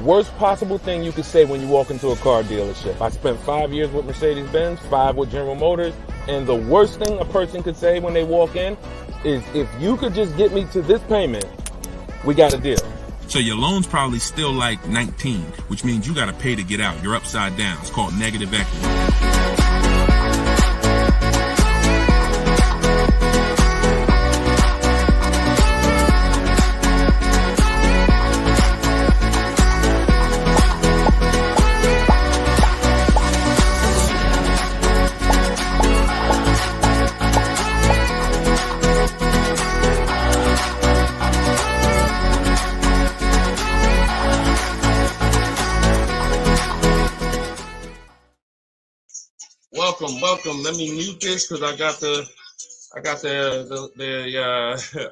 worst possible thing you could say when you walk into a car dealership. I spent 5 years with Mercedes-Benz, 5 with General Motors, and the worst thing a person could say when they walk in is, if you could just get me to this payment, we got a deal. So your loan's probably still like 19, which means you got to pay to get out. You're upside down. It's called negative equity. Welcome. Let me mute this because I got the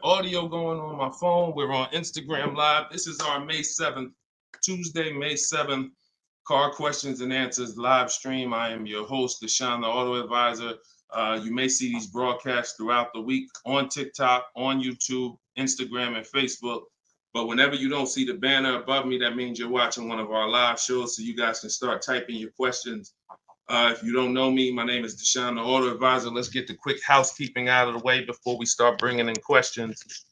audio going on my phone. We're on Instagram Live. This is our May 7th, Tuesday, May 7th, Car Questions and Answers live stream. I am your host, Deshone the Auto Advisor. You may see these broadcasts throughout the week on TikTok, on YouTube, Instagram, and Facebook. But whenever you don't see the banner above me, that means you're watching one of our live shows, so you guys can start typing your questions. If you don't know me, my name is Deshone the Auto Advisor. Let's get the quick housekeeping out of the way before we start bringing in questions.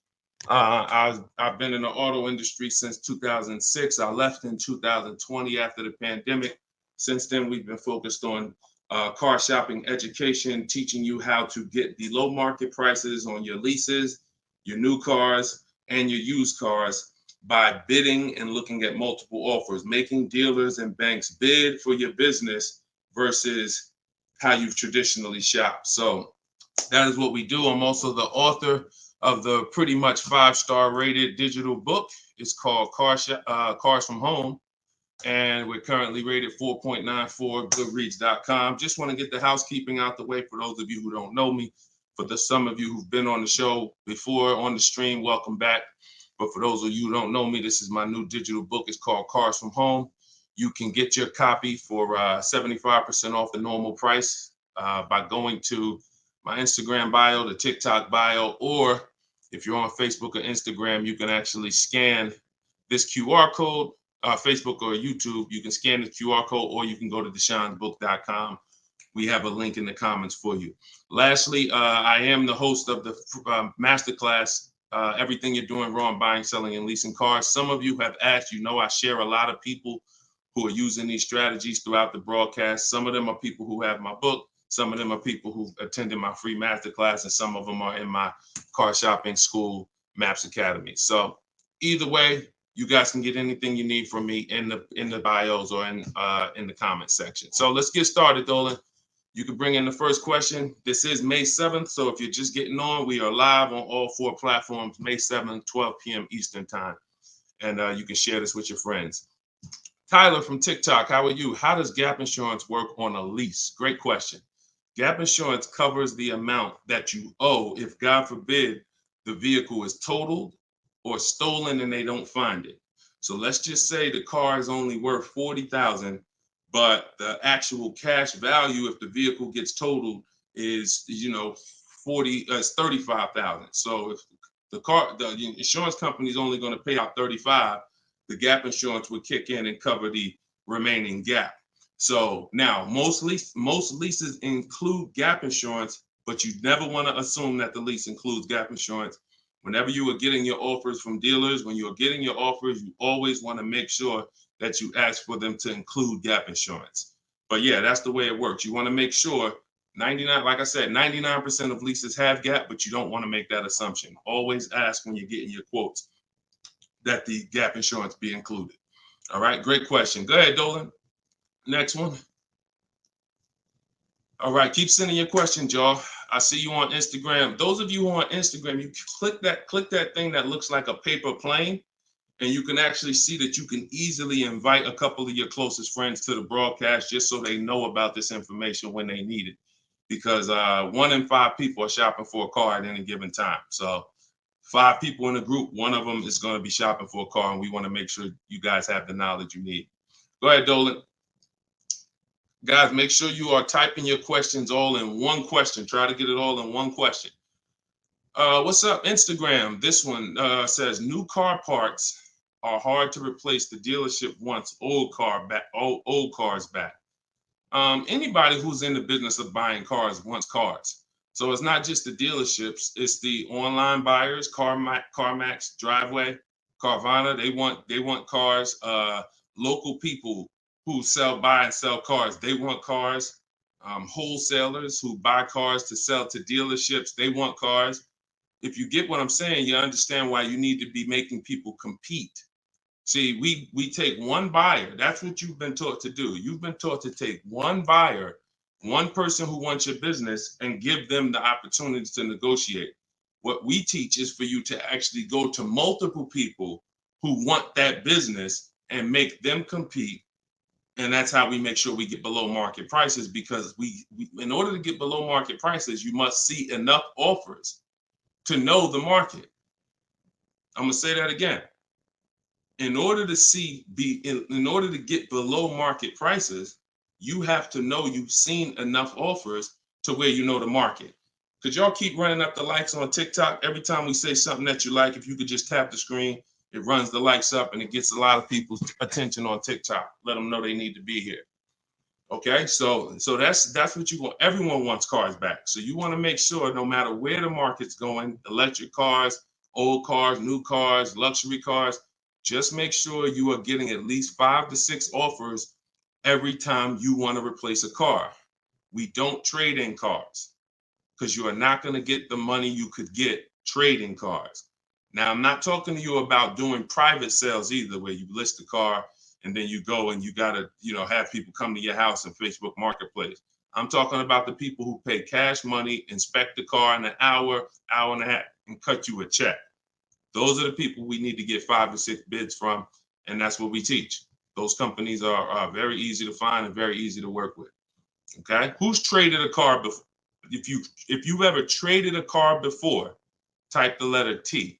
I've been in the auto industry since 2006. I left in 2020 after the pandemic. Since then, we've been focused on car shopping education, teaching you how to get the low market prices on your leases, your new cars, and your used cars by bidding and looking at multiple offers, making dealers and banks bid for your business versus how you've traditionally shopped. So that is what we do. I'm also the author of the pretty much 5-star rated digital book. It's called Cars from Home, and we're currently rated 4.94, goodreads.com. Just want to get the housekeeping out the way for those of you who don't know me. For some of you who've been on the show before on the stream, welcome back. But for those of you who don't know me, this is my new digital book. It's called Cars from Home. You can get your copy for 75% off the normal price by going to my Instagram bio, the TikTok bio, or if you're on Facebook or Instagram, you can actually scan this QR code, Facebook or YouTube. You can scan the QR code, or you can go to deshonebook.com. We have a link in the comments for you. Lastly, I am the host of the masterclass, Everything You're Doing Wrong, Buying, Selling, and Leasing Cars. Some of you have asked, I share a lot of people who are using these strategies throughout the broadcast. Some of them are people who have my book. Some of them are people who attended my free masterclass, and some of them are in my car shopping school, Maps Academy. So either way, you guys can get anything you need from me in the bios or in the comment section. So let's get started, Dolan. You can bring in the first question. This is May 7th. So if you're just getting on, we are live on all 4 platforms, May 7th, 12 p.m. Eastern time. And you can share this with your friends. Tyler from TikTok, how are you? How does gap insurance work on a lease? Great question. Gap insurance covers the amount that you owe if, God forbid, the vehicle is totaled or stolen and they don't find it. So let's just say the car is only worth $40,000, but the actual cash value if the vehicle gets totaled is, $35,000. So if the insurance company is only going to pay out $35,000, the gap insurance would kick in and cover the remaining gap. So now most leases include gap insurance, but you never want to assume that the lease includes gap insurance. Whenever you are getting your offers from dealers, when you're getting your offers, you always want to make sure that you ask for them to include gap insurance. But yeah, that's the way it works. You want to make sure 99% of leases have gap, but you don't want to make that assumption. Always ask when you're getting your quotes that the gap insurance be included. All right, great question. Go ahead, Dolan. Next one. All right, keep sending your questions, y'all. I see you on Instagram. Those of you who are on Instagram, you click that thing that looks like a paper plane, and you can actually see that you can easily invite a couple of your closest friends to the broadcast just so they know about this information when they need it. Because 1 in 5 people are shopping for a car at any given time. So 5 people in a group, 1 of them is going to be shopping for a car, and we want to make sure you guys have the knowledge you need. Go ahead, Dolan. Guys, make sure you are typing your questions all in one question. Try to get it all in one question. What's up, Instagram? This one says new car parts are hard to replace. The dealership wants old cars back. Anybody who's in the business of buying cars wants cars. So it's not just the dealerships, it's the online buyers, CarMax, Driveway, Carvana. They want cars. Local people who buy and sell cars, they want cars. Wholesalers who buy cars to sell to dealerships, they want cars. If you get what I'm saying, you understand why you need to be making people compete. See, we take one buyer. That's what you've been taught to do. You've been taught to take one buyer, one person who wants your business, and give them the opportunity to negotiate. What we teach is for you to actually go to multiple people who want that business and make them compete. And that's how we make sure we get below market prices, because we in order to get below market prices, you must see enough offers to know the market. I'm gonna say that again. In order to get below market prices, you have to know you've seen enough offers to where you know the market. Could y'all keep running up the likes on TikTok? Every time we say something that you like, if you could just tap the screen, it runs the likes up and it gets a lot of people's attention on TikTok. Let them know they need to be here. Okay, so that's what you want. Everyone wants cars back. So you want to make sure no matter where the market's going, electric cars, old cars, new cars, luxury cars, just make sure you are getting at least 5 to 6 offers every time you want to replace a car. We don't trade in cars because you are not going to get the money you could get trading cars. Now, I'm not talking to you about doing private sales either, where you list the car and then you go and you got to, have people come to your house in Facebook Marketplace. I'm talking about the people who pay cash money, inspect the car in an hour, hour and a half, and cut you a check. Those are the people we need to get 5 or 6 bids from, and that's what we teach. Those companies are very easy to find and very easy to work with. Okay, who's traded a car before? If you've ever traded a car before, type the letter T.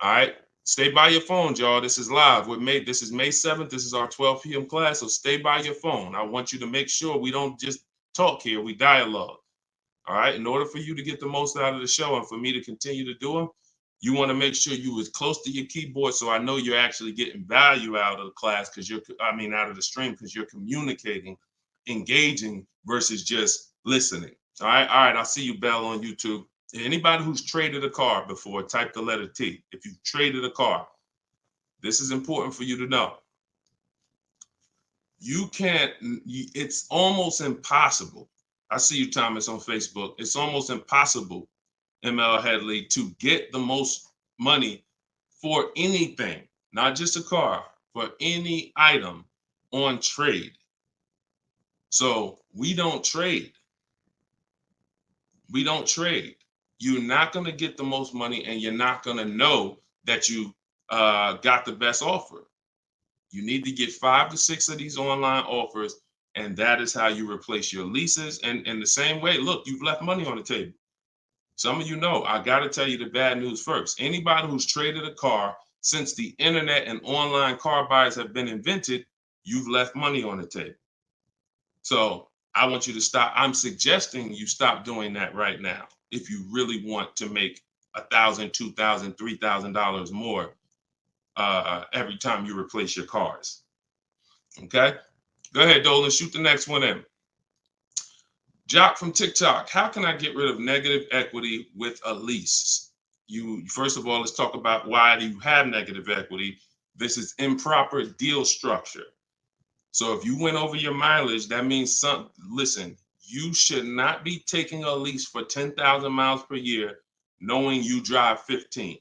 All right, stay by your phone, y'all. This is live. This is May 7th. This is our 12 p.m. class, so stay by your phone. I want you to make sure we don't just talk here, we dialogue. All right, in order for you to get the most out of the show and for me to continue to do them, you want to make sure you as close to your keyboard so I know you're actually getting value out of the class, out of the stream, because you're communicating, engaging versus just listening. All right, I'll see you, Bell, on YouTube. Anybody who's traded a car before, type the letter T. If you've traded a car, this is important for you to know. It's almost impossible. I see you, Thomas, on Facebook. It's almost impossible, ML Headley, to get the most money for anything, not just a car, for any item on trade. So we don't trade. We don't trade. You're not going to get the most money, and you're not going to know that you got the best offer. You need to get 5 to 6 of these online offers, and that is how you replace your leases. And in the same way, look, you've left money on the table. Some of you know, I got to tell you the bad news first. Anybody who's traded a car since the internet and online car buyers have been invented, you've left money on the table. So I want you to stop. I'm suggesting you stop doing that right now if you really want to make $1,000, $2,000, $3,000 more every time you replace your cars. Okay? Go ahead, Dolan. Shoot the next one in. Jock from TikTok. How can I get rid of negative equity with a lease? First of all, let's talk about why do you have negative equity. This is improper deal structure. So if you went over your mileage, that means listen, you should not be taking a lease for 10,000 miles per year knowing you drive 15.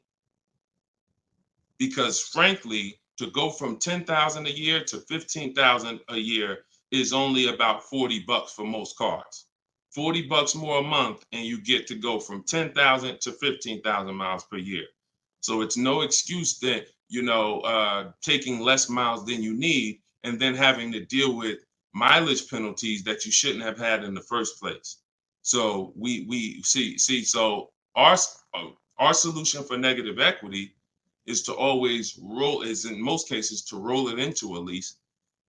Because frankly, to go from 10,000 a year to 15,000 a year is only about $40 for most cars. $40 more a month, and you get to go from 10,000 to 15,000 miles per year. So it's no excuse that, taking less miles than you need and then having to deal with mileage penalties that you shouldn't have had in the first place. So we see. So our solution for negative equity is to always in most cases to roll it into a lease,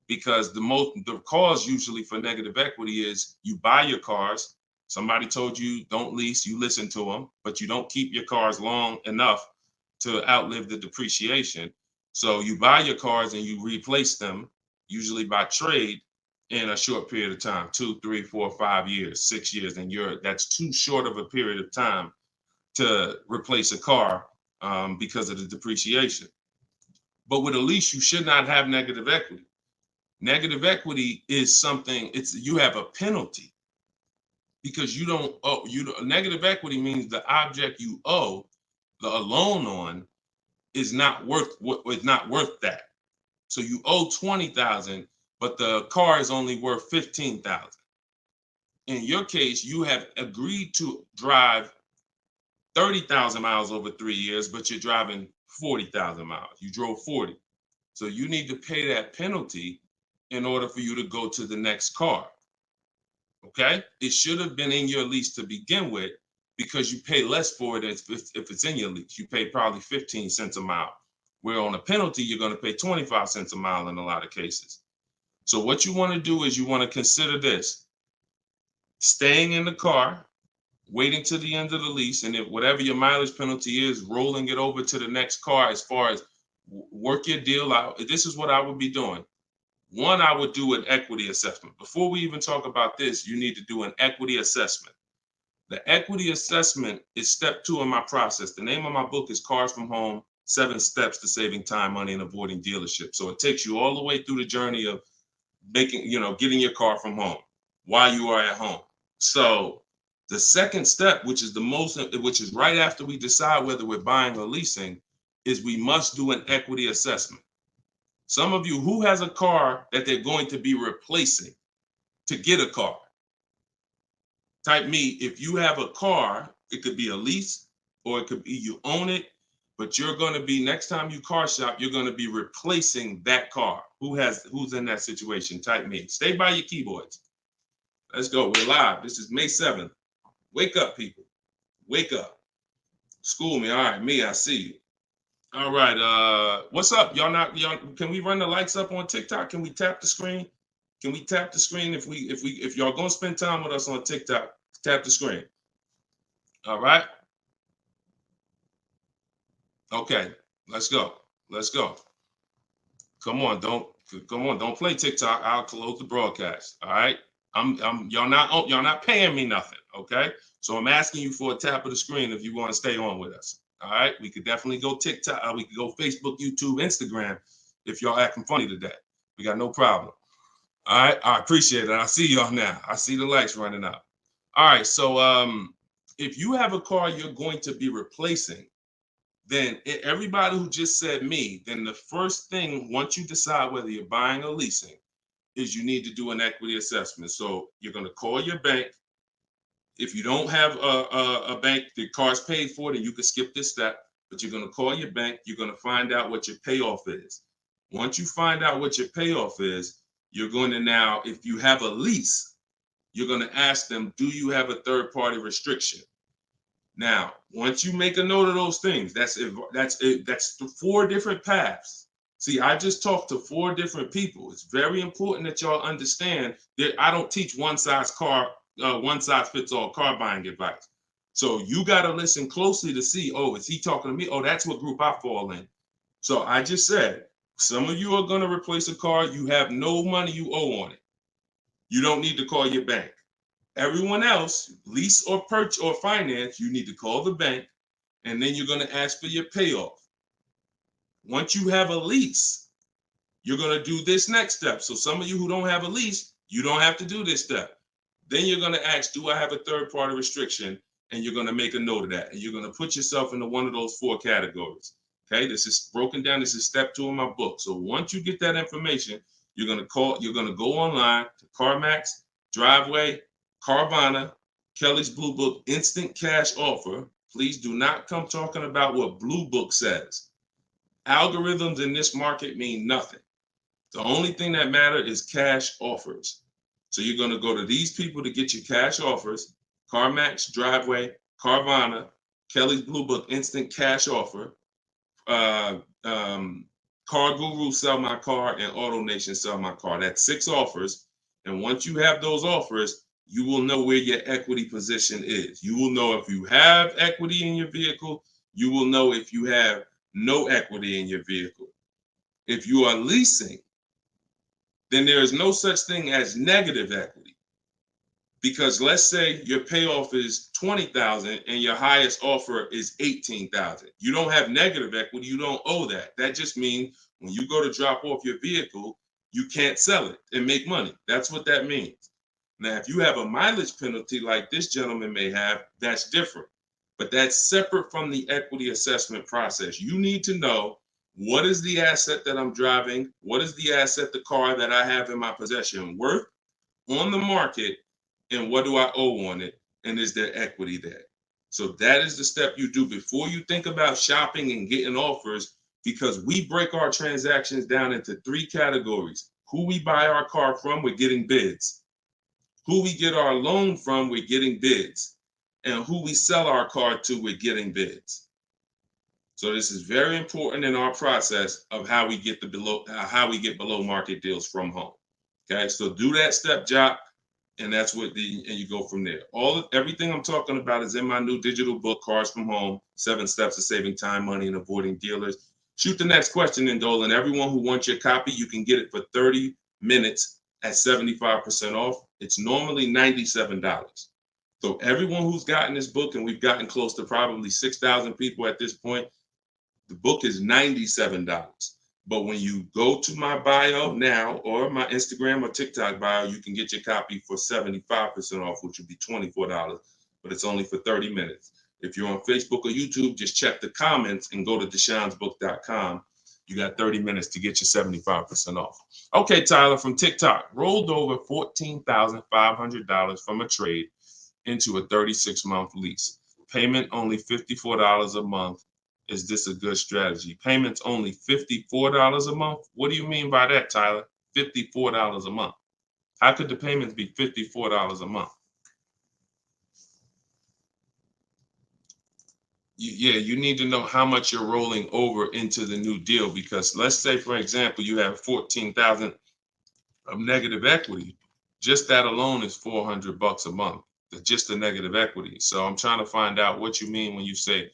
because the cause usually for negative equity is you buy your cars. Somebody told you don't lease, you listen to them, but you don't keep your cars long enough to outlive the depreciation. So you buy your cars and you replace them, usually by trade, in a short period of time, 2, 3, 4, 5 years, 6 years, and that's too short of a period of time to replace a car because of the depreciation. But with a lease, you should not have negative equity. Negative equity is something, you have a penalty because you don't owe. Negative equity means the object you owe a loan on is not worth that. So you owe 20,000, but the car is only worth 15,000. In your case, you have agreed to drive 30,000 miles over 3 years, but you're driving 40,000 miles. You drove 40. So you need to pay that penalty in order for you to go to the next car. Okay? It should have been in your lease to begin with because you pay less for it if it's in your lease. You pay probably 15 cents a mile, where on a penalty, you're going to pay 25 cents a mile in a lot of cases. So what you want to do is you want to consider this: staying in the car, waiting to the end of the lease, and if whatever your mileage penalty is, rolling it over to the next car. As far as work your deal out, this is what I would be doing. One, I would do an equity assessment. Before we even talk about this, you need to do an equity assessment. The equity assessment is step 2 in my process. The name of my book is Cars from Home, 7 Steps to Saving Time, Money, and Avoiding Dealerships. So it takes you all the way through the journey of getting your car from home while you are at home. So the second step, which is right after we decide whether we're buying or leasing, is we must do an equity assessment. Some of you, who has a car that they're going to be replacing to get a car? Type me. If you have a car, it could be a lease or it could be you own it, but you're going to be, next time you car shop, you're going to be replacing that car. Who's in that situation? Type me. Stay by your keyboards. Let's go. We're live. This is May 7th. Wake up, people. Wake up. School me. All right, me, I see you. All right. What's up? Y'all can we run the lights up on TikTok? Can we tap the screen? Can we tap the screen if y'all gonna spend time with us on TikTok? Tap the screen. All right. Okay. Let's go. Let's go. Come on. Don't play TikTok. I'll close the broadcast. All right. Y'all not paying me nothing. Okay. So I'm asking you for a tap of the screen if you want to stay on with us. All right. We could definitely go TikTok. We could go Facebook, YouTube, Instagram if y'all acting funny today. We got no problem. All right, I appreciate it. I see y'all now. I see the lights running up. All right, so if you have a car you're going to be replacing, then everybody who just said me, then the first thing, once you decide whether you're buying or leasing, is you need to do an equity assessment. So you're going to call your bank. If you don't have a bank, the car's paid for, then you can skip this step, but you're going to call your bank. You're going to find out what your payoff is. Once you find out what your payoff is, you're going to now, if you have a lease, you're going to ask them, do you have a third-party restriction? Now, once you make a note of those things, that's 4 different paths. See, I just talked to 4 different people. It's very important that y'all understand that I don't teach one size fits all car buying advice. So you got to listen closely to see, oh, is he talking to me? Oh, that's what group I fall in. So I just said, some of you are going to replace a car. You have no money you owe on it. You don't need to call your bank. Everyone else, lease or purchase or finance, you need to call the bank, and then you're going to ask for your payoff. Once you have a lease, you're going to do this next step. So some of you who don't have a lease, you don't have to do this step. Then you're going to ask, do I have a third-party restriction? And you're going to make a note of that. And you're going to put yourself into one of those 4 categories. Okay, this is broken down. This is step 2 in my book. So once you get that information, you're going to go online to CarMax, Driveway, Carvana, Kelly's Blue Book, Instant Cash Offer. Please do not come talking about what Blue Book says. Algorithms in this market mean nothing. The only thing that matters is cash offers. So you're going to go to these people to get your cash offers: CarMax, Driveway, Carvana, Kelly's Blue Book, Instant Cash Offer, Car Guru, Sell My Car, and Auto Nation, Sell My Car. That's 6 offers. And once you have those offers, you will know where your equity position is. You will know if you have equity in your vehicle. You will know if you have no equity in your vehicle. If you are leasing, then there is no such thing as negative equity. Because let's say your payoff is $20,000 and your highest offer is $18,000. You don't have negative equity, you don't owe that. That just means when you go to drop off your vehicle, you can't sell it and make money. That's what that means. Now, if you have a mileage penalty like this gentleman may have, that's different. But that's separate from the equity assessment process. You need to know, what is the asset that I'm driving? What is the asset, the car that I have in my possession, worth on the market? And what do I owe on it? And is there equity there? So that is the step you do before you think about shopping and getting offers, because we break our transactions down into 3 categories. Who we buy our car from, we're getting bids. Who we get our loan from, we're getting bids. And who we sell our car to, we're getting bids. So this is very important in our process of how we get below market deals from home. Okay, so do that step, Jock, and that's what and you go from there. Everything I'm talking about is in my new digital book, Cars from Home: 7 Steps to Saving Time, Money, and Avoiding Dealers. Shoot the next question in, Dolan. Everyone who wants your copy, you can get it for 30 minutes at 75% off. It's normally $97. So everyone who's gotten this book, and we've gotten close to probably 6,000 people at this point, the book is $97. But when you go to my bio now, or my Instagram or TikTok bio, you can get your copy for 75% off, which would be $24, but it's only for 30 minutes. If you're on Facebook or YouTube, just check the comments and go to deshonsbook.com. You got 30 minutes to get your 75% off. Okay, Tyler from TikTok, rolled over $14,500 from a trade into a 36-month lease. Payment only $54 a month. Is this a good strategy? Payments only $54 a month? What do you mean by that, Tyler? $54 a month. How could the payments be $54 a month? You need to know how much you're rolling over into the new deal, because let's say, for example, you have $14,000 of negative equity. Just that alone is $400 a month. Just the negative equity. So I'm trying to find out what you mean when you say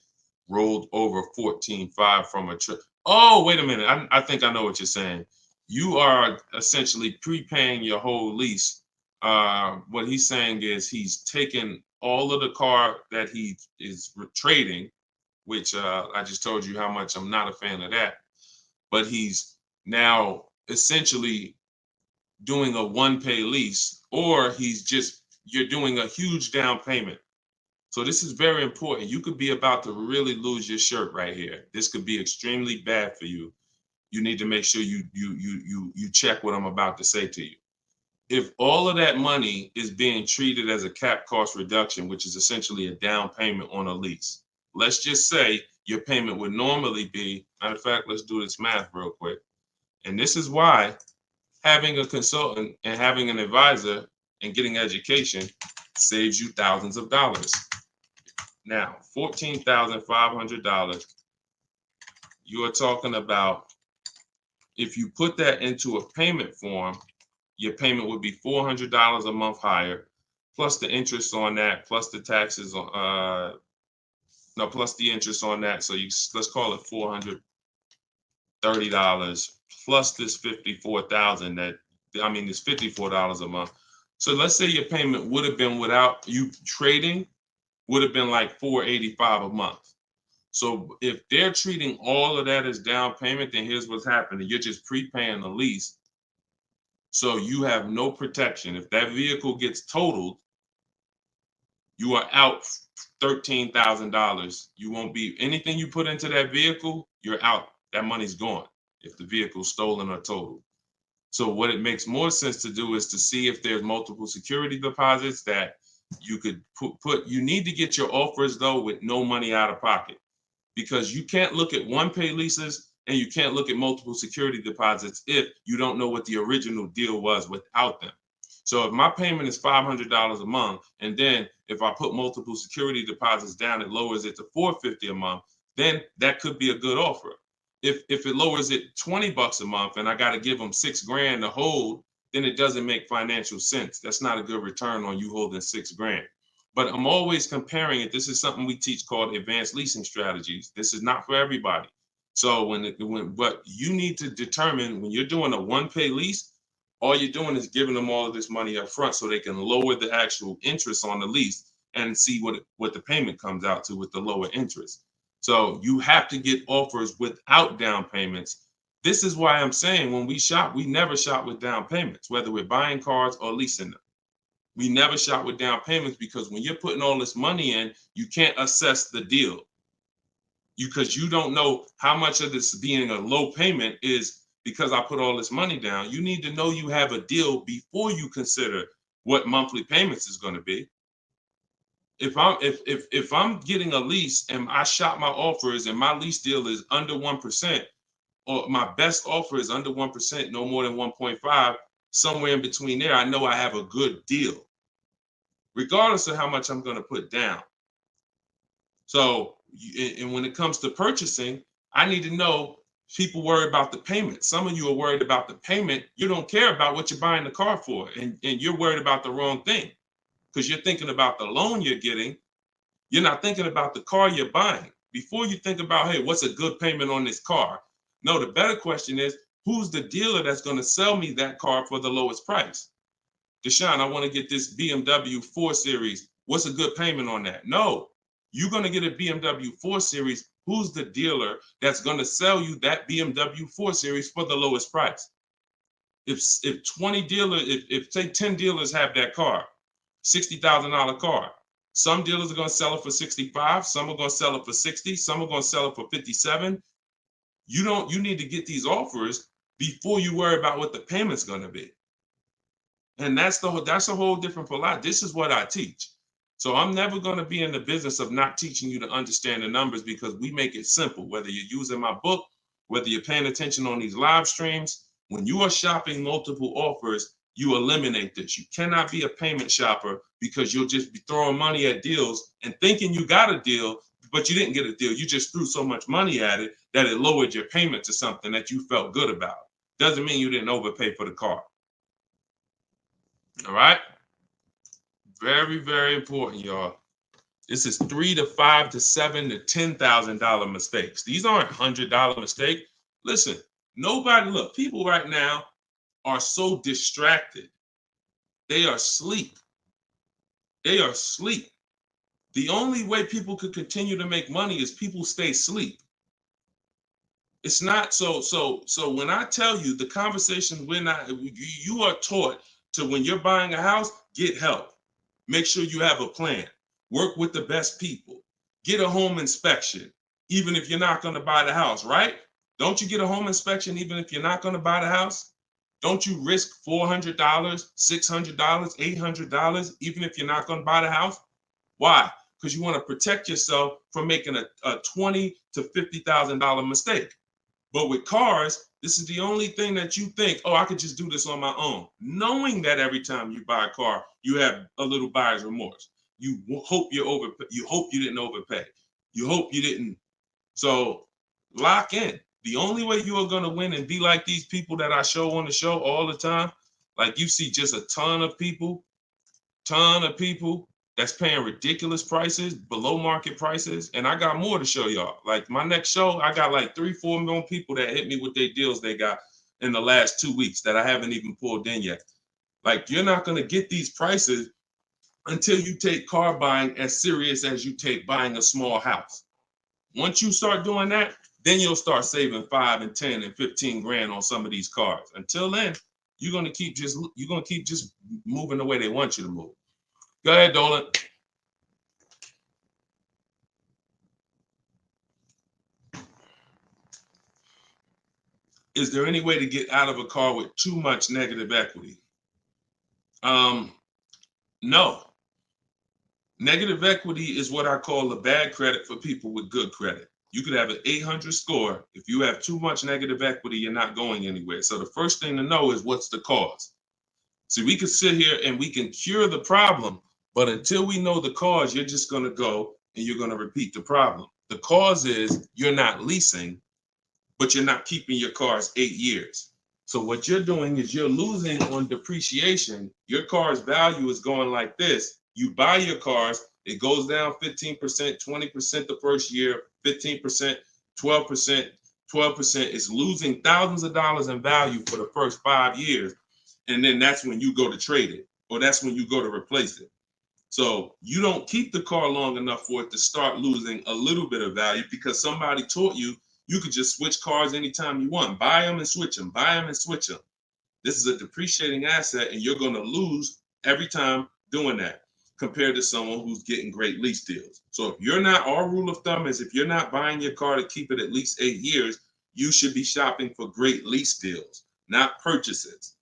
rolled over 14.5 from a trip. Oh, wait a minute. I think I know what you're saying. You are essentially prepaying your whole lease. What he's saying is he's taken all of the car that he is trading, which I just told you how much I'm not a fan of that. But he's now essentially doing a one-pay lease, or you're doing a huge down payment. So this is very important. You could be about to really lose your shirt right here. This could be extremely bad for you. You need to make sure you check what I'm about to say to you. If all of that money is being treated as a cap cost reduction, which is essentially a down payment on a lease, let's just say your payment would normally be, matter of fact, let's do this math real quick. And this is why having a consultant and having an advisor and getting education saves you thousands of dollars. Now, $14,500, you are talking about, if you put that into a payment form, your payment would be $400 a month higher, plus the interest on that, plus the taxes, plus the interest on that. So let's call it $430 plus this $54,000 this $54 a month. So let's say your payment would have been, without you trading, would have been like $485 a month. So if they're treating all of that as down payment, then here's what's happening. You're just prepaying the lease. So you have no protection. If that vehicle gets totaled, you are out $13,000. You won't be, anything you put into that vehicle, you're out. That money's gone if the vehicle's stolen or totaled. So what it makes more sense to do is to see if there's multiple security deposits that you could put. You need to get your offers, though, with no money out of pocket, because you can't look at one-pay leases and you can't look at multiple security deposits if you don't know what the original deal was without them. So if my payment is $500 a month, and then if I put multiple security deposits down, it lowers it to $450 a month, then that could be a good offer. If it lowers it $20 a month and I got to give them $6,000 to hold, then it doesn't make financial sense. That's not a good return on you holding $6,000. But I'm always comparing it. This is something we teach called advanced leasing strategies. This is not for everybody. So but you need to determine when you're doing a one-pay lease, all you're doing is giving them all of this money up front so they can lower the actual interest on the lease and see what the payment comes out to with the lower interest. So you have to get offers without down payments. This is why I'm saying when we shop, we never shop with down payments, whether we're buying cars or leasing them. We never shop with down payments because when you're putting all this money in, you can't assess the deal because you don't know how much of this being a low payment is because I put all this money down. You need to know you have a deal before you consider what monthly payments is going to be. If I'm getting a lease and I shop my offers and my lease deal is under 1%, or my best offer is under 1%, no more than 1.5, somewhere in between there, I know I have a good deal, regardless of how much I'm going to put down. So, and when it comes to purchasing, I need to know people worry about the payment. Some of you are worried about the payment. You don't care about what you're buying the car for, and you're worried about the wrong thing because you're thinking about the loan you're getting. You're not thinking about the car you're buying. Before you think about, hey, what's a good payment on this car? No, the better question is, who's the dealer that's going to sell me that car for the lowest price? Deshone, I want to get this BMW 4 Series. What's a good payment on that? No, you're going to get a BMW 4 Series. Who's the dealer that's going to sell you that BMW 4 Series for the lowest price? If 20 dealers, if say 10 dealers have that car, $60,000 car, some dealers are going to sell it for 65, some are going to sell it for 60, some are going to sell it for 57. You need to get these offers before you worry about what the payment's going to be. And that's a whole different philosophy. This is what I teach. So I'm never going to be in the business of not teaching you to understand the numbers because we make it simple. Whether you're using my book, whether you're paying attention on these live streams, when you are shopping multiple offers, you eliminate this. You cannot be a payment shopper because you'll just be throwing money at deals and thinking you got a deal, but you didn't get a deal. You just threw so much money at it that it lowered your payment to something that you felt good about. Doesn't mean you didn't overpay for the car. All right. Very, very important, y'all. This is $3,000 to $5,000 to $7,000 to $10,000 mistakes. These aren't $100 mistakes. Listen, look, people right now are so distracted. They are asleep. They are asleep. The only way people could continue to make money is people stay asleep. It's not so when I tell you the conversation, you are taught to, when you're buying a house, get help. Make sure you have a plan. Work with the best people. Get a home inspection, even if you're not going to buy the house, right? Don't you get a home inspection even if you're not going to buy the house? Don't you risk $400, $600, $800, even if you're not going to buy the house? Why? Because you want to protect yourself from making a $20,000 to $50,000 mistake. But with cars, this is the only thing that you think, oh, I could just do this on my own. Knowing that every time you buy a car, you have a little buyer's remorse. You hope you hope you didn't overpay. You hope you didn't. So lock in. The only way you are going to win and be like these people that I show on the show all the time, like you see just a ton of people that's paying ridiculous prices, below market prices. And I got more to show y'all. Like my next show, I got like 3-4 million people that hit me with their deals they got in the last 2 weeks that I haven't even pulled in yet. Like you're not going to get these prices until you take car buying as serious as you take buying a small house. Once you start doing that, then you'll start saving 5 and 10 and 15 grand on some of these cars. Until then, you're going to keep just moving the way they want you to move. Go ahead, Dolan. Is there any way to get out of a car with too much negative equity? No. Negative equity is what I call a bad credit for people with good credit. You could have an 800 score. If you have too much negative equity, you're not going anywhere. So the first thing to know is what's the cause. See, we could sit here and we can cure the problem, but until we know the cause, you're just going to go and you're going to repeat the problem. The cause is you're not leasing, but you're not keeping your cars 8 years. So what you're doing is you're losing on depreciation. Your car's value is going like this. You buy your cars, it goes down 15%, 20% the first year, 15%, 12%, 12% is losing thousands of dollars in value for the first 5 years. And then that's when you go to trade it, or that's when you go to replace it. So you don't keep the car long enough for it to start losing a little bit of value because somebody taught you could just switch cars anytime you want. Buy them and switch them, buy them and switch them. This is a depreciating asset, and you're going to lose every time doing that compared to someone who's getting great lease deals. So if you're not, our rule of thumb is if you're not buying your car to keep it at least 8 years, you should be shopping for great lease deals, not purchases.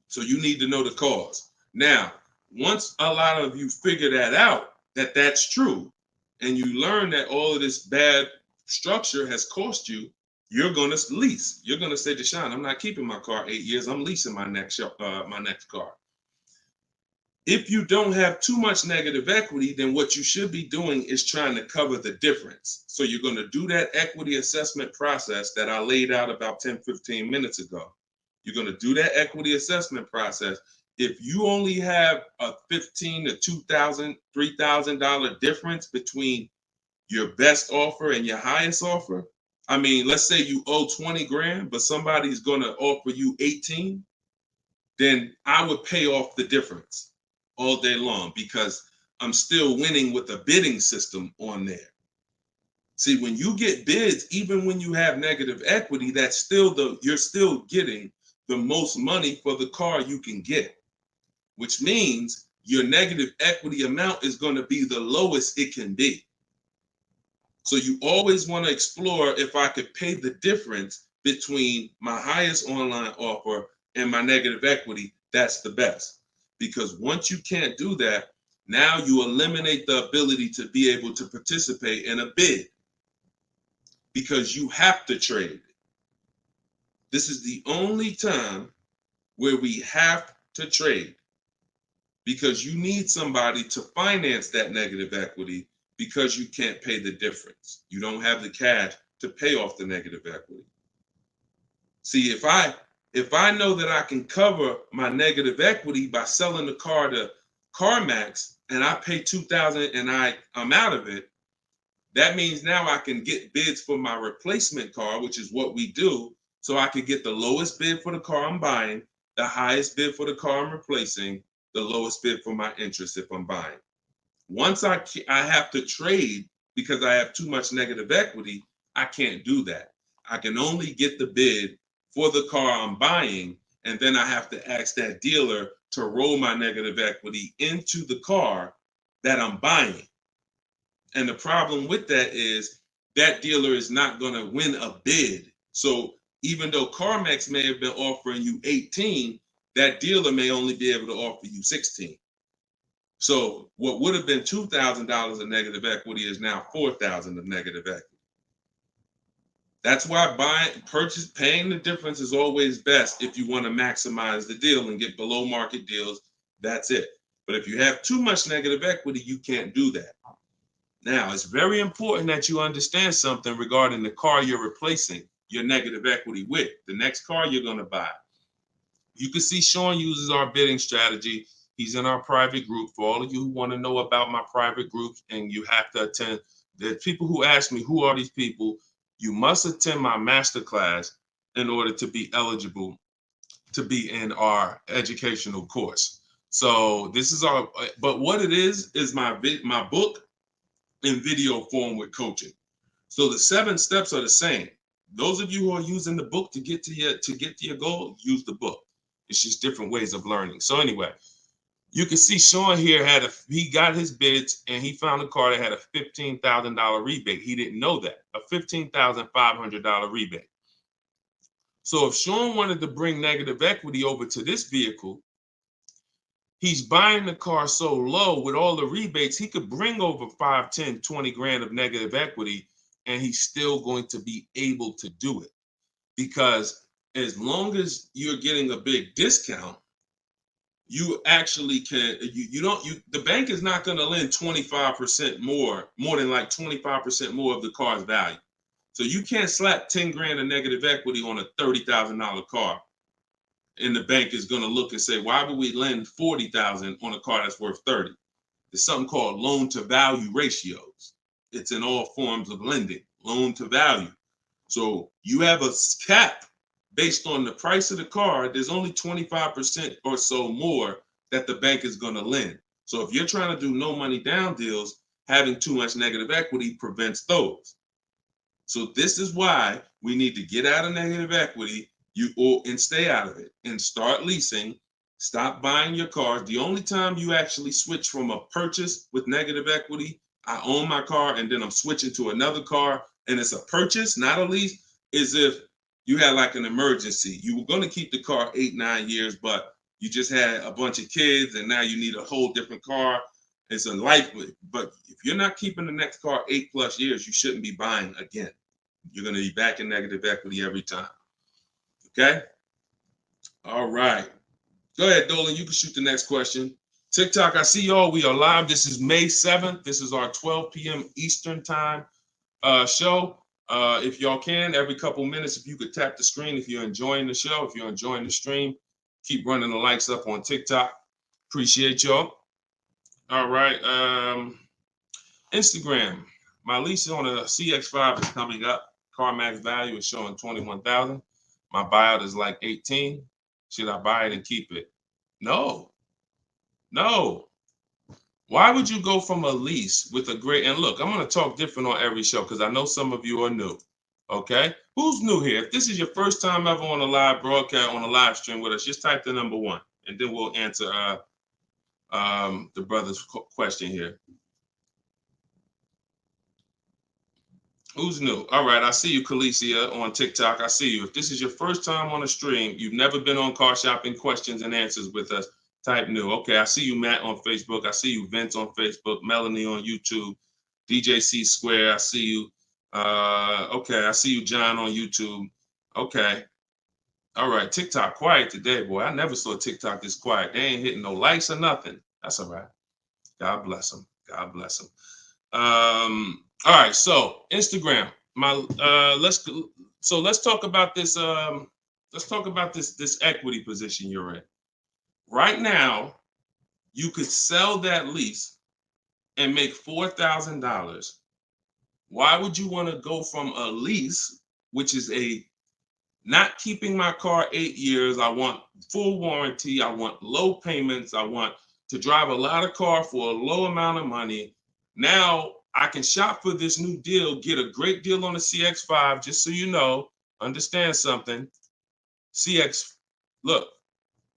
So you need to know the cause. Now, once a lot of you figure that out, that that's true, and you learn that all of this bad structure has cost you, you're going to lease. You're going to say, Deshone, I'm not keeping my car 8 years. I'm leasing my next car. If you don't have too much negative equity, then what you should be doing is trying to cover the difference. So you're going to do that equity assessment process that I laid out about 10, 15 minutes ago. You're going to do that equity assessment process. If you only have a $1,500 to $2,000, $3,000 difference between your best offer and your highest offer, I mean, let's say you owe 20 grand, but somebody's going to offer you 18, then I would pay off the difference all day long because I'm still winning with a bidding system on there. See, when you get bids, even when you have negative equity, that's still you're still getting the most money for the car you can get, which means your negative equity amount is going to be the lowest it can be. So you always want to explore if I could pay the difference between my highest online offer and my negative equity, that's the best. Because once you can't do that, now you eliminate the ability to be able to participate in a bid because you have to trade. This is the only time where we have to trade because you need somebody to finance that negative equity because you can't pay the difference. You don't have the cash to pay off the negative equity. See, if I know that I can cover my negative equity by selling the car to CarMax and I pay $2,000 and I'm out of it, that means now I can get bids for my replacement car, which is what we do. So I can get the lowest bid for the car I'm buying, the highest bid for the car I'm replacing, the lowest bid for my interest if I'm buying. Once I have to trade because I have too much negative equity, I can't do that. I can only get the bid for the car I'm buying, and then I have to ask that dealer to roll my negative equity into the car that I'm buying. And the problem with that is that dealer is not going to win a bid. So even though CarMax may have been offering you 18, that dealer may only be able to offer you 16. So what would have been $2,000 of negative equity is now $4,000 of negative equity. That's why paying the difference is always best if you want to maximize the deal and get below market deals. That's it. But if you have too much negative equity, you can't do that. Now, it's very important that you understand something regarding the car you're replacing your negative equity with, the next car you're going to buy. You can see Sean uses our bidding strategy. He's in our private group. For all of you who want to know about my private groups and you have to attend, there's people who ask me, who are these people? You must attend my masterclass in order to be eligible to be in our educational course. So this is but what it is my book in video form with coaching. So the 7 steps are the same. Those of you who are using the book to get to your goal, use the book. It's just different ways of learning. So anyway, you can see Sean here he got his bids and he found a car that had a $15,000 rebate. He didn't know that, a $15,500 rebate. So if Sean wanted to bring negative equity over to this vehicle, he's buying the car so low with all the rebates, he could bring over 5, 10, 20 grand of negative equity and he's still going to be able to do it. Because as long as you're getting a big discount, you actually can, the bank is not going to lend 25% more than like 25% more of the car's value. So you can't slap 10 grand of negative equity on a $30,000 car. And the bank is going to look and say, why would we lend $40,000 on a car that's worth 30? There's something called loan to value ratios. It's in all forms of lending, loan to value. So you have a cap based on the price of the car. There's only 25% or so more that the bank is going to lend. So if you're trying to do no money down deals, having too much negative equity prevents those. So this is why we need to get out of negative equity and stay out of it and start leasing. Stop buying your cars. The only time you actually switch from a purchase with negative equity, I own my car and then I'm switching to another car and it's a purchase, not a lease, is if you had like an emergency. You were going to keep the car 8-9 years, but you just had a bunch of kids and now you need a whole different car. It's a life, but if you're not keeping the next car 8+ years, you shouldn't be buying again. You're going to be back in negative equity every time. Okay? All right. Go ahead, Dolan. You can shoot the next question. TikTok, I see y'all. We are live. This is May 7th. This is our 12 p.m. Eastern time show. If y'all can, every couple minutes, if you could tap the screen, if you're enjoying the show, if you're enjoying the stream, keep running the likes up on TikTok. Appreciate y'all. All right. Instagram. My lease on a CX5 is coming up. CarMax value is showing 21,000. My buyout is like 18. Should I buy it and keep it? No. Why would you go from a lease with a great, and look, I'm going to talk different on every show because I know some of you are new. Okay? Who's new here? If this is your first time ever on a live broadcast, on a live stream with us, just type the number 1 and then we'll answer the brother's question here. Who's new? All right, I see you, Khaleesi, on TikTok. I see you. If this is your first time on a stream, you've never been on Car Shopping Questions and Answers with us, type new. Okay, I see you, Matt, on Facebook. I see you, Vince, on Facebook. Melanie on YouTube. DJC Square, I see you. Okay, I see you, John, on YouTube. Okay. All right, TikTok quiet today, boy. I never saw TikTok this quiet. They ain't hitting no likes or nothing. That's all right. God bless them. God bless them. All right, so Instagram. Let's talk about this. Let's talk about this equity position you're in. Right now, you could sell that lease and make $4,000. Why would you want to go from a lease, which is a not keeping my car 8 years? I want full warranty. I want low payments. I want to drive a lot of car for a low amount of money. Now I can shop for this new deal, get a great deal on the CX5. Just so you know, understand something. CX, look,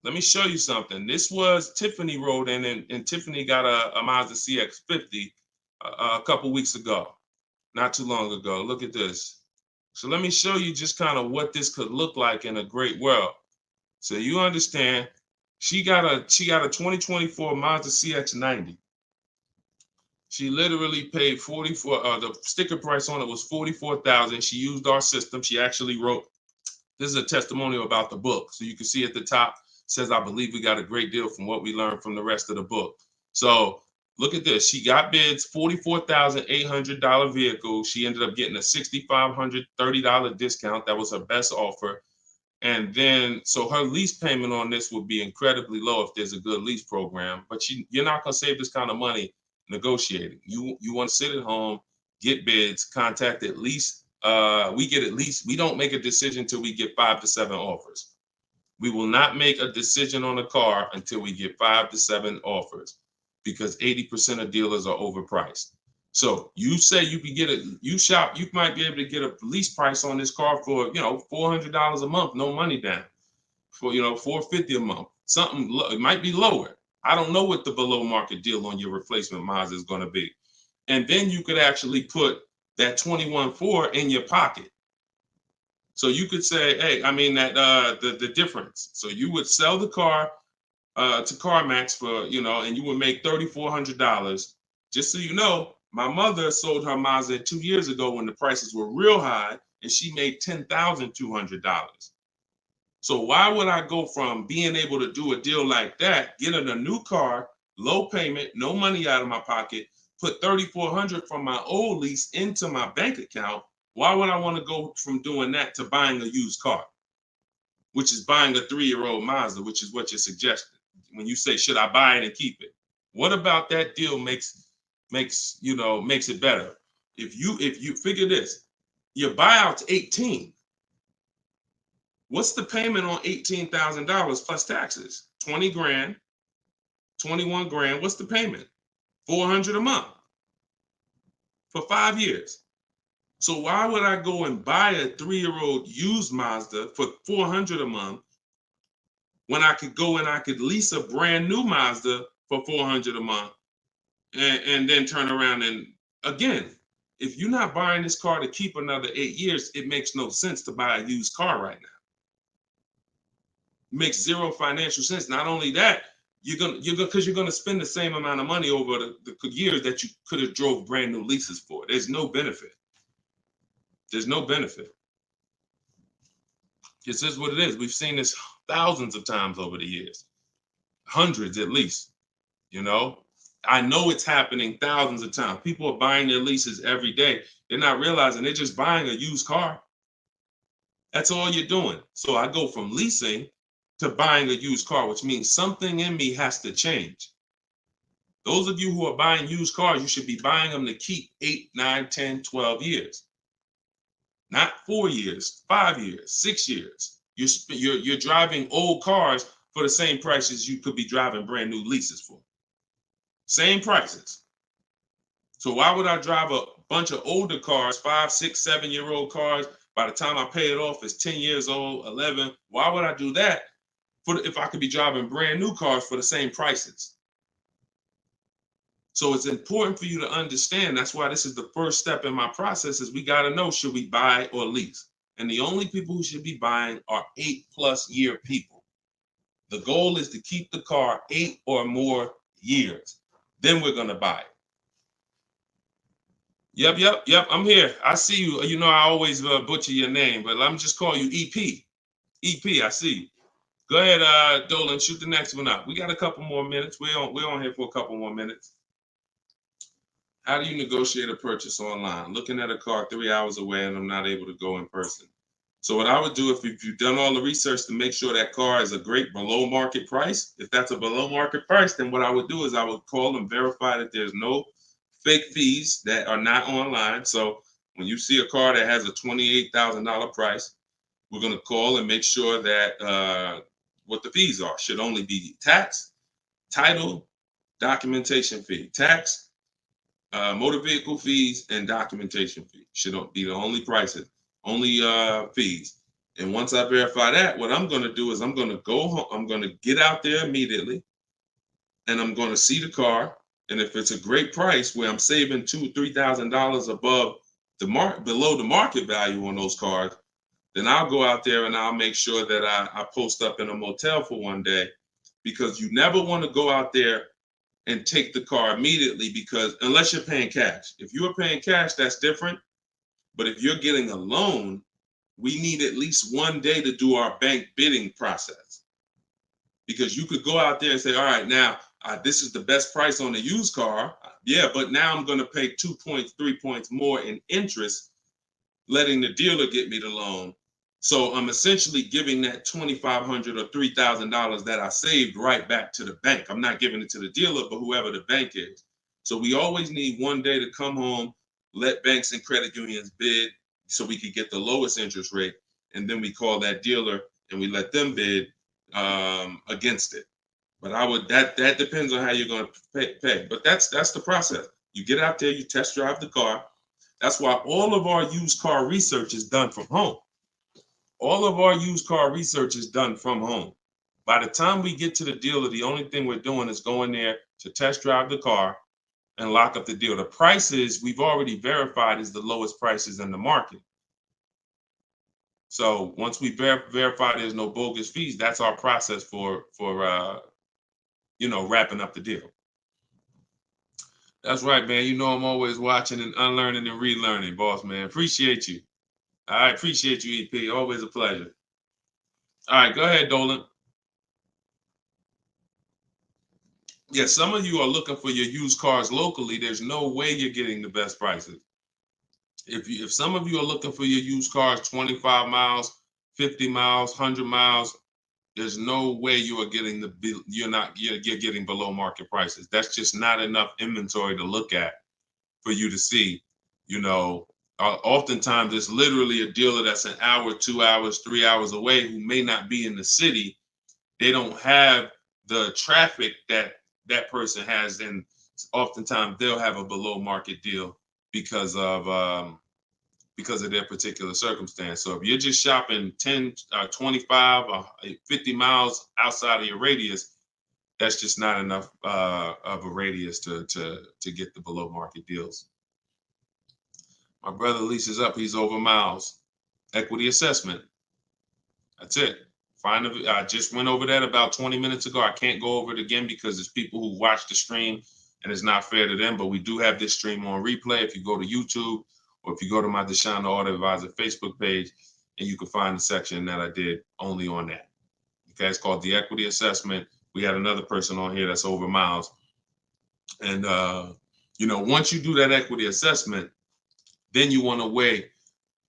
let me show you something. This was Tiffany rode in, and Tiffany got a Mazda CX50 a couple weeks ago, not too long ago. Look at this. So let me show you just kind of what this could look like in a great world. So you understand, she got a 2024 Mazda CX90. She literally paid 44. The sticker price on it was 44,000. She used our system. She actually wrote. This is a testimonial about the book, so you can see at the top says, "I believe we got a great deal from what we learned from the rest of the book." So look at this. She got bids, $44,800 vehicle. She ended up getting a $6,530 discount. That was her best offer. And then, so her lease payment on this would be incredibly low if there's a good lease program. But you're not going to save this kind of money negotiating. You want to sit at home, get bids, contact at least. We don't make a decision until we get 5 to 7 offers. We will not make a decision on a car until we get 5 to 7 offers, because 80% of dealers are overpriced. So you say you can get you might be able to get a lease price on this car for, $400 a month, no money down, for, $450 a month. Something, it might be lower. I don't know what the below market deal on your replacement Mazda is going to be. And then you could actually put that 21.4 in your pocket. So you could say, hey, the difference. So you would sell the car to CarMax for, and you would make $3,400. Just so you know, my mother sold her Mazda 2 years ago when the prices were real high, and she made $10,200. So why would I go from being able to do a deal like that, getting a new car, low payment, no money out of my pocket, put $3,400 from my old lease into my bank account? Why would I want to go from doing that to buying a used car, which is buying a 3-year-old Mazda, which is what you're suggesting when you say, should I buy it and keep it? What about that deal makes it better? If you figure this, Your buyout's 18. What's the payment on $18,000 plus taxes? 20 grand, 21 grand. What's the payment? 400 a month for 5 years. So why would I go and buy a 3-year-old used Mazda for 400 a month when I could go and I could lease a brand new Mazda for 400 a month and then turn around and again, if you're not buying this car to keep another 8 years, it makes no sense to buy a used car right now. It makes zero financial sense. Not only that, you're gonna spend the same amount of money over the years that you could have drove brand new leases for. There's no benefit. There's no benefit. This is what it is. We've seen this thousands of times over the years, hundreds at least. You know, I know it's happening thousands of times. People are buying their leases every day. They're not realizing they're just buying a used car. That's all you're doing. So I go from leasing to buying a used car, which means something in me has to change. Those of you who are buying used cars, you should be buying them to keep 8, 9, 10, 12 years. Not 4 years, 5 years, 6 years. You're driving old cars for the same prices you could be driving brand new leases for. Same prices. So why would I drive a bunch of older cars, 5, 6, 7-year-old cars? By the time I pay it off, it's 10 years old, 11. Why would I do that if I could be driving brand new cars for the same prices? So it's important for you to understand. That's why this is the first step in my process is we got to know, should we buy or lease? And the only people who should be buying are 8+ year people. The goal is to keep the car 8 or more years. Then we're going to buy it. Yep. I'm here. I see you. You know, I always butcher your name, but let me just call you EP. EP, I see you. Go ahead, Dolan, shoot the next one up. We got a couple more minutes. We're on here for a couple more minutes. How do you negotiate a purchase online? Looking at a car 3 hours away and I'm not able to go in person. So what I would do if you've done all the research to make sure that car is a great below market price, if that's a below market price, then what I would do is I would call and verify that there's no fake fees that are not online. So when you see a car that has a $28,000 price, we're going to call and make sure that what the fees are should only be tax, title, documentation fee. Tax, motor vehicle fees, and documentation fee should be the only prices, only fees. And once I verify that, what I'm going to do is I'm going to go home. I'm going to get out there immediately, and I'm going to see the car. And if it's a great price where I'm saving $2,000-3,000 above below the market value on those cars, then I'll go out there and I'll make sure that I post up in a motel for one day, because you never want to go out there and take the car immediately, because unless you're paying cash. If you are paying cash, that's different. But if you're getting a loan, we need at least one day to do our bank bidding process. Because you could go out there and say, all right, now this is the best price on a used car. Yeah, but now I'm going to pay 2 points, 3 points more in interest, letting the dealer get me the loan. So I'm essentially giving that $2,500 or $3,000 that I saved right back to the bank. I'm not giving it to the dealer, but whoever the bank is. So we always need one day to come home, let banks and credit unions bid so we could get the lowest interest rate. And then we call that dealer and we let them bid against it. But that depends on how you're going to pay. But that's the process. You get out there, you test drive the car. That's why all of our used car research is done from home. All of our used car research is done from home. By the time we get to the dealer, the only thing we're doing is going there to test drive the car and lock up the deal. The prices we've already verified is the lowest prices in the market. So once we verify there's no bogus fees, that's our process for wrapping up the deal. That's right, man. You know I'm always watching and unlearning and relearning, boss man. Appreciate you. I appreciate you, EP. Always a pleasure. All right, go ahead, Dolan. Yeah, some of you are looking for your used cars locally. There's no way you're getting the best prices. If some of you are looking for your used cars 25 miles, 50 miles, 100 miles, there's no way you are getting you're getting below market prices. That's just not enough inventory to look at for you to see, Oftentimes, it's literally a dealer that's an hour, 2 hours, 3 hours away who may not be in the city. They don't have the traffic that that person has, and oftentimes they'll have a below market deal because of their particular circumstance. So if you're just shopping 10, 25, 50 miles outside of your radius, that's just not enough of a radius to get the below market deals. My brother leases up, he's over miles. Equity assessment. That's it. I just went over that about 20 minutes ago. I can't go over it again because there's people who watch the stream and it's not fair to them, but we do have this stream on replay. If you go to YouTube or if you go to my Deshone the Auto Advisor Facebook page, and you can find the section that I did only on that. Okay, it's called the equity assessment. We had another person on here that's over miles. And, once you do that equity assessment, then you want to weigh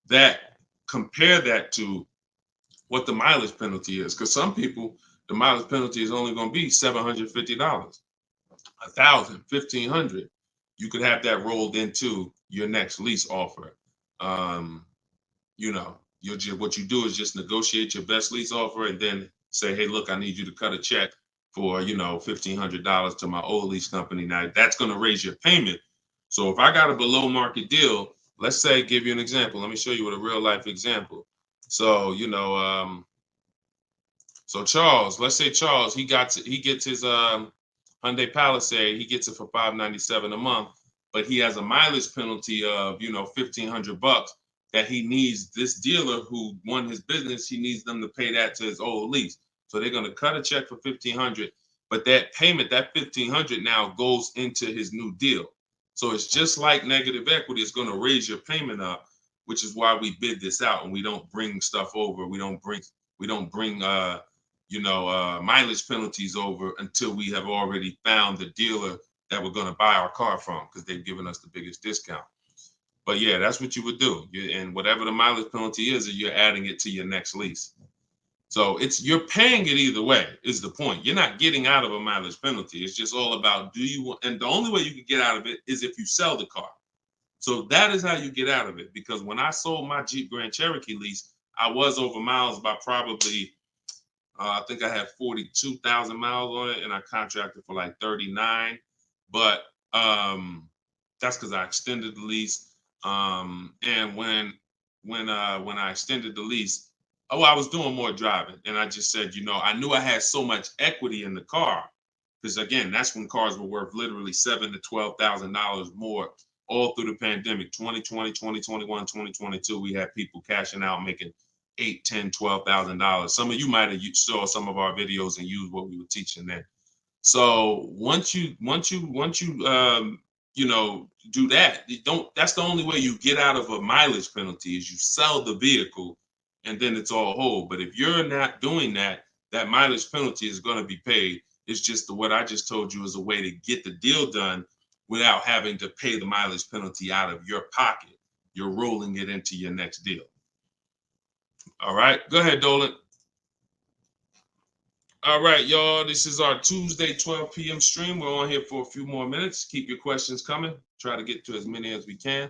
that, compare that to what the mileage penalty is. Because some people, the mileage penalty is only going to be $750, $1,000, $1,500. You could have that rolled into your next lease offer. What you do is just negotiate your best lease offer and then say, hey, look, I need you to cut a check for, $1,500 to my old lease company. Now that's going to raise your payment. So if I got a below market deal, let's say, give you an example. Let me show you with a real life example. So, so Charles, let's say Charles, he gets his Hyundai Palisade, he gets it for $597 a month, but he has a mileage penalty of, $1,500 that he needs. This dealer who won his business, he needs them to pay that to his old lease. So they're going to cut a check for $1,500, but that payment, that $1,500 now goes into his new deal. So it's just like negative equity. It's going to raise your payment up, which is why we bid this out and we don't bring stuff over. We don't bring mileage penalties over until we have already found the dealer that we're going to buy our car from, because they've given us the biggest discount. But yeah, that's what you would do. And whatever the mileage penalty is, you're adding it to your next lease. So you're paying it either way is the point. You're not getting out of a mileage penalty. It's just all about and the only way you can get out of it is if you sell the car. So that is how you get out of it. Because when I sold my Jeep Grand Cherokee lease, I was over miles by probably, I think I had 42,000 miles on it, and I contracted for like 39. But that's because I extended the lease. And when I extended the lease, I was doing more driving, and I just said, I knew I had so much equity in the car, because again, that's when cars were worth literally $7,000 to $12,000 more all through the pandemic. 2020, 2021, 2022, we had people cashing out, making $8,000, $10,000, $12,000. Some of you might have saw some of our videos and used what we were teaching then. So once you do that, that's the only way you get out of a mileage penalty is you sell the vehicle, and then it's all whole. But if you're not doing that, that mileage penalty is going to be paid. It's just what I just told you is a way to get the deal done without having to pay the mileage penalty out of your pocket. You're rolling it into your next deal. All right, go ahead, Dolan. All right, y'all, this is our Tuesday 12 p.m. stream. We're on here for a few more minutes. Keep your questions coming. Try to get to as many as we can.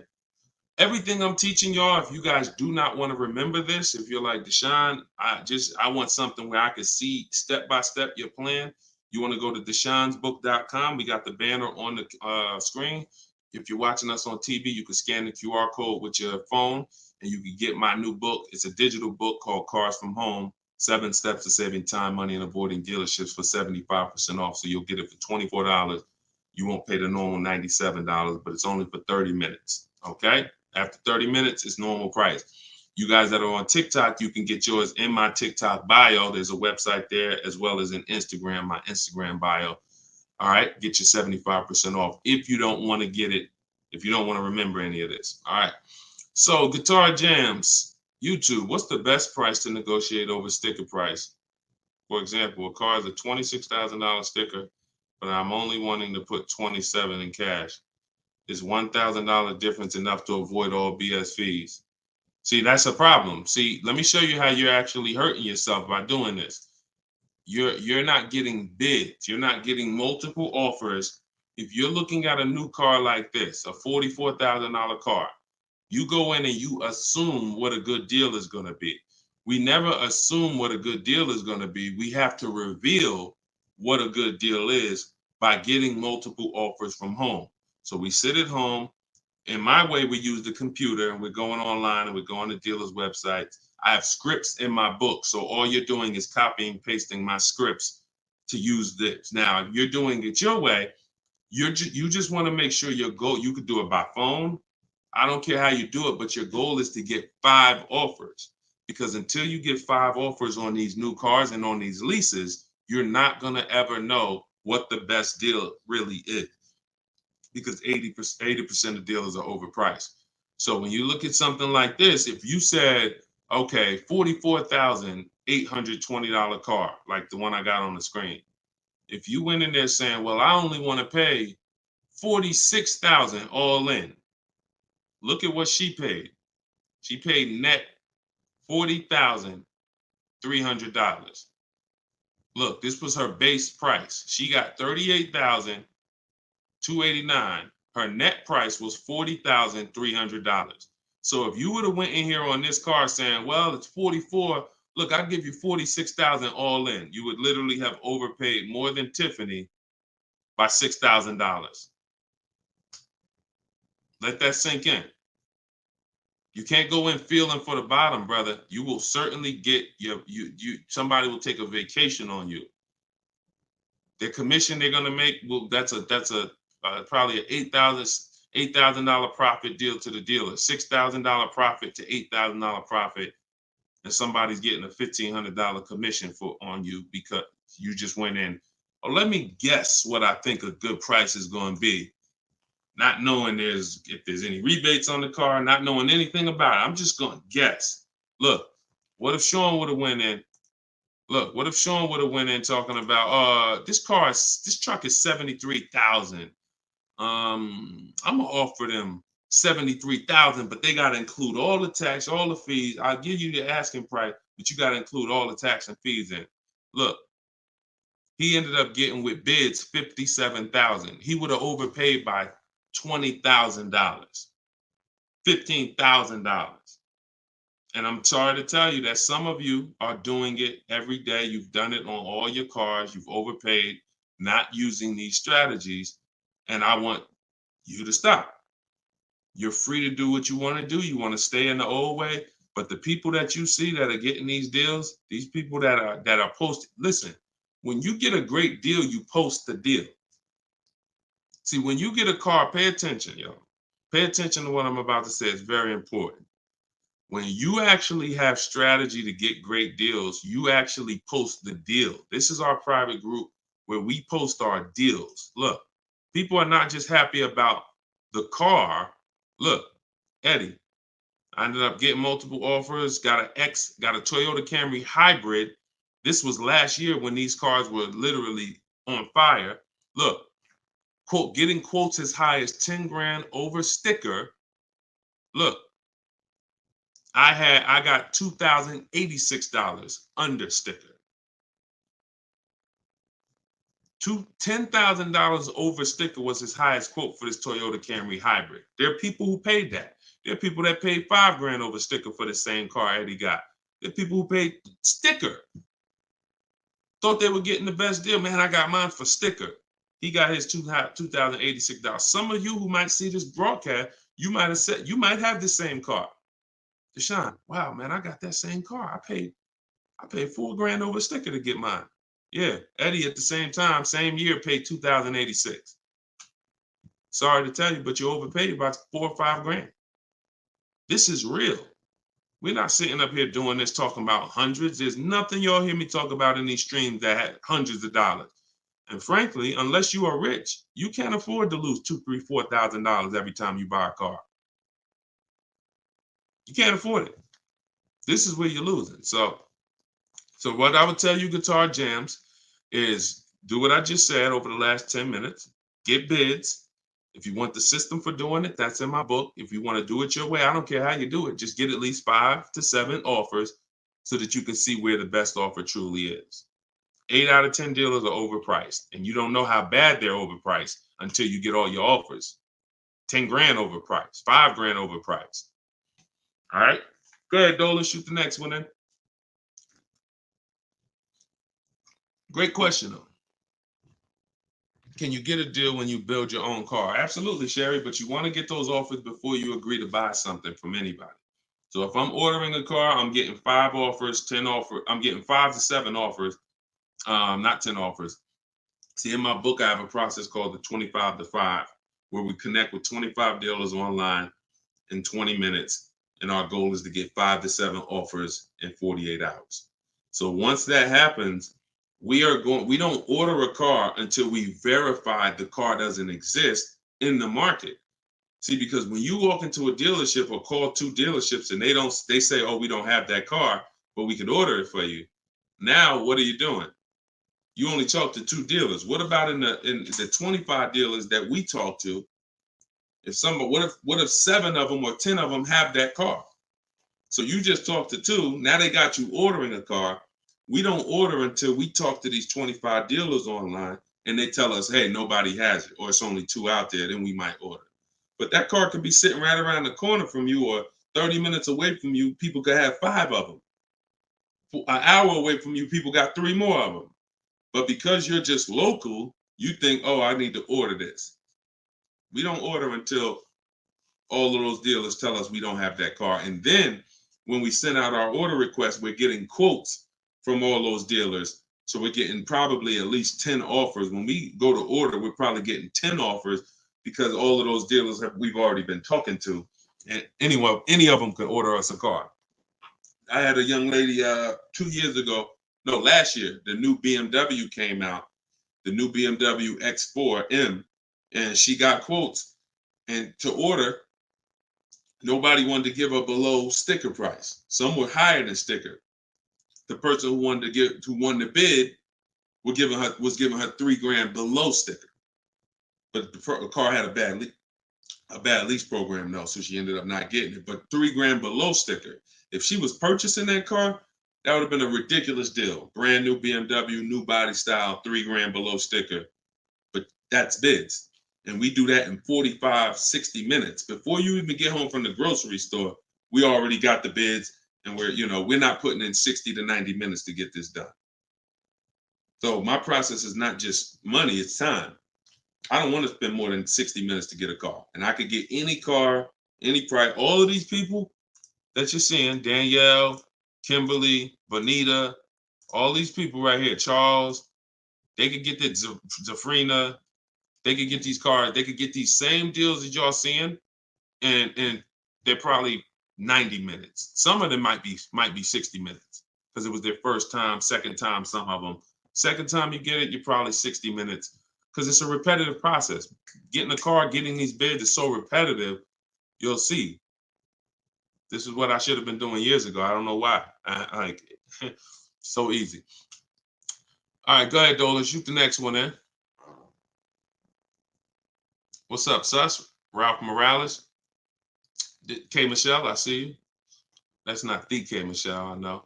Everything I'm teaching y'all, if you guys do not want to remember this, if you're like, Deshone, I want something where I can see step-by-step your plan, you want to go to deshonesbook.com. We got the banner on the screen. If you're watching us on TV, you can scan the QR code with your phone, and you can get my new book. It's a digital book called Cars from Home, 7 Steps to Saving Time, Money, and Avoiding Dealerships for 75% off. So you'll get it for $24. You won't pay the normal $97, but it's only for 30 minutes, okay? After 30 minutes, it's normal price. You guys that are on TikTok, you can get yours in my TikTok bio. There's a website there, as well as in Instagram, my Instagram bio. All right, get your 75% off if you don't want to get it, if you don't want to remember any of this. All right, so Guitar Jams, YouTube, what's the best price to negotiate over sticker price? For example, a car is a $26,000 sticker, but I'm only wanting to put $27,000 in cash. Is $1,000 difference enough to avoid all BS fees? See, that's a problem. See, let me show you how you're actually hurting yourself by doing this. You're not getting bids. You're not getting multiple offers. If you're looking at a new car like this, a $44,000 car, You go in and you assume what a good deal is going to be. We never assume what a good deal is going to be. We have to reveal what a good deal is by getting multiple offers from home. So we sit at home. In my way, we use the computer and we're going online and we're going to dealers' websites. I have scripts in my book. So all you're doing is copying, pasting my scripts to use this. Now, if you're doing it your way, you just want to make sure your goal, you could do it by phone. I don't care how you do it, but your goal is to get 5 offers. Because until you get 5 offers on these new cars and on these leases, you're not going to ever know what the best deal really is. Because 80% of dealers are overpriced. So when you look at something like this, if you said, okay, $44,820 car, like the one I got on the screen. If you went in there saying, well, I only want to pay $46,000 all in. Look at what she paid. She paid net $40,300. Look, this was her base price. She got $38,289. Her net price was $40,300. So if you would have went in here on this car saying, well, it's 44, look, I'll give you 46,000 all in. You would literally have overpaid more than Tiffany by $6,000. Let that sink in. You can't go in feeling for the bottom, brother. You will certainly get somebody will take a vacation on you. Their commission they're gonna make, well, that's probably an $8,000 profit deal to the dealer, $6,000 profit to $8,000 profit, and somebody's getting a $1,500 commission on you because you just went in. Oh, let me guess what I think a good price is going to be. Not knowing if there's any rebates on the car, not knowing anything about it. I'm just going to guess. Look, what if Sean would have went in? Look, what if Sean would have went in talking about, this truck is $73,000. I'm gonna offer them $73,000, but they gotta include all the tax, all the fees. I'll give you the asking price, but you gotta include all the tax and fees in. Look, he ended up getting with bids $57,000. He would have overpaid by $20,000, $15,000. And I'm sorry to tell you that some of you are doing it every day. You've done it on all your cars. You've overpaid, not using these strategies. And I want you to stop. You're free to do what you want to do. You want to stay in the old way. But the people that you see that are getting these deals, these people that are posting, listen, when you get a great deal, you post the deal. See, when you get a car, pay attention, yo. Pay attention to what I'm about to say. It's very important. When you actually have strategy to get great deals, you actually post the deal. This is our private group where we post our deals. Look, people are not just happy about the car. Look, Eddie, I ended up getting multiple offers, got a Toyota Camry hybrid. This was last year when these cars were literally on fire. Look, quote, getting quotes as high as 10 grand over sticker. Look, I got $2,086 under sticker. $10,000 over sticker was his highest quote for this Toyota Camry hybrid. There are people who paid that. There are people that paid 5 grand over sticker for the same car Eddie got. There are people who paid sticker. Thought they were getting the best deal. Man, I got mine for sticker. He got his $2,086. Some of you who might see this broadcast, you might have said, you might have the same car. Deshone, wow, man, I got that same car. I paid 4 grand over sticker to get mine. Yeah, Eddie at the same time, same year, paid $2,086. Sorry to tell you, but you overpaid by 4 or 5 grand. This is real. We're not sitting up here doing this talking about hundreds. There's nothing y'all hear me talk about in these streams that had hundreds of dollars. And frankly, unless you are rich, you can't afford to lose $2,000, $3,000, $4,000 every time you buy a car. You can't afford it. This is where you're losing. So what I would tell you, Guitar Jams, is do what I just said over the last 10 minutes. Get bids. If you want the system for doing it, that's in my book. If you want to do it your way, I don't care how you do it. Just get at least 5 to 7 offers so that you can see where the best offer truly is. 8 out of 10 dealers are overpriced, and you don't know how bad they're overpriced until you get all your offers. 10 grand overpriced, 5 grand overpriced. All right. Go ahead, Dolan. Shoot the next one in. Great question, though. Can you get a deal when you build your own car? Absolutely, Sherry, but you want to get those offers before you agree to buy something from anybody. So if I'm ordering a car, I'm getting 5 offers, 10 offers. I'm getting 5 to 7 offers, not 10 offers. See, in my book, I have a process called the 25 to 5, where we connect with 25 dealers online in 20 minutes. And our goal is to get 5 to 7 offers in 48 hours. So once that happens, we don't order a car until we verify the car doesn't exist in the market. See, because when you walk into a dealership or call 2 dealerships and they say, oh, we don't have that car, but we could order it for you. Now, what are you doing? You only talk to 2 dealers. What about in the 25 dealers that we talk to? What if 7 of them or 10 of them have that car? So you just talked to 2. Now they got you ordering a car. We don't order until we talk to these 25 dealers online and they tell us, hey, nobody has it, or it's only 2 out there, then we might order. But that car could be sitting right around the corner from you, or 30 minutes away from you. People could have 5 of them. An hour away from you, people got 3 more of them. But because you're just local, you think, oh, I need to order this. We don't order until all of those dealers tell us we don't have that car. And then when we send out our order request, we're getting quotes from all those dealers. So we're getting probably at least 10 offers. When we go to order, we're probably getting 10 offers because all of those dealers we've already been talking to. And any of them could order us a car. I had a young lady 2 years ago, no, last year, the new BMW came out, the new BMW X4M, and she got quotes. And to order, nobody wanted to give her below sticker price. Some were higher than sticker. The person who won the bid was giving her $3,000 below sticker. But the car had a bad lease program though, so she ended up not getting it. But $3,000 below sticker. If she was purchasing that car, that would have been a ridiculous deal. Brand new BMW, new body style, $3,000 below sticker. But that's bids. And we do that in 45, 60 minutes. Before you even get home from the grocery store, we already got the bids, and we're not putting in 60 to 90 minutes to get this done. So my process is not just money, it's time. I don't want to spend more than 60 minutes to get a car. And I could get any car, any price. All of these people that you're seeing, Danielle, Kimberly, Bonita, all these people right here, Charles, they could get that Zafrina, they could get these cars, they could get these same deals that y'all seeing, and they're probably 90 minutes. Some of them might be 60 minutes because it was their first time, second time, some of them. Second time you get it, you're probably 60 minutes because it's a repetitive process. Getting a car, getting these bids is so repetitive, you'll see. This is what I should have been doing years ago. I don't know why. So easy. All right, go ahead, Dola. Shoot the next one in. What's up, Sus? Ralph Morales. K. Michelle, I see you. That's not the K. Michelle, I know.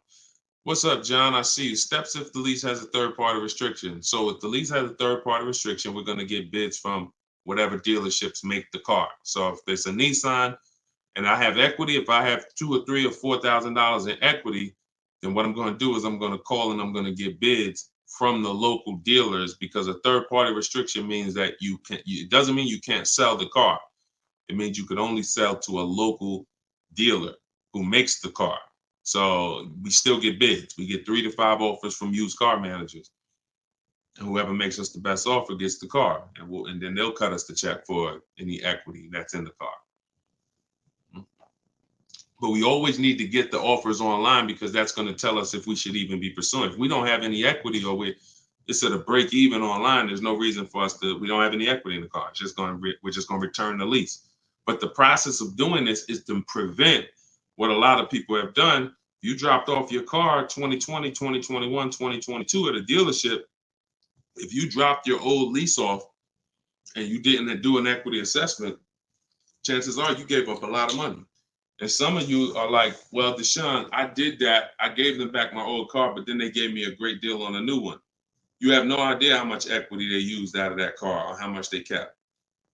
What's up, John? I see you. Steps if the lease has a third-party restriction. So if the lease has a third-party restriction, we're going to get bids from whatever dealerships make the car. So if there's a Nissan and I have equity, if I have $2,000 or $3,000 or $4,000 in equity, then what I'm going to do is I'm going to call and I'm going to get bids from the local dealers, because a third-party restriction means that it doesn't mean you can't sell the car. It means you could only sell to a local dealer who makes the car. So we still get bids. We get 3 to 5 offers from used car managers. And whoever makes us the best offer gets the car. And then they'll cut us the check for any equity that's in the car. But we always need to get the offers online, because that's going to tell us if we should even be pursuing. If we don't have any equity, or it's at a break even online, there's no reason for us we don't have any equity in the car. We're just going to return the lease. But the process of doing this is to prevent what a lot of people have done. You dropped off your car 2020, 2021, 2022 at a dealership. If you dropped your old lease off and you didn't do an equity assessment, chances are you gave up a lot of money. And some of you are like, well, Deshone, I did that. I gave them back my old car, but then they gave me a great deal on a new one. You have no idea how much equity they used out of that car or how much they kept.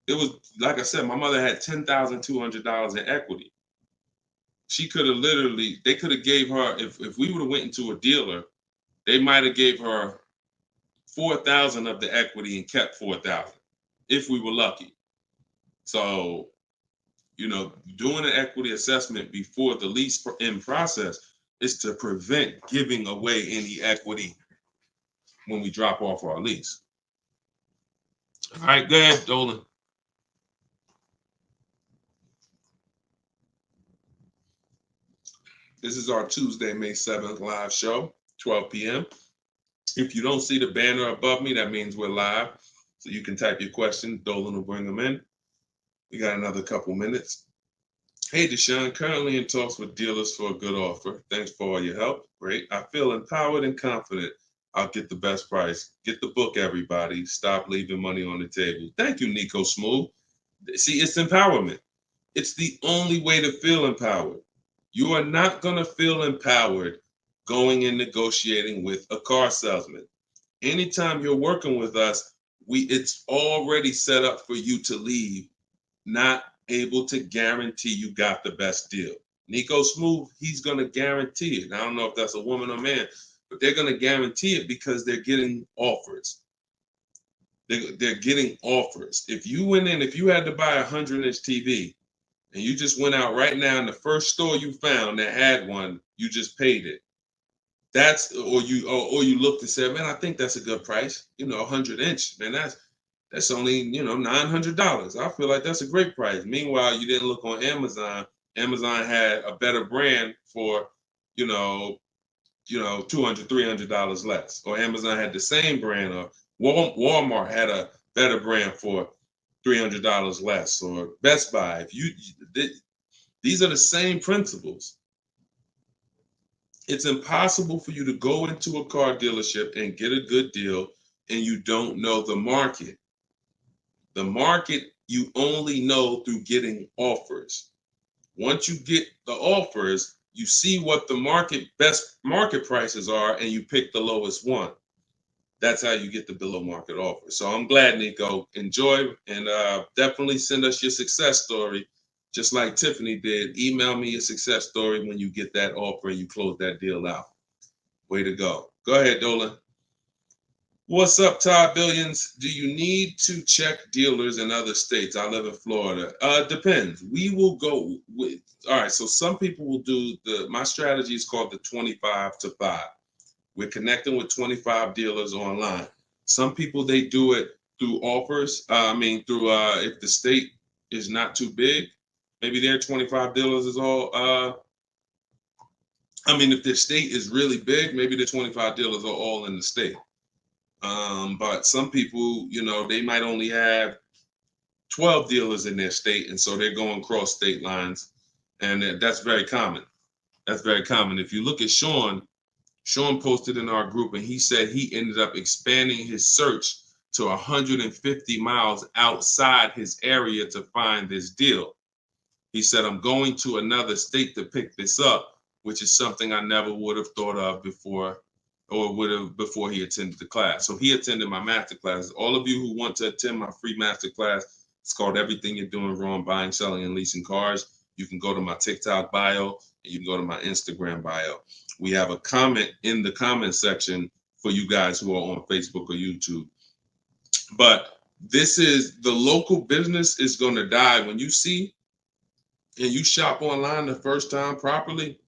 It was, like I said, my mother had $10,200 in equity. She could have literally, they could have gave her, if we would have went into a dealer, they might have gave her 4,000 of the equity and kept 4,000 if we were lucky. So, doing an equity assessment before the lease in process is to prevent giving away any equity when we drop off our lease. All right, go ahead, Dolan. This is our Tuesday, May 7th live show, 12 p.m. If you don't see the banner above me, that means we're live. So you can type your question. Dolan will bring them in. We got another couple minutes. Hey, Deshone, currently in talks with dealers for a good offer. Thanks for all your help. Great. I feel empowered and confident I'll get the best price. Get the book, everybody. Stop leaving money on the table. Thank you, Nico Smooth. See, it's empowerment. It's the only way to feel empowered. You are not going to feel empowered going and negotiating with a car salesman. Anytime you're working with us, it's already set up for you to leave not able to guarantee you got the best deal. Nico Smooth, he's going to guarantee it. I don't know if that's a woman or man, but they're going to guarantee it because they're getting offers. They're getting offers. If you went in, if you had to buy a 100-inch TV and you just went out right now in the first store you found that had one, you just paid it. Or you looked and said, man, I think that's a good price. 100-inch, man, that's only, $900. I feel like that's a great price. Meanwhile, you didn't look on Amazon. Amazon had a better brand for, $200, $300 less. Or Amazon had the same brand, or Walmart had a better brand for $300 less, or Best Buy. These are the same principles. It's impossible for you to go into a car dealership and get a good deal and you don't know the market. The market you only know through getting offers. Once you get the offers, you see what the best market prices are and you pick the lowest one. That's how you get the below market offer. So I'm glad, Nico. Enjoy, and definitely send us your success story. Just like Tiffany did, email me your success story when you get that offer and you close that deal out. Way to go. Go ahead, Dolan. What's up, Todd Billions? Do you need to check dealers in other states? I live in Florida. Depends. We will go with, all right, so some people will do my strategy is called the 25 to 5. We're connecting with 25 dealers online. Some people, they do it through offers. If the state is not too big, maybe their 25 dealers is all, if their state is really big, maybe the 25 dealers are all in the state. But some people, they might only have 12 dealers in their state, and so they're going cross state lines, and that's very common. That's very common. If you look at Sean posted in our group, and he said he ended up expanding his search to 150 miles outside his area to find this deal. He said, I'm going to another state to pick this up, which is something I never would have thought of before, or would have before he attended the class. So he attended my master class. All of you who want to attend my free master class, it's called Everything You're Doing Wrong, Buying, Selling, and Leasing Cars. You can go to my TikTok bio, and you can go to my Instagram bio. We have a comment in the comment section for you guys who are on Facebook or YouTube. But this is, the local business is going to die. When you see and you shop online the first time properly,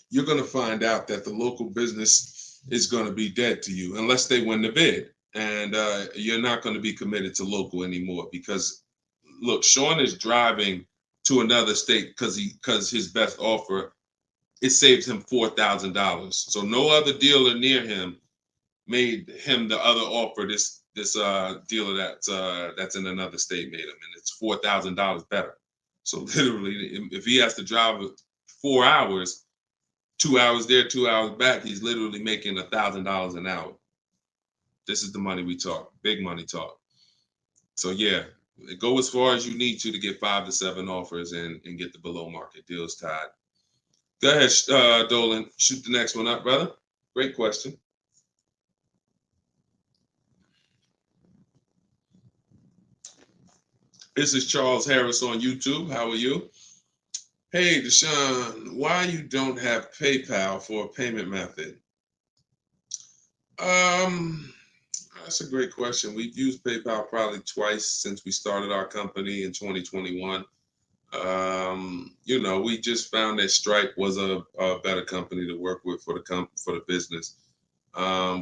you're going to find out that the local business is going to be dead to you unless they win the bid. And you're not going to be committed to local anymore, because look, Sean is driving to another state because his best offer, it saves him $4,000. So no other dealer near him made him the other offer. This dealer that's in another state made him, and it's $4,000 better. So literally, if he has to drive 4 hours, 2 hours there, 2 hours back, he's literally making $1,000 an hour. This is the money we talk, big money talk. So yeah, go as far as you need to get 5 to 7 offers and get the below market deals tied. Go ahead, Dolan, shoot the next one up, brother. Great question. This is Charles Harris on YouTube. How are you? Hey, Deshone, why you don't have PayPal for a payment method? Um, that's a great question. We've used PayPal probably twice since we started our company in 2021. We just found that Stripe was a better company to work with for the business.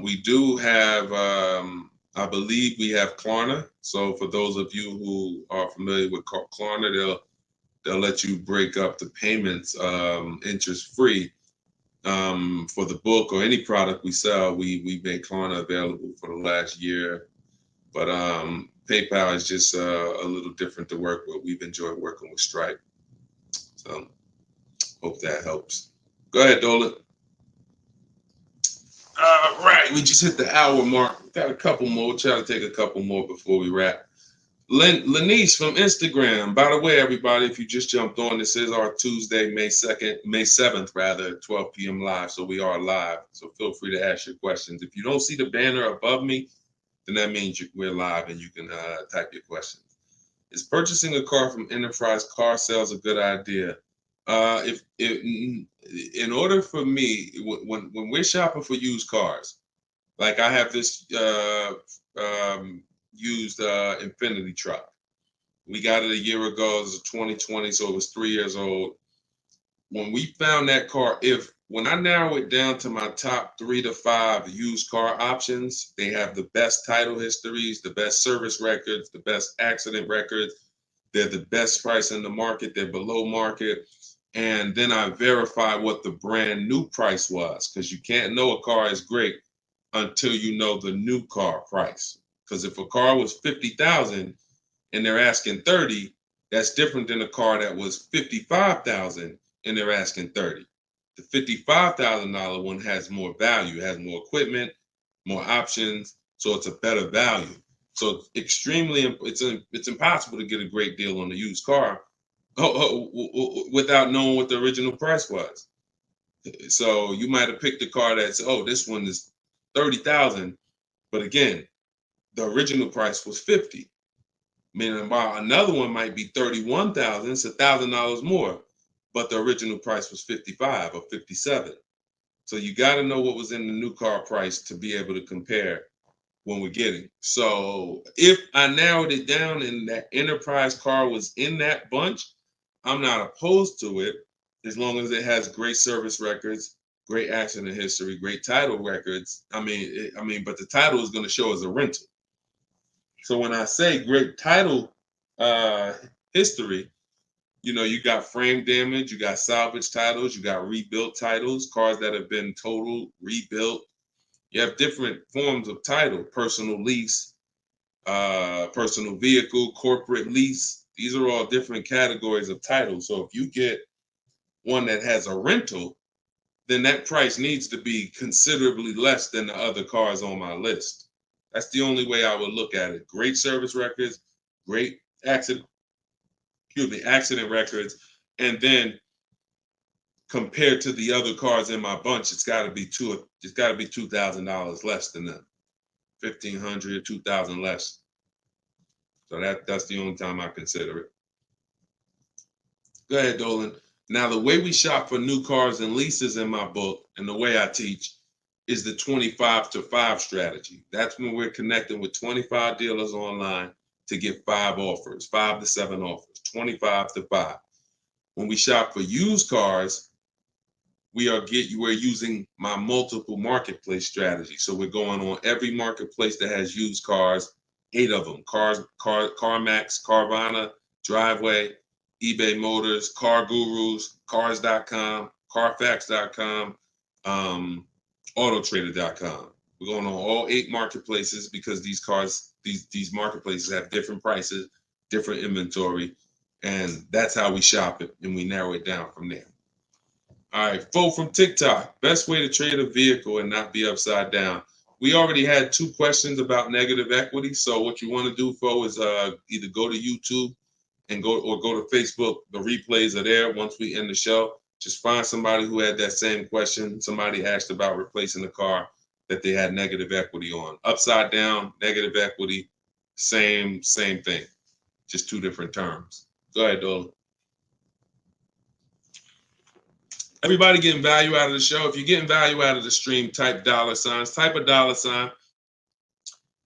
We do have, I believe we have Klarna. So for those of you who are familiar with Klarna, they'll let you break up the payments interest free. For the book or any product we sell, we make Klarna available for the last year. But PayPal is just a little different to work with. We've enjoyed working with Stripe. So hope that helps. Go ahead, Dolan. Right, we just hit the hour mark. Got a couple more. We'll try to take a couple more before we wrap. Lenice from Instagram. By the way, everybody, if you just jumped on, this is our Tuesday, May 7th, rather, 12 p.m. live. So we are live. So feel free to ask your questions. If you don't see the banner above me, then that means we're live and you can type your questions. Is purchasing a car from Enterprise Car Sales a good idea? If in order for me, when we're shopping for used cars, like I have this used Infinity truck. We got it a year ago. It was 2020, so it was 3 years old. When we found that car, when I narrow it down to my top 3 to 5 used car options, they have the best title histories, the best service records, the best accident records. They're the best price in the market. They're below market. And then I verify what the brand new price was, because you can't know a car is great until you know the new car price. Because if a car was 50,000 and they're asking 30, that's different than a car that was 55,000 and they're asking 30. The $55,000 one has more value, has more equipment, more options, so it's a better value. So it's impossible to get a great deal on a used car without knowing what the original price was. So you might have picked a car that's, this one is 30,000, but again, the original price was 50. Meaning, while another one might be 31,000, it's $1,000 more, but the original price was 55 or 57. So you got to know what was in the new car price to be able to compare when we're getting. So if I narrowed it down and that Enterprise car was in that bunch, I'm not opposed to it as long as it has great service records, great accident history, great title records. But the title is going to show as a rental. So when I say great title history, you got frame damage, you got salvage titles, you got rebuilt titles, cars that have been totaled, rebuilt. You have different forms of title: personal lease, personal vehicle, corporate lease. These are all different categories of title. So if you get one that has a rental, then that price needs to be considerably less than the other cars on my list. That's the only way I would look at it. Great service records, great accident records, and then compared to the other cars in my bunch, it's got to be $2,000 less than them. 1,500, 2,000 less. So that's the only time I consider it. Go ahead, Dolan. Now, the way we shop for new cars and leases in my book, and the way I teach, is the 25 to 5 strategy. That's when we're connecting with 25 dealers online to get 5 offers, 5 to 7 offers, 25 to 5. When we shop for used cars, we're using my multiple marketplace strategy. So we're going on every marketplace that has used cars, 8 of them: CarMax, Carvana, Driveway, eBay Motors, Car Gurus, Cars.com, Carfax.com, Autotrader.com. We're going on all 8 marketplaces because these marketplaces have different prices, different inventory, and that's how we shop it, and we narrow it down from there. All right, Fo from TikTok. Best way to trade a vehicle and not be upside down. We already had 2 questions about negative equity. So what you want to do, Fo, is either go to YouTube and go to Facebook. The replays are there once we end the show. Just find somebody who had that same question. Somebody asked about replacing a car that they had negative equity on. Upside down, negative equity, same thing. Just 2 different terms. Go ahead, Dolan. Everybody getting value out of the show. If you're getting value out of the stream, type $signs, type a $sign.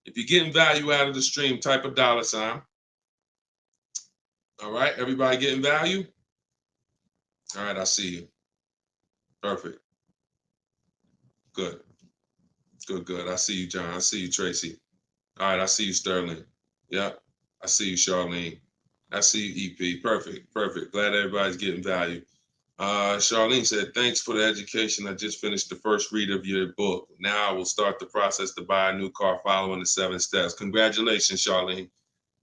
If you're getting value out of the stream, type a $sign. All right, everybody getting value? All right, I see you. Perfect. Good. Good. I see you, John. I see you, Tracy. All right, I see you, Sterling. Yep. I see you, Charlene. I see you, EP. Perfect. Glad everybody's getting value. Charlene said, thanks for the education. I just finished the first read of your book. Now I will start the process to buy a new car following the 7 steps. Congratulations, Charlene.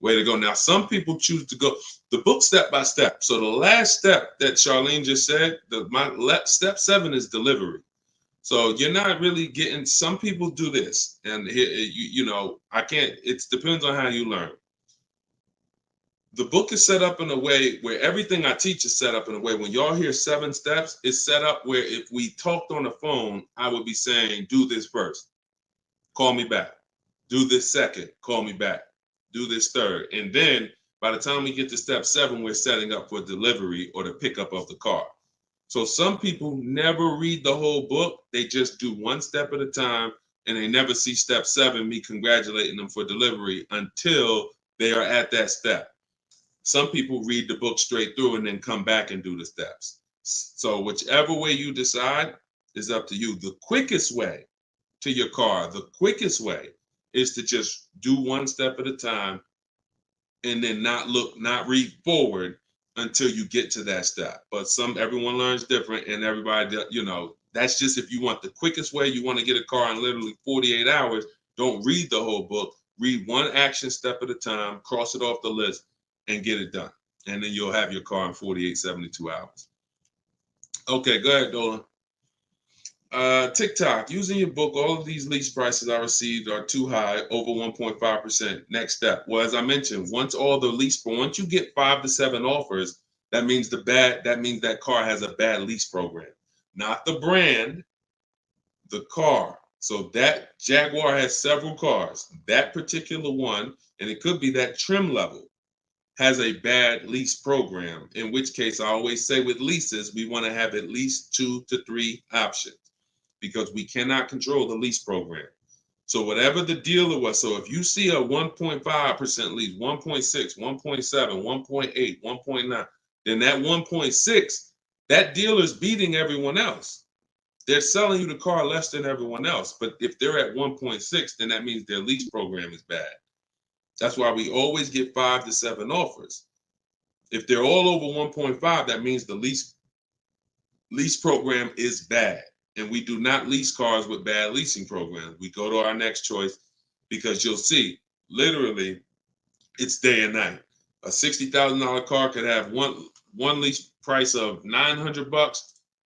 Way to go. Now, some people choose to go the book step by step. So the last step that Charlene just said, step 7 is delivery. So you're not really getting, some people do this. And I can't, it depends on how you learn. The book is set up in a way where everything I teach is set up in a way when y'all hear 7 steps, it's set up where if we talked on the phone, I would be saying, do this first, call me back. Do this second, call me back. Do this third. And then by the time we get to step 7, we're setting up for delivery or the pickup of the car. So some people never read the whole book. They just do 1 step at a time and they never see step 7, me congratulating them for delivery until they are at that step. Some people read the book straight through and then come back and do the steps. So whichever way you decide is up to you. The quickest way to your car, the quickest way is to just do 1 step at a time and then not read forward until you get to that step. But everyone learns different, and everybody, that's just if you want the quickest way, you want to get a car in literally 48 hours, don't read the whole book. Read 1 action step at a time, cross it off the list, and get it done. And then you'll have your car in 48, 72 hours. Okay, go ahead, Dolan. TikTok, using your book, all of these lease prices I received are too high, over 1.5%. Next step. Well, as I mentioned, once you get 5 to 7 offers, that means that car has a bad lease program. Not the brand, the car. So that Jaguar has several cars. That particular one, and it could be that trim level, has a bad lease program, in which case I always say with leases, we want to have at least 2 to 3 options, because we cannot control the lease program. So whatever the dealer was, so if you see a 1.5% lease, 1.6, 1.7, 1.8, 1.9, then that 1.6, that dealer's beating everyone else. They're selling you the car less than everyone else. But if they're at 1.6, then that means their lease program is bad. That's why we always get 5 to 7 offers. If they're all over 1.5, that means the lease program is bad. And we do not lease cars with bad leasing programs. We go to our next choice, because you'll see, literally, it's day and night. A $60,000 car could have one lease price of $900,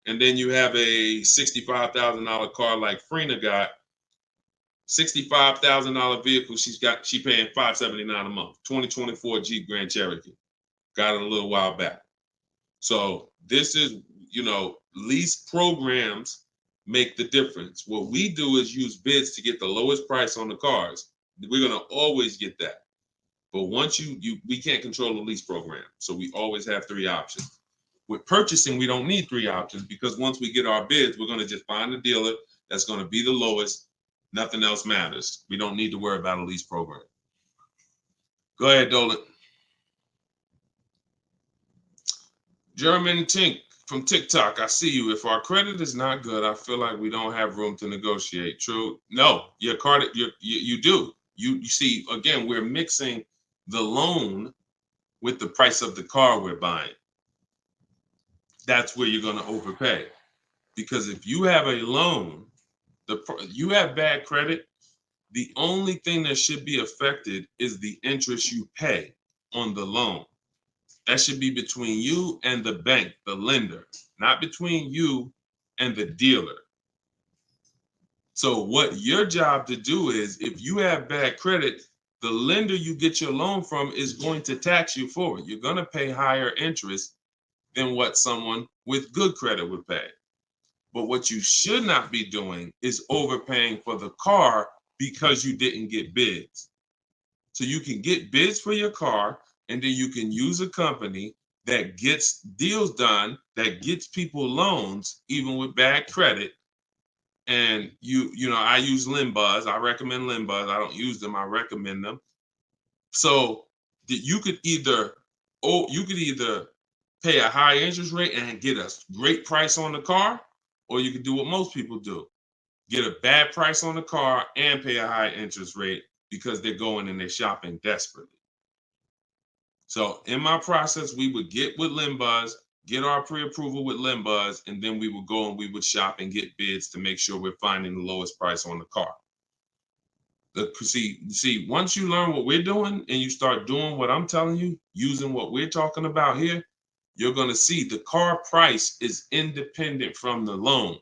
and then you have a $65,000 car like Frena got. $65,000 vehicle, she paying $579 a month. 2024 Jeep Grand Cherokee. Got it a little while back. So this is, lease programs make the difference. What we do is use bids to get the lowest price on the cars. We're gonna always get that. But once we can't control the lease program. So we always have 3 options. With purchasing, we don't need 3 options, because once we get our bids, we're gonna just find a dealer that's gonna be the lowest. Nothing else matters. We don't need to worry about a lease program. Go ahead, Dolan. German Tink from TikTok, I see you. If our credit is not good, I feel like we don't have room to negotiate. True? No, your credit, you do. You see, again, we're mixing the loan with the price of the car we're buying. That's where you're going to overpay. Because if you have a loan, you have bad credit, the only thing that should be affected is the interest you pay on the loan. That should be between you and the bank, the lender, not between you and the dealer. So what your job to do is, if you have bad credit, the lender you get your loan from is going to tax you for it. You're going to pay higher interest than what someone with good credit would pay. But what you should not be doing is overpaying for the car because you didn't get bids. So you can get bids for your car, and then you can use a company that gets deals done, that gets people loans, even with bad credit. And you know, I use Limbuzz. I recommend Limbuzz. I don't use them. I recommend them. So you could either, pay a high interest rate and get a great price on the car, or you could do what most people do: get a bad price on the car and pay a high interest rate because they're going and they're shopping desperately. So in my process, we would get with Limbuzz, get our pre-approval with Limbuzz, and then we would go and we would shop and get bids to make sure we're finding the lowest price on the car. See, once you learn what we're doing and you start doing what I'm telling you, using what we're talking about here, you're going to see the car price is independent from the loan.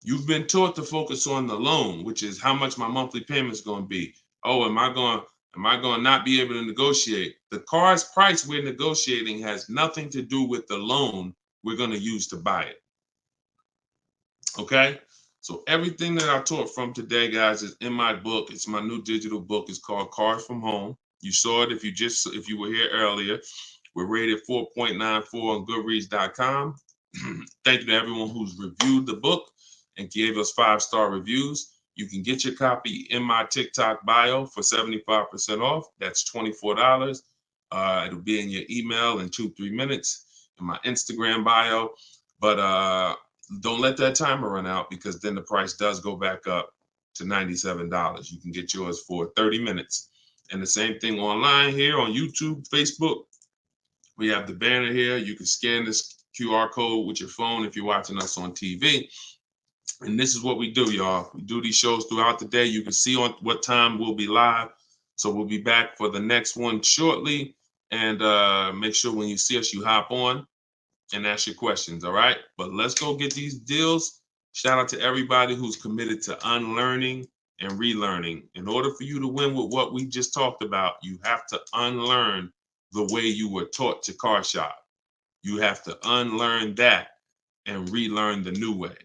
You've been taught to focus on the loan, which is how much my monthly payment is going to be. Oh, am I going to not be able to negotiate? The car's price we're negotiating has nothing to do with the loan we're going to use to buy it. Okay? So everything that I taught from today, guys, is in my book. It's my new digital book. It's called Cars from Home. You saw it if you were here earlier. We're rated 4.94 on Goodreads.com. Thank you to everyone who's reviewed the book and gave us 5-star reviews. You can get your copy in my TikTok bio for 75% off. That's $24. It'll be in your email in 2-3 minutes, in my Instagram bio. But don't let that timer run out, because then the price does go back up to $97. You can get yours for 30 minutes. And the same thing online here on YouTube, Facebook. We have the banner here. You can scan this QR code with your phone if you're watching us on TV. And this is what we do, y'all. We do these shows throughout the day. You can see on what time we'll be live. So we'll be back for the next one shortly. And make sure when you see us, you hop on and ask your questions, all right? But let's go get these deals. Shout out to everybody who's committed to unlearning and relearning. In order for you to win with what we just talked about, you have to unlearn the way you were taught to car shop. You have to unlearn that and relearn the new way.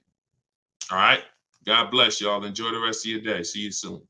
All right? God bless y'all. Enjoy the rest of your day. See you soon.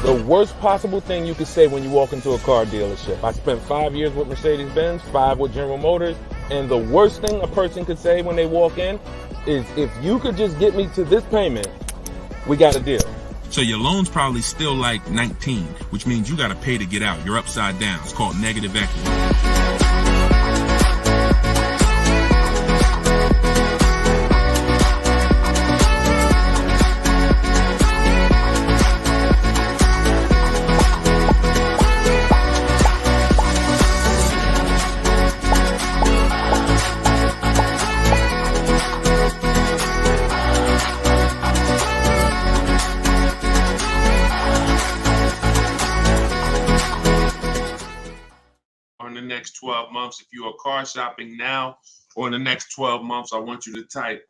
The worst possible thing you could say when you walk into a car dealership. I spent 5 years with Mercedes-Benz, 5 with General Motors, and the worst thing a person could say when they walk in is, if you could just get me to this payment, we got a deal. So your loan's probably still like 19, which means you got to pay to get out. You're upside down. It's called negative equity. In the next 12 months, if you are car shopping now, or in the next 12 months, I want you to type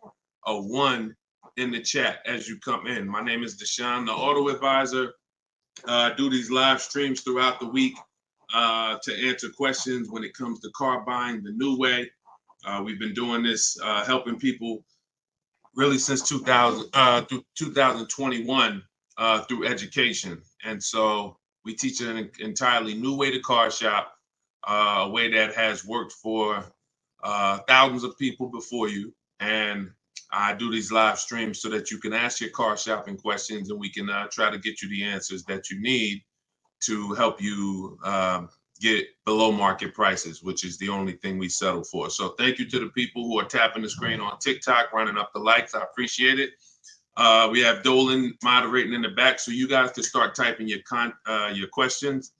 a 1 in the chat as you come in. My name is Deshone the Auto Advisor. I do these live streams throughout the week to answer questions when it comes to car buying the new way. We've been doing this, helping people really since 2021 through education. And so we teach an entirely new way to car shop. A way that has worked for thousands of people before you. And I do these live streams so that you can ask your car shopping questions, and we can try to get you the answers that you need to help you get below market prices, which is the only thing we settle for. So thank you to the people who are tapping the screen on TikTok, running up the likes. I appreciate it. We have Dolan moderating in the back, so you guys can start typing your questions.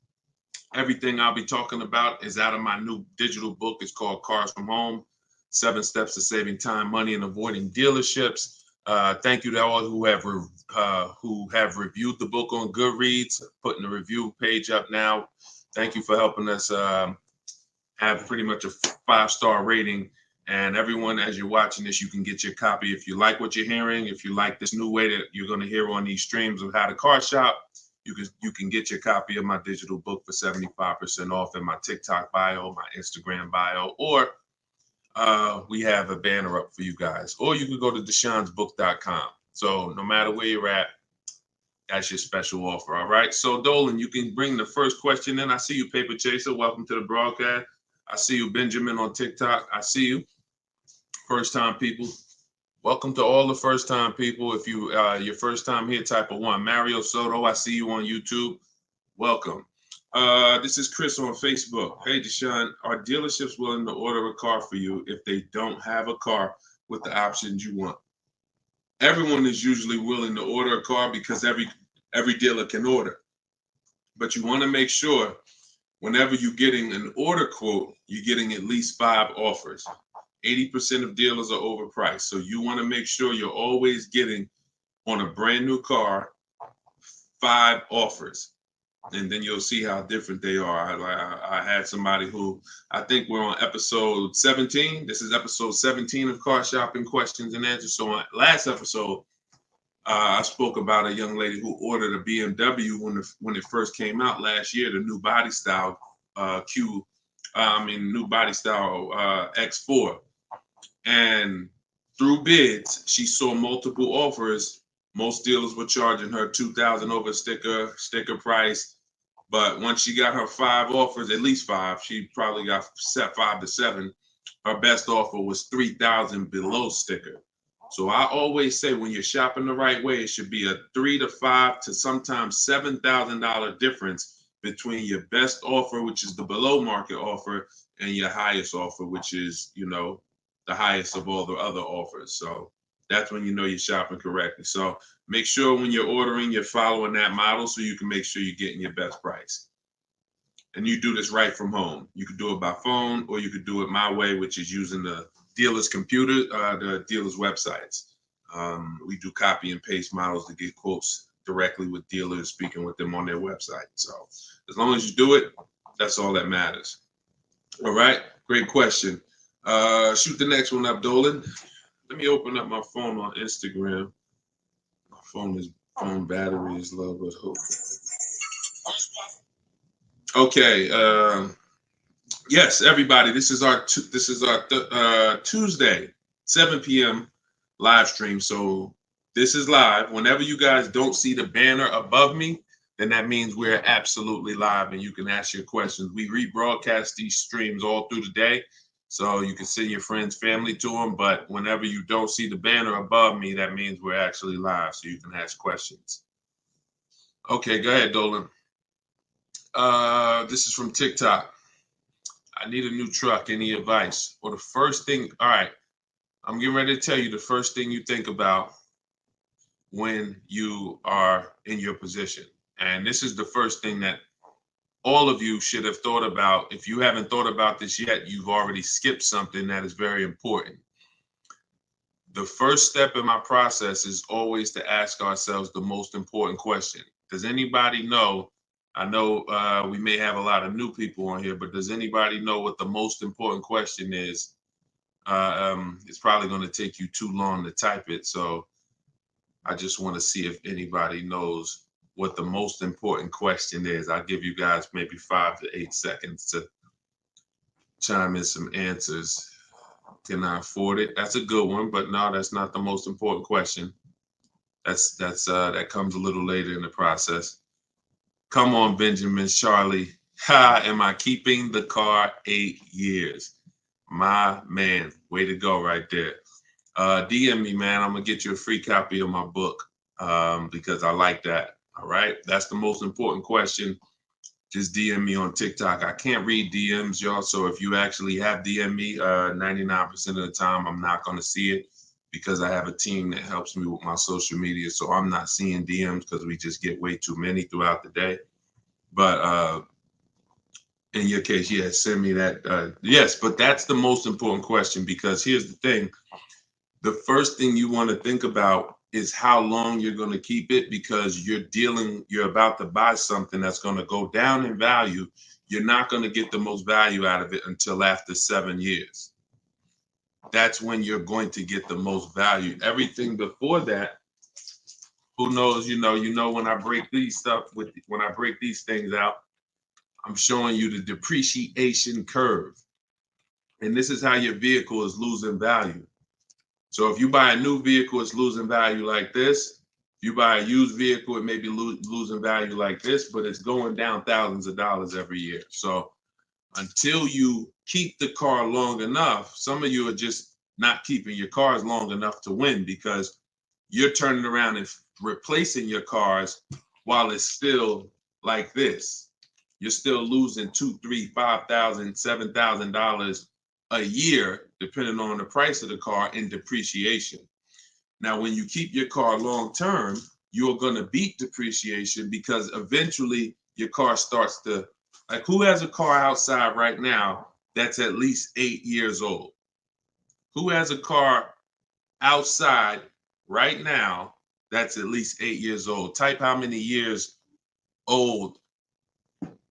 Everything I'll be talking about is out of my new digital book. It's called Cars from Home, 7 Steps to Saving Time, Money, and Avoiding Dealerships. Thank you to all who have reviewed the book on Goodreads, putting the review page up now. Thank you for helping us have pretty much a 5-star rating And everyone, as you're watching this, you can get your copy. If you like what you're hearing, if you like this new way that you're going to hear on these streams of how to car shop, you can get your copy of my digital book for 75% off in my TikTok bio, my Instagram bio, or we have a banner up for you guys. Or you can go to deshonsbook.com. So no matter where you're at, that's your special offer. All right. So Dolan, you can bring the first question in. I see you, Paper Chaser. Welcome to the broadcast. I see you, Benjamin, on TikTok. I see you. First time people. Welcome to all the first time people. If you your first time here, type of 1. Mario Soto, I see you on YouTube. Welcome. This is Chris on Facebook. Hey, Deshone, are dealerships willing to order a car for you if they don't have a car with the options you want? Everyone is usually willing to order a car because every dealer can order. But you want to make sure whenever you're getting an order quote, you're getting at least 5 offers. 80% of dealers are overpriced. So you want to make sure you're always getting on a brand new car 5 offers. And then you'll see how different they are. I had somebody who, I think we're on episode 17. This is episode 17 of Car Shopping Questions and Answers. So on last episode, I spoke about a young lady who ordered a BMW when it first came out last year, the new body style new body style X4. And through bids, she saw multiple offers. Most dealers were charging her $2,000 over sticker price. But once she got her 5 offers, at least 5, she probably got set 5 to 7. Her best offer was $3,000 below sticker. So I always say when you're shopping the right way, it should be a $3,000 to $5,000 to sometimes $7,000 difference between your best offer, which is the below market offer, and your highest offer, which is, the highest of all the other offers. So that's when you know you're shopping correctly. So make sure when you're ordering, you're following that model so you can make sure you're getting your best price. And you do this right from home. You could do it by phone, or you could do it my way, which is using the dealer's computer, the dealer's websites. We do copy and paste models to get quotes directly with dealers, speaking with them on their website. So as long as you do it, that's all that matters. All right, great question. Shoot the next one up, Dolan. Let me open up my phone on Instagram. My phone battery is low, but hope. Okay. Yes, everybody. This is our Tuesday 7 p.m. live stream. So this is live. Whenever you guys don't see the banner above me, then that means we're absolutely live, and you can ask your questions. We rebroadcast these streams all through the day, so you can send your friends, family to them. But whenever you don't see the banner above me, that means we're actually live, so you can ask questions. Okay, go ahead, Dolan. This is from TikTok. I need a new truck. Any advice? Or the first thing, all right, I'm getting ready to tell you the first thing you think about when you are in your position. And this is the first thing that all of you should have thought about. If you haven't thought about this yet, you've already skipped something that is very important. The first step in my process is always to ask ourselves the most important question. Does anybody know? I know we may have a lot of new people on here, but does anybody know what the most important question is? It's probably going to take you too long to type it. So I just want to see if anybody knows what the most important question is. I'll give you guys maybe 5 to 8 seconds to chime in some answers. Can I afford it? That's a good one, but no, that's not the most important question. That comes a little later in the process. Come on, Benjamin, Charlie. Am I keeping the car 8 years? My man, way to go right there. DM me, man. I'm gonna get you a free copy of my book because I like that. All right, that's the most important question. Just DM me on TikTok. I can't read DMs, y'all. So if you actually have DM me, 99% of the time, I'm not gonna see it because I have a team that helps me with my social media. So I'm not seeing DMs because we just get way too many throughout the day. But in your case, yes, send me that. Yes, but that's the most important question because here's the thing. The first thing you want to think about is how long you're going to keep it because you're about to buy something that's going to go down in value. You're not going to get the most value out of it until after 7 years. that's when you're going to get the most value. Everything before that, who knows, when I break these things out, I'm showing you the depreciation curve. And this is how your vehicle is losing value. So if you buy a new vehicle, it's losing value like this. If you buy a used vehicle, it may be losing value like this, but it's going down thousands of dollars every year. So until you keep the car long enough, some of you are just not keeping your cars long enough to win, because you're turning around and replacing your cars while it's still like this. You're still losing $2,000, $3,000, $5,000, $7,000 a year, depending on the price of the car, in depreciation. Now, when you keep your car long term, you're going to beat depreciation, because eventually your car starts to, like, who has a car outside right now that's at least 8 years old? Who has a car outside right now that's at least 8 years old? Type how many years old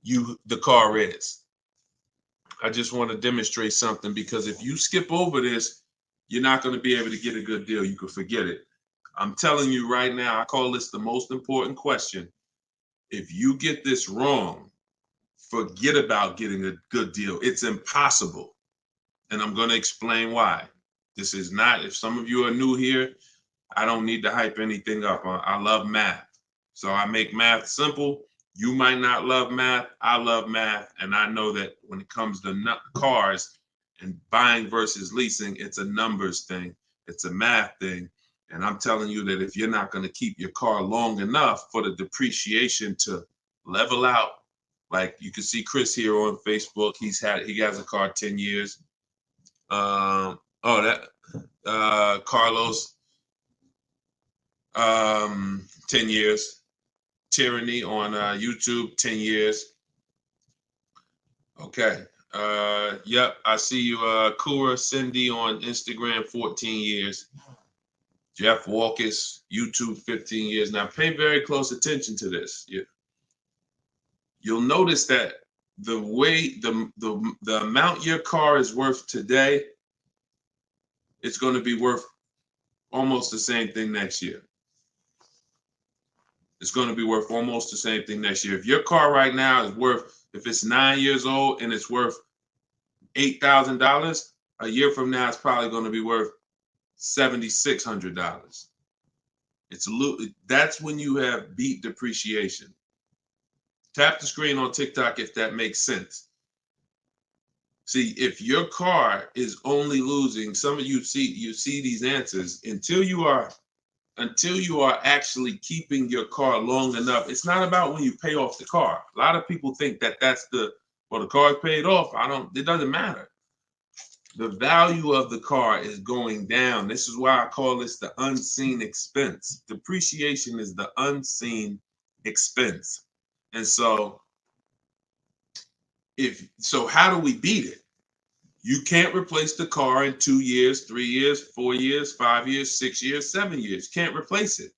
the car is. I just want to demonstrate something, because if you skip over this, you're not going to be able to get a good deal. You can forget it. I'm telling you right now, I call this the most important question. If you get this wrong, forget about getting a good deal. It's impossible. And I'm going to explain why. This is not, if some of you are new here, I don't need to hype anything up. I love math. So I make math simple. You might not love math. I love math. And I know that when it comes to cars and buying versus leasing, it's a numbers thing. It's a math thing. And I'm telling you that if you're not going to keep your car long enough for the depreciation to level out, like you can see Chris here on Facebook, he has a car 10 years. Carlos, 10 years. Tyranny on YouTube, 10 years. Okay. Yep, I see you. Kura Cindy on Instagram, 14 years. Jeff Walkus, YouTube, 15 years. Now pay very close attention to this. You'll notice that the way the amount your car is worth today, it's going to be worth almost the same thing next year. It's going to be worth almost the same thing next year. If your car right now is worth, if it's 9 years old and it's worth $8,000, a year from now it's probably going to be worth $7,600. That's when you have beat depreciation. Tap the screen on TikTok if that makes sense. See, if your car is only losing, some of you see these answers, until you are actually keeping your car long enough. It's not about when you pay off the car. A lot of people think that that's the car's paid off. It doesn't matter. The value of the car is going down. This is why I call this the unseen expense. Depreciation is the unseen expense. And so how do we beat it? You can't replace the car in 2 years, 3 years, 4 years, 5 years, 6 years, 7 years. Can't replace it.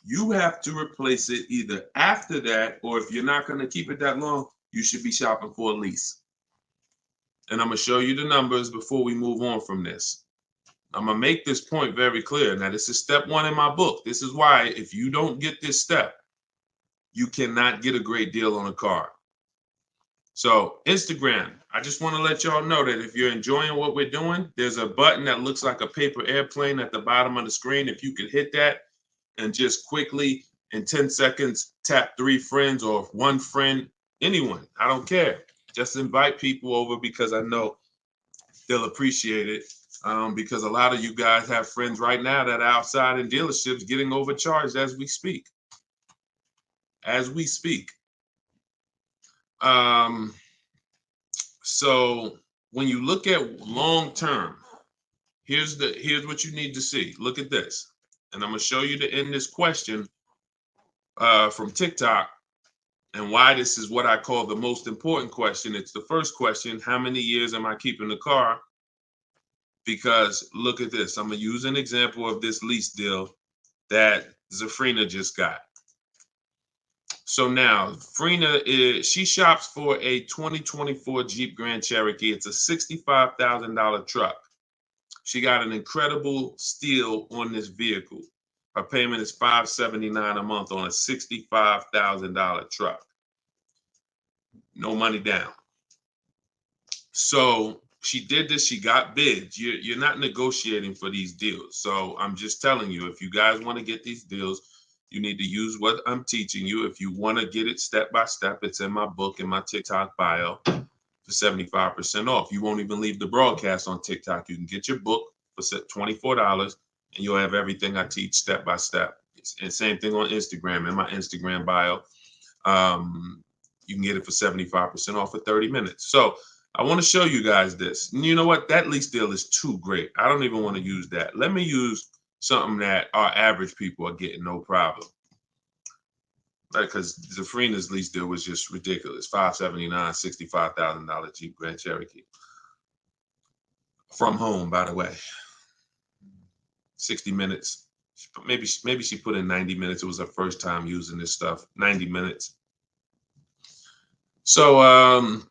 You have to replace it either after that, or if you're not going to keep it that long, you should be shopping for a lease. And I'm going to show you the numbers before we move on from this. I'm going to make this point very clear. Now, this is step 1 in my book. This is why if you don't get this step, you cannot get a great deal on a car. So Instagram, I just want to let y'all know that if you're enjoying what we're doing, there's a button that looks like a paper airplane at the bottom of the screen. If you could hit that and just quickly in 10 seconds, tap 3 friends or 1 friend, anyone, I don't care. Just invite people over, because I know they'll appreciate it. Because a lot of you guys have friends right now that are outside in dealerships getting overcharged as we speak. So when you look at long term, here's what you need to see. Look at this. And I'm going to show you to end this question from TikTok, and why this is what I call the most important question. It's the first question: how many years am I keeping the car? Because look at this. I'm going to use an example of this lease deal that Zafrina just got. So now Frina she shops for a 2024 Jeep Grand Cherokee. It's a $65,000 truck. She got an incredible steal on this vehicle. Her payment is $579 a month on a $65,000 truck. No money down. So she did this. She got bids. You're not negotiating for these deals. So I'm just telling you, if you guys want to get these deals, you need to use what I'm teaching you. If you want to get it step by step, it's in my book, in my TikTok bio for 75% off. You won't even leave the broadcast on TikTok. You can get your book for $24 and you'll have everything I teach step by step. And same thing on Instagram, in my Instagram bio. You can get it for 75% off for 30 minutes. So I want to show you guys this. And you know what? That lease deal is too great. I don't even want to use that. Let me use something that our average people are getting no problem. Because Zafrina's lease deal was just ridiculous. $579, $65,000 Jeep Grand Cherokee. From home, by the way. 60 minutes. Maybe she put in 90 minutes. It was her first time using this stuff. 90 minutes. So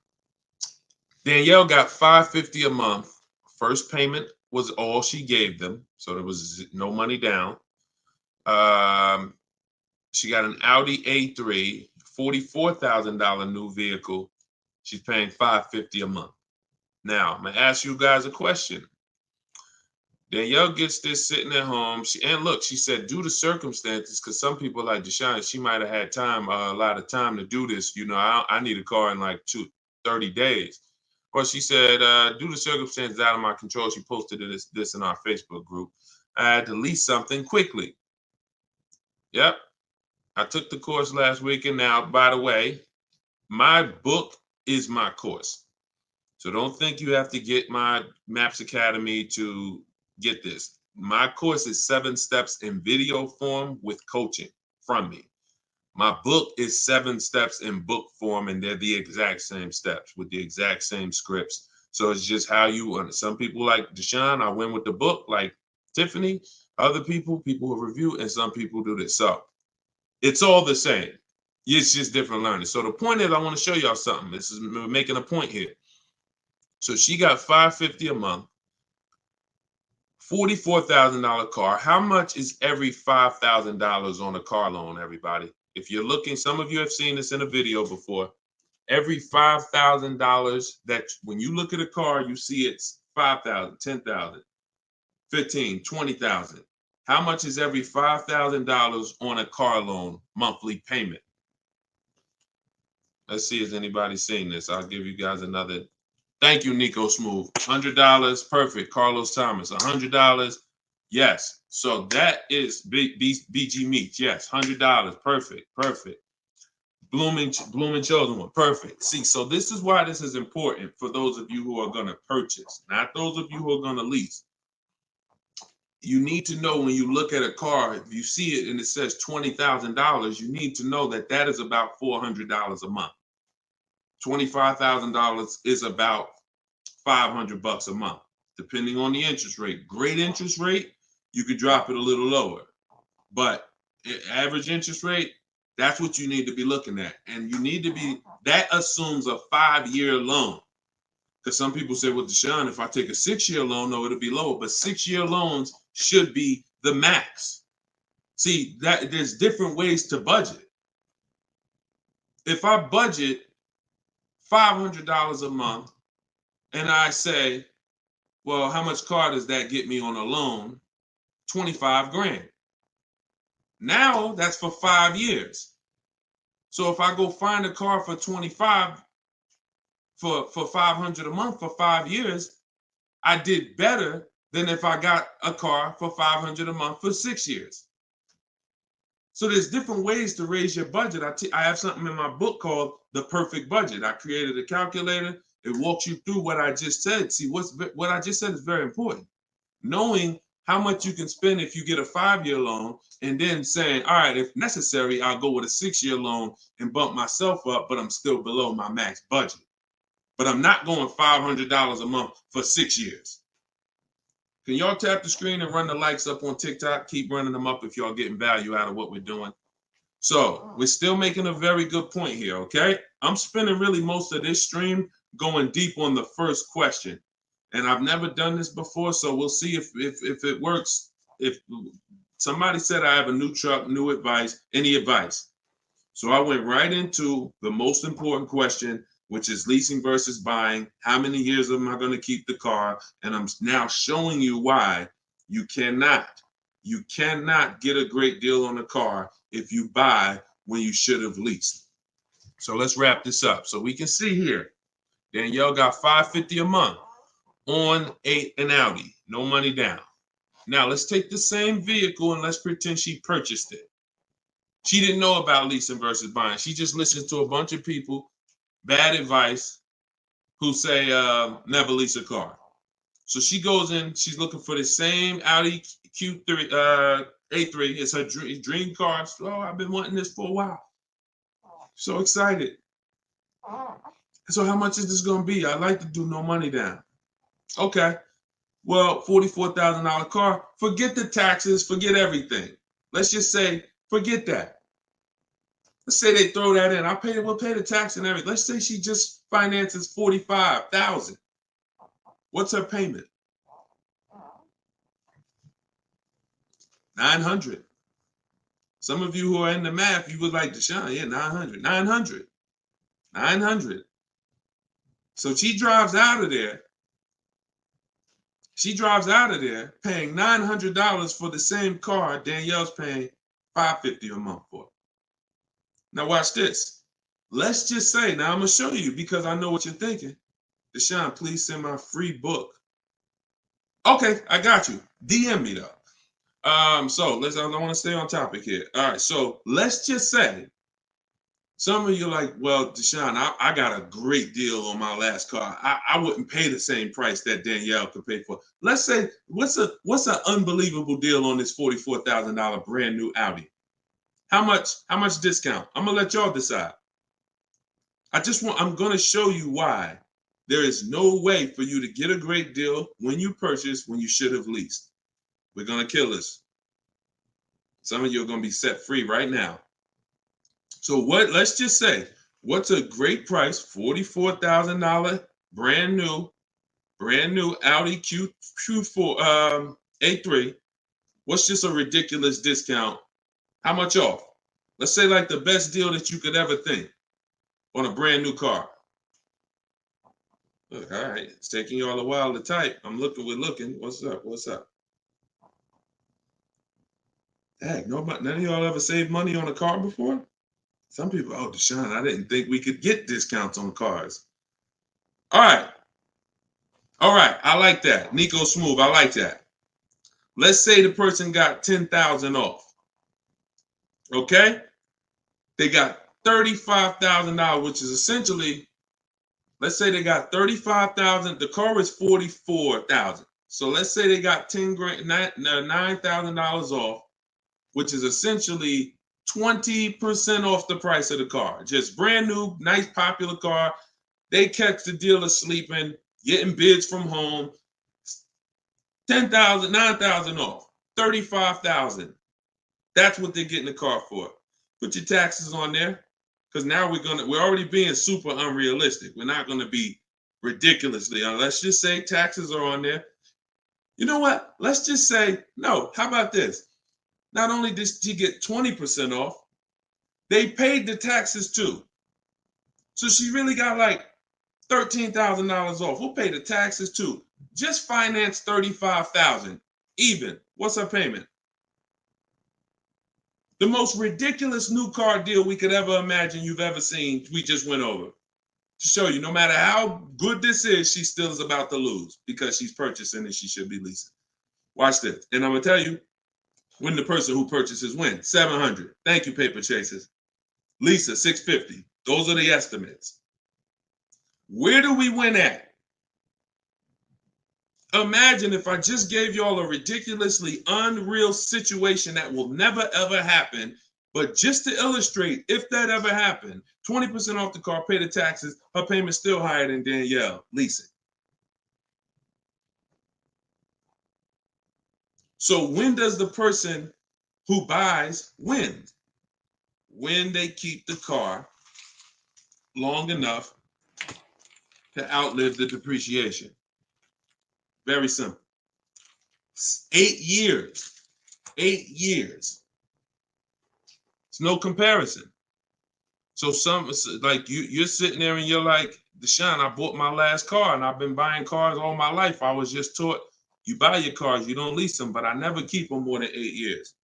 Danielle got $550 a month. First payment was all she gave them. So there was no money down. She got an Audi A3, $44,000 new vehicle. She's paying $550 a month. Now, I'm going to ask you guys a question. Danielle gets this sitting at home. And look, she said, due to circumstances, because some people like Deshone, she might have had time, a lot of time to do this. You know, I need a car in like 30 days. But she said, due to circumstances out of my control, she posted this in our Facebook group. I had to lease something quickly. Yep. I took the course last week. And now, by the way, my book is my course. So don't think you have to get my Maps Academy to get this. My course is 7 steps in video form with coaching from me. My book is 7 steps in book form, and they're the exact same steps with the exact same scripts. So it's just how you, some people like Deshone, I win with the book, like Tiffany, other people who review, and some people do this. So it's all the same. It's just different learning. So the point is, I want to show y'all something. We're making a point here. So she got $550 a month, $44,000 car. How much is every $5,000 on a car loan, everybody? If you're looking, some of you have seen this in a video before. Every $5,000 that when you look at a car, you see it's $5,000, $10,000, $15,000, $20,000. How much is every $5,000 on a car loan monthly payment? Let's see if anybody's seen this. I'll give you guys another. Thank you, Nico Smooth. $100, perfect. Carlos Thomas, $100. Yes. So that is BG Meats. Yes, $100. Perfect. Perfect. Blooming Chosen One. Perfect. See, so this is why this is important for those of you who are going to purchase, not those of you who are going to lease. You need to know when you look at a car, if you see it and it says $20,000, you need to know that that is about $400 a month. $25,000 is about $500 a month, depending on the interest rate. Great interest rate, you could drop it a little lower. But average interest rate, that's what you need to be looking at. And you need to be, that assumes a 5-year loan. Because some people say, well, Deshone, if I take a 6-year loan, no, it'll be lower. But 6-year loans should be the max. See, there's different ways to budget. If I budget $500 a month and I say, well, how much car does that get me on a loan? 25 grand. Now that's for 5 years. So if I go find a car for 25 for $500 a month for 5 years, I did better than if I got a car for $500 a month for 6 years. So there's different ways to raise your budget. I have something in my book called The Perfect Budget. I created a calculator. It walks you through what I just said. See, what I just said is very important. Knowing how much you can spend if you get a 5-year loan, and then saying, all right, if necessary, I'll go with a 6-year loan and bump myself up, but I'm still below my max budget. But I'm not going $500 a month for 6 years. Can y'all tap the screen and run the likes up on TikTok? Keep running them up if y'all getting value out of what we're doing. So we're still making a very good point here, okay? I'm spending really most of this stream going deep on the first question. And I've never done this before, so we'll see if it works. If somebody said I have a new truck, new advice, any advice? So I went right into the most important question, which is leasing versus buying. How many years am I going to keep the car? And I'm now showing you why you cannot get a great deal on a car if you buy when you should have leased. So let's wrap this up. So we can see here, Danielle got $550 a month on an Audi, no money down. Now let's take the same vehicle and let's pretend she purchased it. She didn't know about leasing versus buying. She just listened to a bunch of people, bad advice, who say never lease a car. So she goes in, she's looking for the same Audi Q3, A3. It's her dream car. So, I've been wanting this for a while. So excited. So how much is this going to be? I'd like to do no money down. Okay. Well, $44,000 car. Forget the taxes. Forget everything. Let's just say, forget that. Let's say they throw that in. We'll pay the tax and everything. Let's say she just finances $45,000. What's her payment? $900. Some of you who are in the math, you would like Deshone, yeah, $900. So she drives out of there. She drives out of there paying $900 for the same car Danielle's paying $550 a month for. Now watch this. Let's just say, now I'm going to show you because I know what you're thinking. Deshone, please send my free book. Okay, I got you. DM me though. I want to stay on topic here. All right, so let's just say some of you are like, well, Deshone, I got a great deal on my last car. I wouldn't pay the same price that Danielle could pay for. Let's say, what's an unbelievable deal on this $44,000 brand new Audi? How much discount? I'm gonna let y'all decide. I'm gonna show you why there is no way for you to get a great deal when you purchase when you should have leased. We're gonna kill this. Some of you are gonna be set free right now. So let's just say, what's a great price? $44,000 brand new Audi Q4 A3. What's just a ridiculous discount? How much off? Let's say like the best deal that you could ever think on a brand new car. Look, all right, it's taking y'all a while to type. We're looking. What's up? Heck, none of y'all ever saved money on a car before? Some people, oh, Deshone, I didn't think we could get discounts on cars. All right, I like that. Nico Smooth, I like that. Let's say the person got $10,000 off. Okay? They got $35,000, which is essentially, let's say they got $35,000. The car is $44,000. So let's say they got $9,000 off, which is essentially 20% off the price of the car. Just brand new, nice, popular car. They catch the dealer sleeping, getting bids from home. $10,000, $9,000 off, $35,000. That's what they're getting the car for. Put your taxes on there, because now we're already being super unrealistic. We're not gonna be ridiculously. Let's just say taxes are on there. You know what? Let's just say no. How about this? Not only did she get 20% off, they paid the taxes too. So she really got like $13,000 off. We'll pay the taxes too. Just finance $35,000 even. What's her payment? The most ridiculous new car deal we could ever imagine you've ever seen, we just went over. To show you, no matter how good this is, she still is about to lose because she's purchasing and she should be leasing. Watch this. And I'm going to tell you, when the person who purchases wins, $700. Thank you, paper chasers. Lisa, $650. Those are the estimates. Where do we win at? Imagine if I just gave y'all a ridiculously unreal situation that will never ever happen, but just to illustrate, if that ever happened, 20% off the car, pay the taxes, her payment's still higher than Danielle leasing. So when does the person who buys win? When they keep the car long enough to outlive the depreciation. Very simple. 8 years. 8 years. It's no comparison. So like you're sitting there and you're like, Deshone, I bought my last car and I've been buying cars all my life. I was just taught you buy your cars, you don't lease them, but I never keep them more than 8 years.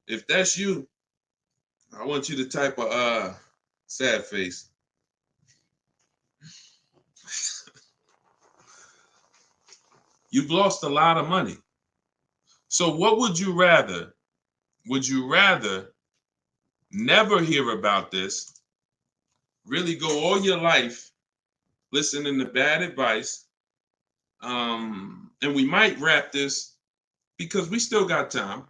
If that's you, I want you to type a sad face. You've lost a lot of money. So what would you rather? Would you rather never hear about this, really go all your life listening to bad advice? And we might wrap this because we still got time.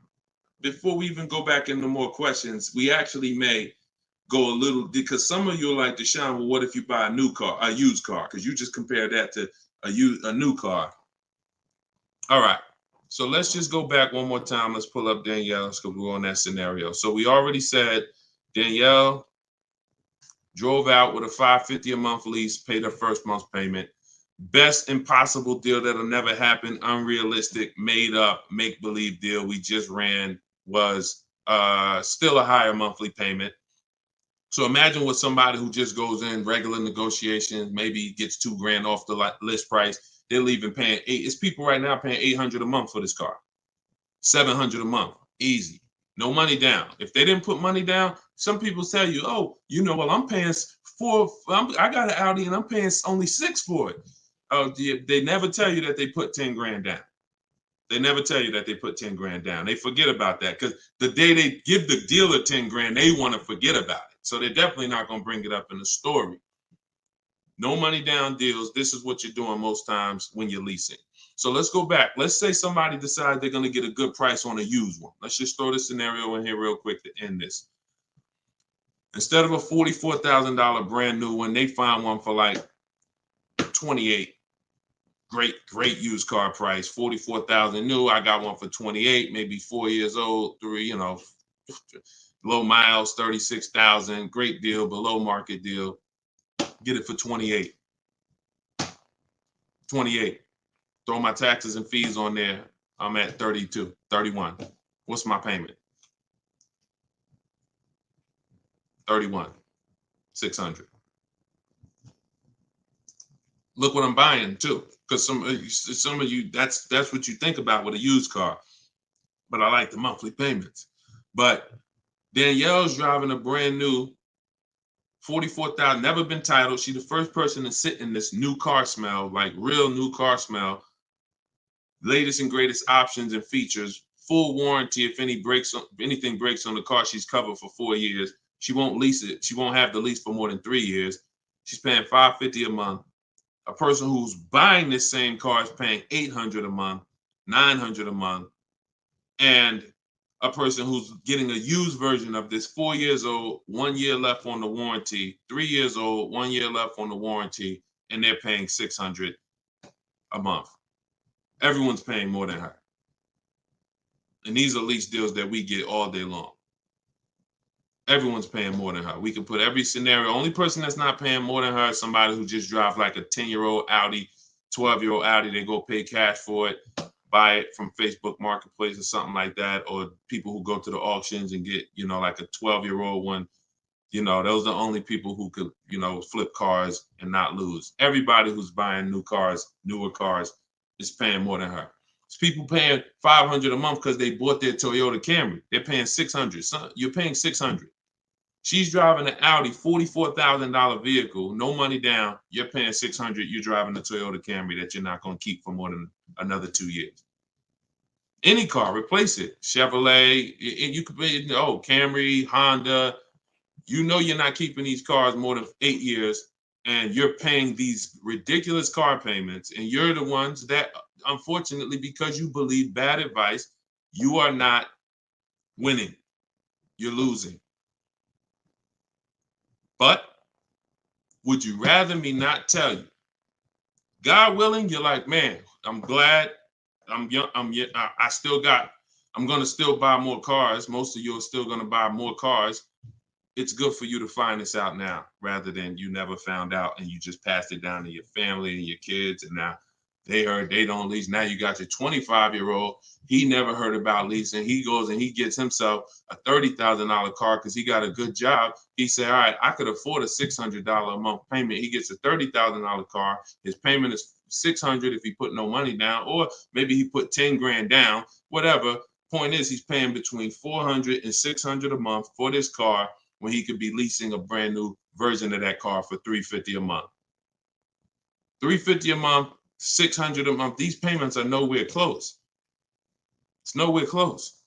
Before we even go back into more questions, we actually may go a little, because some of you are like, Deshone, well, what if you buy a new car, a used car? Because you just compared that to a new car. All right. So let's just go back one more time. Let's pull up Danielle's because we're on that scenario. So we already said Danielle drove out with a $550 a month lease, paid her first month's payment. Best impossible deal that'll never happen, unrealistic, made up, make-believe deal we just ran was still a higher monthly payment. So imagine with somebody who just goes in regular negotiations, maybe gets $2,000 off the list price. They're leaving paying it's people right now paying $800 a month for this car, $700 a month, easy, no money down. If they didn't put money down, some people tell you, oh, well, I'm paying I got an Audi and I'm paying only $6,000 for it. They never tell you that they put $10,000 down. They never tell you that they put $10,000 down. They forget about that because the day they give the dealer $10,000, they want to forget about it. So they're definitely not going to bring it up in the story. No money down deals. This is what you're doing most times when you're leasing. So let's go back. Let's say somebody decides they're going to get a good price on a used one. Let's just throw this scenario in here real quick to end this. Instead of a $44,000 brand new one, they find one for like $28,000. Great used car price. $44,000 new. I got one for $28,000, maybe 4 years old, low miles, $36,000. Great deal, below market deal. Get it for $28,000. $28,000. Throw my taxes and fees on there. I'm at $32,000, $31,000. What's my payment? $31,600. Look what I'm buying too, because some of you that's what you think about with a used car. But I like the monthly payments. But Danielle's driving a brand new $44,000, never been titled. She's the first person to sit in this new car smell, like real new car smell. Latest and greatest options and features, full warranty. If anything breaks on the car, she's covered for 4 years. She won't lease it. She won't have the lease for more than 3 years. She's paying $550 a month. A person who's buying this same car is paying $800 a month, $900 a month, and a person who's getting a used version of this 4 years old, 1 year left on the warranty, 3 years old, 1 year left on the warranty, and they're paying $600 a month. Everyone's paying more than her. And these are lease deals that we get all day long. Everyone's paying more than her. We can put every scenario. Only person that's not paying more than her is somebody who just drives like a 10-year-old Audi, 12-year-old Audi. They go pay cash for it, buy it from Facebook Marketplace or something like that, or people who go to the auctions and get, like a 12-year-old one. Those are the only people who could, flip cars and not lose. Everybody who's buying new cars, newer cars, is paying more than her. It's people paying $500 a month because they bought their Toyota Camry. They're paying $600. So you're paying $600. She's driving an Audi, $44,000 vehicle, no money down. You're paying $600. You're driving a Toyota Camry that you're not going to keep for more than another 2 years. Any car, replace it. Chevrolet, you could pay, Camry, Honda. You're not keeping these cars more than 8 years, and you're paying these ridiculous car payments, and you're the ones that, unfortunately, because you believe bad advice, you are not winning. You're losing. But would you rather me not tell you? God willing, you're like, man, I'm glad I'm young. I'm going to still buy more cars. Most of you are still going to buy more cars. It's good for you to find this out now rather than you never found out and you just passed it down to your family and your kids. And now They heard they don't lease. Now you got your 25-year-old. He never heard about leasing. He goes and he gets himself a $30,000 car because he got a good job. He said, all right, I could afford a $600 a month payment. He gets a $30,000 car. His payment is $600 if he put no money down, or maybe he put 10 grand down, whatever. Point is, he's paying between $400 and $600 a month for this car when he could be leasing a brand new version of that car for $350 a month. $350 a month, $600 a month. These payments are nowhere close. It's nowhere close.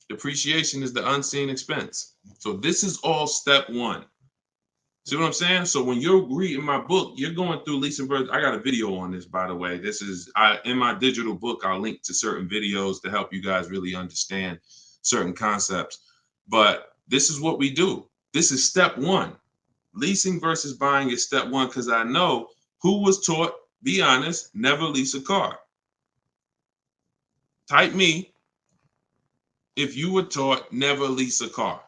Depreciation is the unseen expense. So this is all step one. See what I'm saying? So when you're reading my book, you're going through leasing versions. I got a video on this, by the way. This is in my digital book. I'll link to certain videos to help you guys really understand certain concepts. But this is what we do. This is step one. Leasing versus buying is step one, because I know who was taught, be honest, never lease a car. Type me if you were taught never lease a car.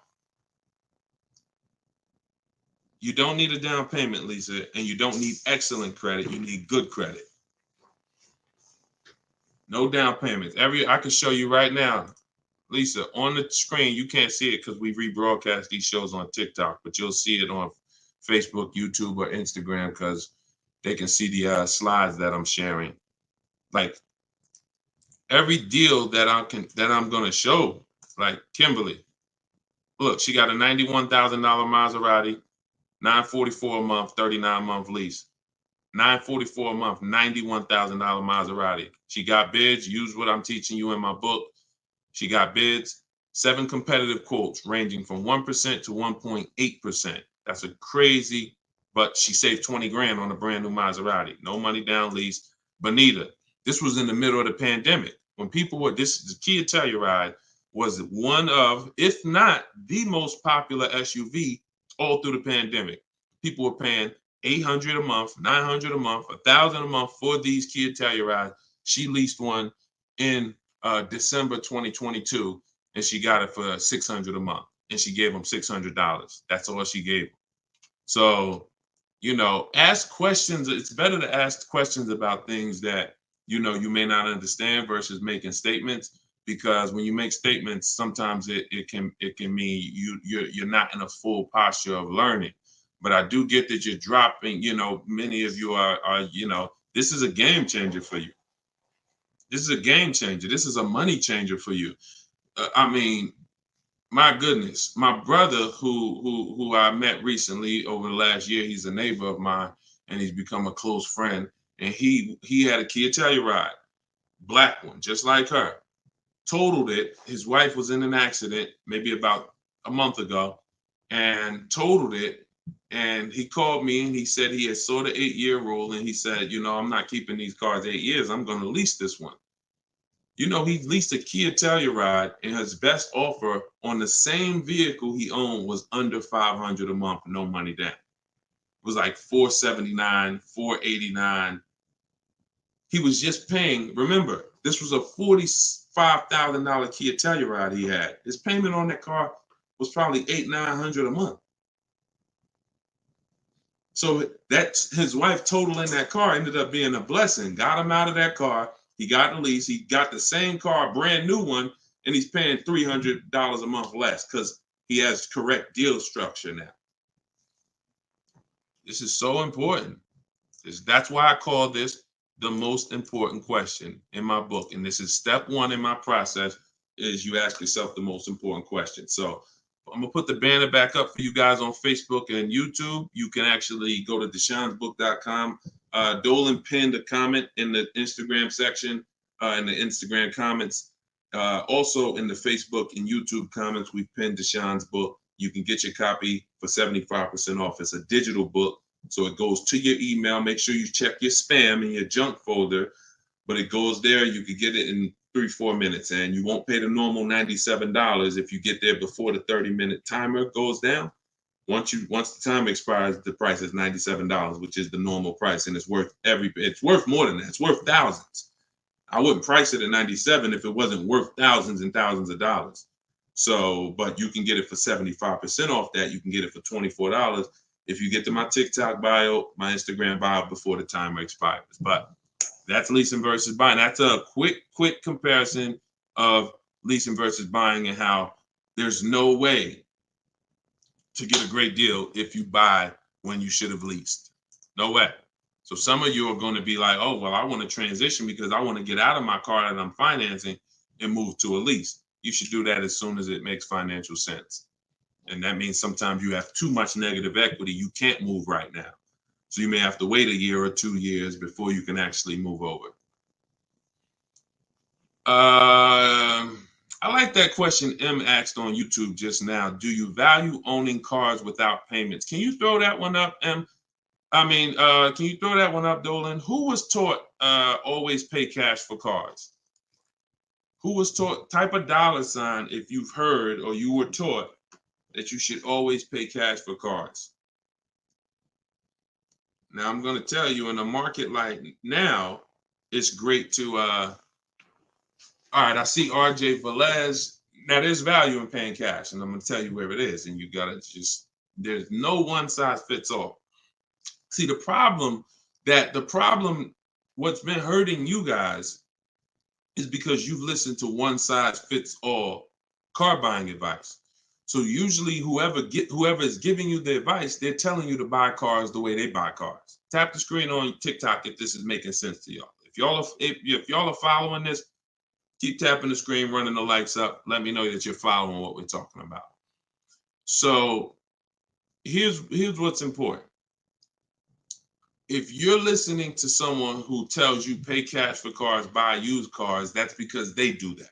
You don't need a down payment, Lisa, and you don't need excellent credit. You need good credit. No down payments. I can show you right now, Lisa, on the screen. You can't see it because we rebroadcast these shows on TikTok, but you'll see it on Facebook, YouTube, or Instagram because they can see the slides that I'm sharing. Like every deal that I'm gonna show, like Kimberly. Look, she got a $91,000 Maserati, $944 a month, 39-month lease. $944 a month, $91,000 Maserati. She got bids. Use what I'm teaching you in my book. She got bids. 7 competitive quotes ranging from 1% to 1.8%. That's a crazy, but she saved 20 grand on a brand new Maserati. No money down lease. Bonita, this was in the middle of the pandemic. When people were, the Kia Telluride was one of, if not the most popular SUV all through the pandemic. People were paying $800 a month, $900 a month, $1,000 a month for these Kia Tellurides. She leased one in December 2022, and she got it for $600 a month, and she gave them $600. That's all she gave them. So, ask questions. It's better to ask questions about things that you may not understand versus making statements. Because when you make statements, sometimes it can mean you're not in a full posture of learning. But I do get that you're dropping. Many of you are this is a game changer for you. This is a game changer. This is a money changer for you. I mean, my goodness, my brother who I met recently over the last year, he's a neighbor of mine, and he's become a close friend. And he had a Kia Telluride, black one, just like her. Totaled it. His wife was in an accident maybe about a month ago and totaled it. And he called me and he said he had saw the 8-year rule, and he said, I'm not keeping these cars 8 years. I'm going to lease this one. He leased a Kia Telluride, and his best offer on the same vehicle he owned was under $500 a month, no money down. It was like $479, $489. He was just paying. Remember, this was a $45,000 Kia Telluride he had. His payment on that car was probably $800-900 a month. So that's his wife totaling that car ended up being a blessing. Got him out of that car. He got the lease. He got the same car, brand new one, and he's paying $300 a month less because he has correct deal structure now. This is so important. That's why I call this the most important question in my book. And this is step one in my process, is you ask yourself the most important question. So I'm gonna put the banner back up for you guys on Facebook and YouTube. You can actually go to deshonsbook.com. Dolan pinned a comment in the Instagram section, in the Instagram comments. Also in the Facebook and YouTube comments, we've pinned Deshon's book. You can get your copy for 75% off. It's a digital book, so it goes to your email. Make sure you check your spam and your junk folder, but it goes there. You can get it in 3-4 minutes, and you won't pay the normal $97 if you get there before the 30-minute timer goes down. Once the time expires, the price is $97, which is the normal price, and it's worth more than that. It's worth thousands. I wouldn't price it at $97 if it wasn't worth thousands and thousands of dollars. So, but you can get it for 75% off that. You can get it for $24 if you get to my TikTok bio, my Instagram bio before the timer expires. But that's leasing versus buying. That's a quick comparison of leasing versus buying and how there's no way to get a great deal if you buy when you should have leased. No way. So some of you are going to be like, oh, well, I want to transition because I want to get out of my car that I'm financing and move to a lease. You should do that as soon as it makes financial sense. And that means sometimes you have too much negative equity. You can't move right now. So you may have to wait a year or 2 years before you can actually move over. I like that question M asked on YouTube just now. Do you value owning cars without payments? Can you throw that one up, M? Can you throw that one up, Dolan? Who was taught always pay cash for cars? Who was taught, type a $sign if you've heard or you were taught that you should always pay cash for cars. Now, I'm going to tell you, in a market like now, it's great to, all right, I see RJ Velez. Now, there's value in paying cash, and I'm going to tell you where it is, and you got to just, there's no one size fits all. See, the problem, what's been hurting you guys is because you've listened to one size fits all car buying advice. So usually whoever is giving you the advice, they're telling you to buy cars the way they buy cars. Tap the screen on TikTok if this is making sense to y'all. If y'all are following this, keep tapping the screen, running the lights up. Let me know that you're following what we're talking about. So here's what's important. If you're listening to someone who tells you pay cash for cars, buy used cars, that's because they do that.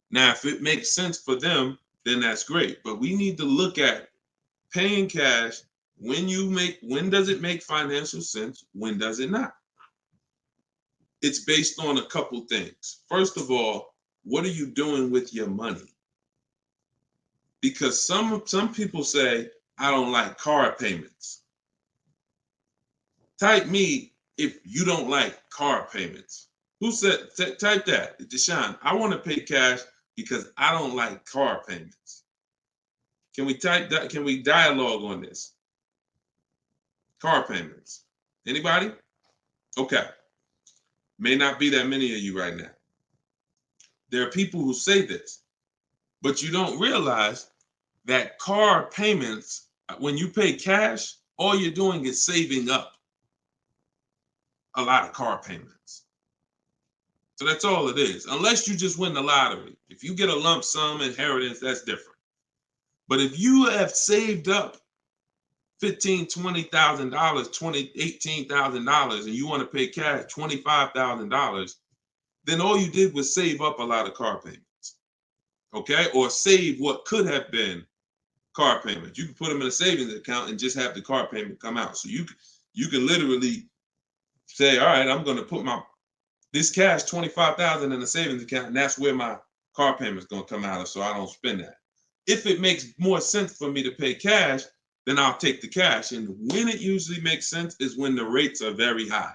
Now, if it makes sense for them, then that's great. But we need to look at paying cash. When does it make financial sense? When does it not? It's based on a couple things. First of all, what are you doing with your money? Because some people say, I don't like car payments. Type me if you don't like car payments. Who said, type that, Deshone, I want to pay cash because I don't like car payments. Can we type that? Can we dialogue on this? Car payments. Anybody? Okay. May not be that many of you right now. There are people who say this, but you don't realize that car payments, when you pay cash, all you're doing is saving up a lot of car payments. So that's all it is, unless you just win the lottery. If you get a lump sum inheritance, that's different. But if you have saved up $15,000, $20,000, $18,000, and you want to pay cash $25,000, then all you did was save up a lot of car payments, okay? Or save what could have been car payments. You can put them in a savings account and just have the car payment come out. So you can literally say, all right, I'm going to put this cash, $25,000 in a savings account, and that's where my car payment is going to come out of, so I don't spend that. If it makes more sense for me to pay cash, then I'll take the cash. And when it usually makes sense is when the rates are very high.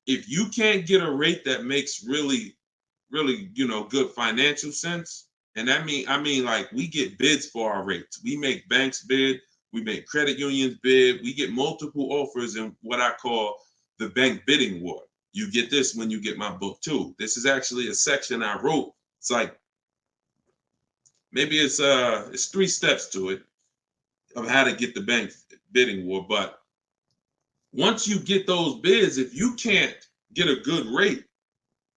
If you can't get a rate that makes really, really, good financial sense, and I mean like we get bids for our rates. We make banks bid, we make credit unions bid, we get multiple offers in what I call the bank bidding war. You get this when you get my book too. This is actually a section I wrote. It's like, maybe it's 3 steps to it of how to get the bank bidding war. But once you get those bids, if you can't get a good rate,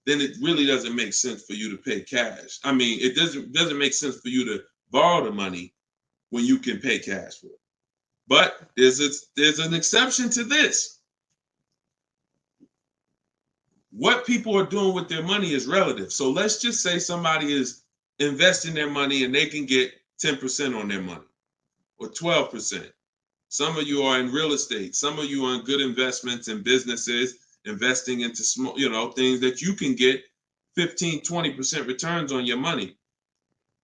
then it really doesn't make sense for you to pay cash. I mean, it doesn't make sense for you to borrow the money when you can pay cash for it. But there's an exception to this. What people are doing with their money is relative. So let's just say somebody is investing their money and they can get 10% on their money or 12%. Some of you are in real estate. Some of you are in good investments and businesses, investing into small, things that you can get 15, 20% returns on your money.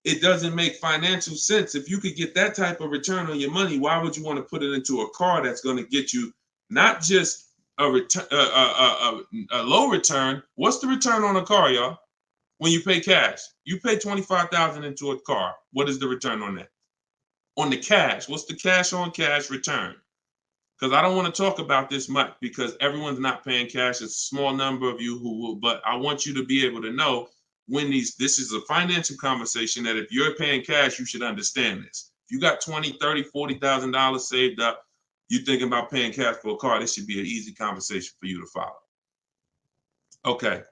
It doesn't make financial sense. If you could get that type of return on your money, why would you want to put it into a car that's going to get you not just a low return? What's the return on a car, y'all? When you pay cash, you pay $25,000 into a car. What is the return on that? on the cash. What's the cash on cash return? Because I don't want to talk about this much because everyone's not paying cash. It's a small number of you who will, but I want you to be able to know when this is a financial conversation that if you're paying cash, you should understand this. If you got $20,000, $30,000, $40,000 saved up, you're thinking about paying cash for a car, this should be an easy conversation for you to follow. Okay.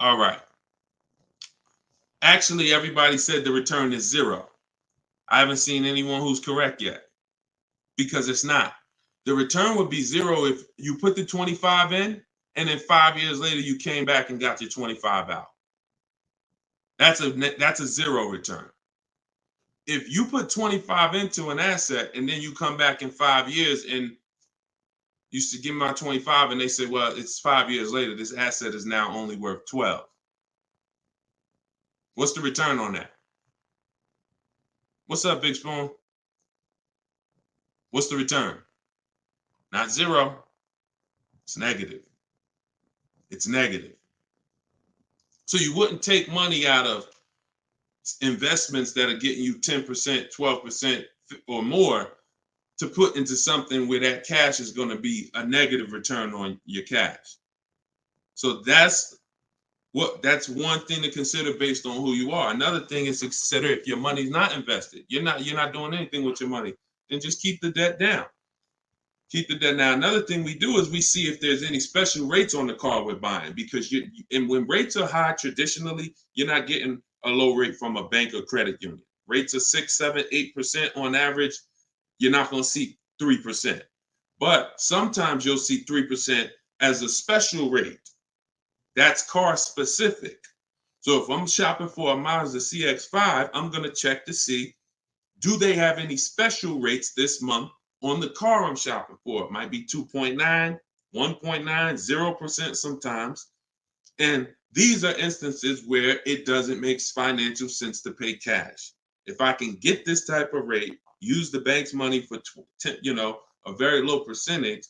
All right. Actually, everybody said the return is 0. I haven't seen anyone who's correct yet because it's not. The return would be 0 if you put the 25 in and then 5 years later you came back and got your 25 out. That's a 0 return. If you put 25 into an asset and then you come back in 5 years and you used to give me my 25 and they say, well, it's 5 years later, this asset is now only worth 12. What's the return on that? What's up, Big Spoon? What's the return? Not 0. It's negative. It's negative. So you wouldn't take money out of investments that are getting you 10%, 12% or more to put into something where that cash is going to be a negative return on your cash. So that's one thing to consider based on who you are. Another thing is to consider if your money's not invested, you're not doing anything with your money, then just keep the debt down. Keep the debt down. Another thing we do is we see if there's any special rates on the car we're buying, because and when rates are high, traditionally, you're not getting a low rate from a bank or credit union. Rates are 6, 7, 8% on average. You're not going to see 3%. But sometimes you'll see 3% as a special rate. That's car specific. So if I'm shopping for a Mazda CX-5, I'm going to check to see, do they have any special rates this month on the car I'm shopping for? It might be 2.9, 1.9, 0% sometimes. And these are instances where it doesn't make financial sense to pay cash. If I can get this type of rate, use the bank's money for a very low percentage,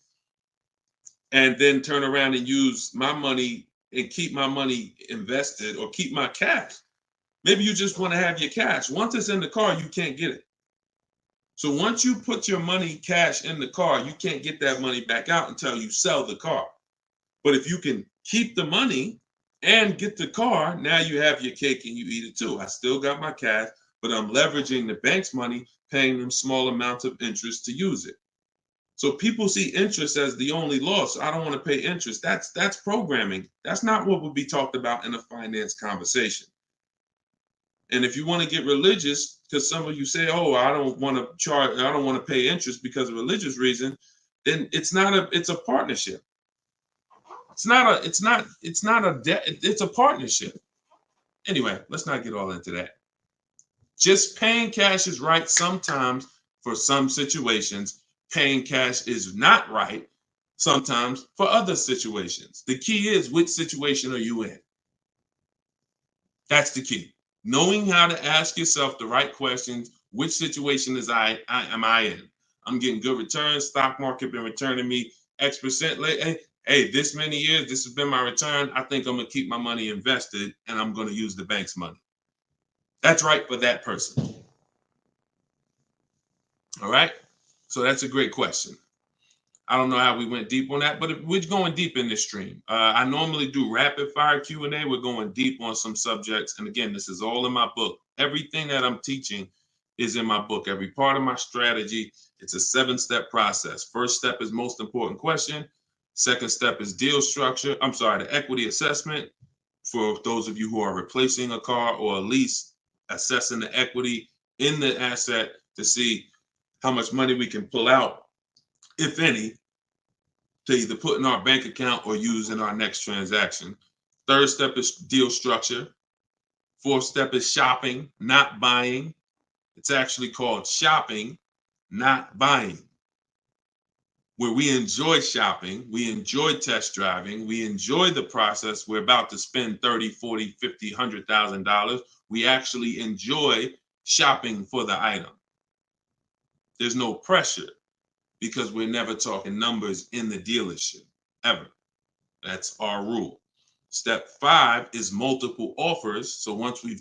and then turn around and use my money and keep my money invested or keep my cash. Maybe you just want to have your cash. Once it's in the car, you can't get it. So once you put your money cash in the car, you can't get that money back out until you sell the car. But if you can keep the money and get the car, now you have your cake and you eat it too. I still got my cash, but I'm leveraging the bank's money, paying them small amounts of interest to use it. So people see interest as the only loss. I don't want to pay interest. That's programming. That's not what would be talked about in a finance conversation. And if you want to get religious, because some of you say, "Oh, I don't want to pay interest because of religious reason," then it's a partnership. It's not a debt. It's a partnership. Anyway, let's not get all into that. Just paying cash is right sometimes for some situations. Paying cash is not right sometimes for other situations. The key is, which situation are you in? That's the key. Knowing how to ask yourself the right questions. Which situation am I in? I'm getting good returns. Stock market been returning me X percent late. Hey, this many years, this has been my return. I think I'm going to keep my money invested and I'm going to use the bank's money. That's right for that person. All right. So that's a great question. I don't know how we went deep on that, but we're going deep in this stream. I normally do rapid fire Q&A. We're going deep on some subjects. And again, this is all in my book. Everything that I'm teaching is in my book. Every part of my strategy, it's a 7-step process. First step is most important question. Second step is deal structure. The equity assessment for those of you who are replacing a car or a lease, assessing the equity in the asset to see how much money we can pull out, if any, to either put in our bank account or use in our next transaction. Third step is deal structure. Fourth step is shopping, not buying. It's actually called shopping, not buying, where we enjoy shopping, we enjoy test driving, we enjoy the process. We're about to spend $30,000, $40,000, $50,000, $100,000. We actually enjoy shopping for the item. There's no pressure because we're never talking numbers in the dealership, ever. That's our rule. Step 5 is multiple offers. So once we've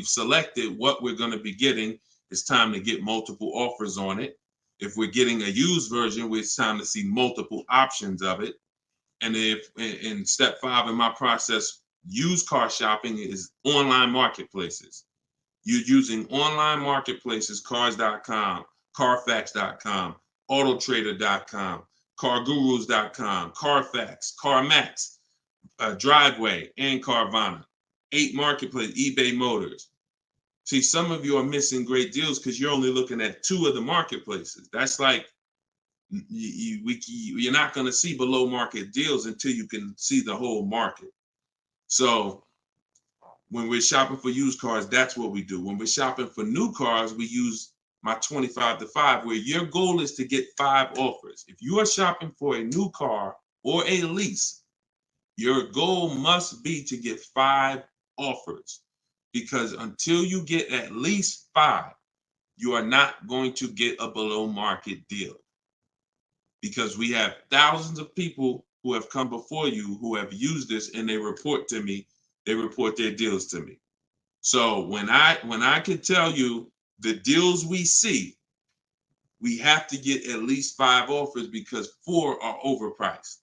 selected what we're going to be getting, it's time to get multiple offers on it. If we're getting a used version, it's time to see multiple options of it. And if in step 5 in my process, used car shopping is online marketplaces. You're using online marketplaces, cars.com, carfax.com, autotrader.com, cargurus.com, Carfax, CarMax, Driveway, and Carvana. 8 marketplaces, eBay Motors. See, some of you are missing great deals because you're only looking at 2 of the marketplaces. That's like you're not going to see below market deals until you can see the whole market. So when we're shopping for used cars, that's what we do. When we're shopping for new cars, we use my 25 to 5, where your goal is to get 5 offers. If you are shopping for a new car or a lease, your goal must be to get 5 offers, because until you get at least 5, you are not going to get a below market deal. Because we have thousands of people who have come before you who have used this, and they report to me, they report their deals to me. So when I can tell you the deals we see, we have to get at least 5 offers, because 4 are overpriced.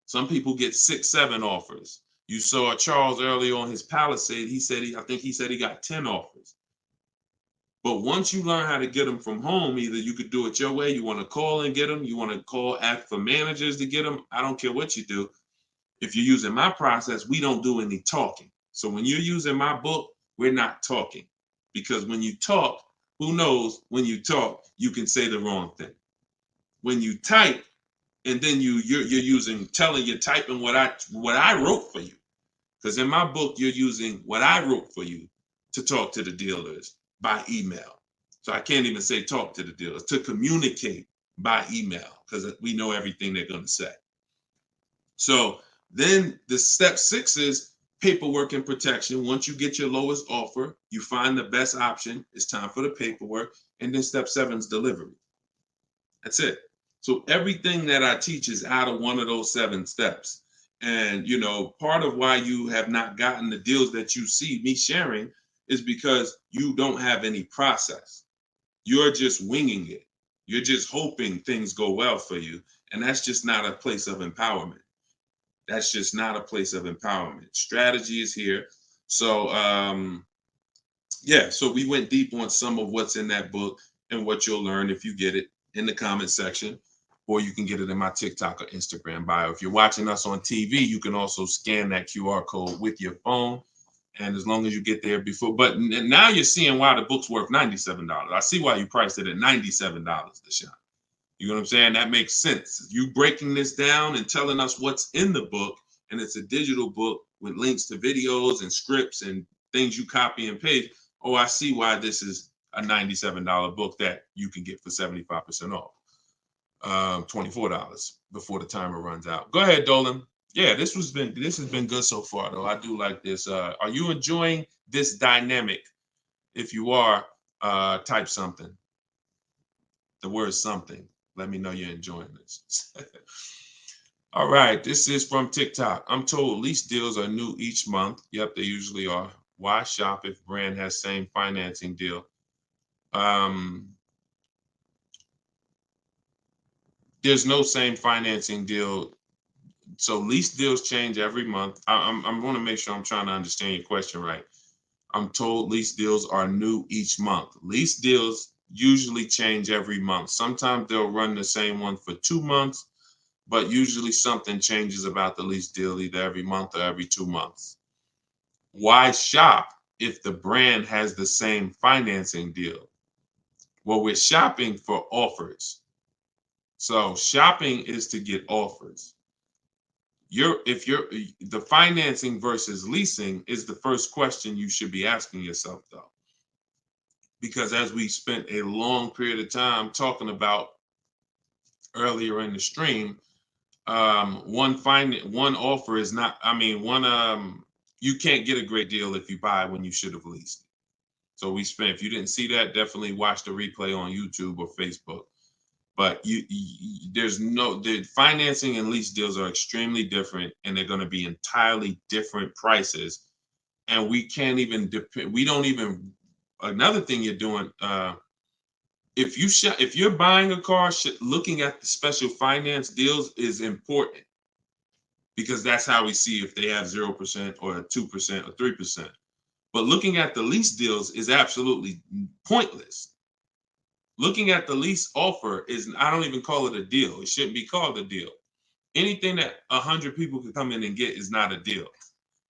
Some people get 6, 7 offers. You saw Charles earlier on his Palisade. I think he said he got 10 offers. But once you learn how to get them from home, either you could do it your way, you want to call and get them, you want to call, ask for managers to get them. I don't care what you do. If you're using my process, we don't do any talking. So when you're using my book, we're not talking. Because when you talk, who knows, when you talk, you can say the wrong thing. When you type, and then you're typing what I wrote for you. Because in my book, you're using what I wrote for you to talk to the dealers by email. So I can't even say talk to the dealers, to communicate by email, because we know everything they're going to say. So then the step 6 is paperwork and protection. Once you get your lowest offer, you find the best option. It's time for the paperwork. And then step 7 is delivery. That's it. So everything that I teach is out of one of those 7 steps. And, part of why you have not gotten the deals that you see me sharing is because you don't have any process. You're just winging it. You're just hoping things go well for you. And that's just not a place of empowerment. That's just not a place of empowerment. Strategy is here. So, so we went deep on some of what's in that book and what you'll learn if you get it in the comment section, or you can get it in my TikTok or Instagram bio. If you're watching us on TV, you can also scan that QR code with your phone. And as long as you get there before, but now you're seeing why the book's worth $97. I see why you priced it at $97, Deshone. You know what I'm saying? That makes sense. You breaking this down and telling us what's in the book, and it's a digital book with links to videos and scripts and things you copy and paste. Oh, I see why this is a $97 book that you can get for 75% off. $24 before the timer runs out. Go ahead, Dolan. Yeah, this has been good so far, though. I do like this. Are you enjoying this dynamic? If you are, type something. The word something. Let me know you're enjoying this. All right, this is from TikTok. I'm told lease deals are new each month. Yep, they usually are. Why shop if brand has same financing deal? There's no same financing deal. So lease deals change every month. I'm going to make sure I'm trying to understand your question right. I'm told lease deals are new each month. Lease deals usually change every month. Sometimes they'll run the same one for 2 months, but usually something changes about the lease deal either every month or every 2 months. Why shop if the brand has the same financing deal? Well, we're shopping for offers. So shopping is to get offers. The financing versus leasing is the first question you should be asking yourself, though. Because as we spent a long period of time talking about earlier in the stream, one offer is not, you can't get a great deal if you buy when you should have leased. So if you didn't see that, definitely watch the replay on YouTube or Facebook. But the financing and lease deals are extremely different, and they're going to be entirely different prices. And we can't even depend. We don't even. Another thing you're doing, if you're buying a car, looking at the special finance deals is important, because that's how we see if they have 0% or 2% or 3%. But looking at the lease deals is absolutely pointless. Looking at the lease offer is, I don't even call it a deal. It shouldn't be called a deal. Anything that 100 people can come in and get is not a deal.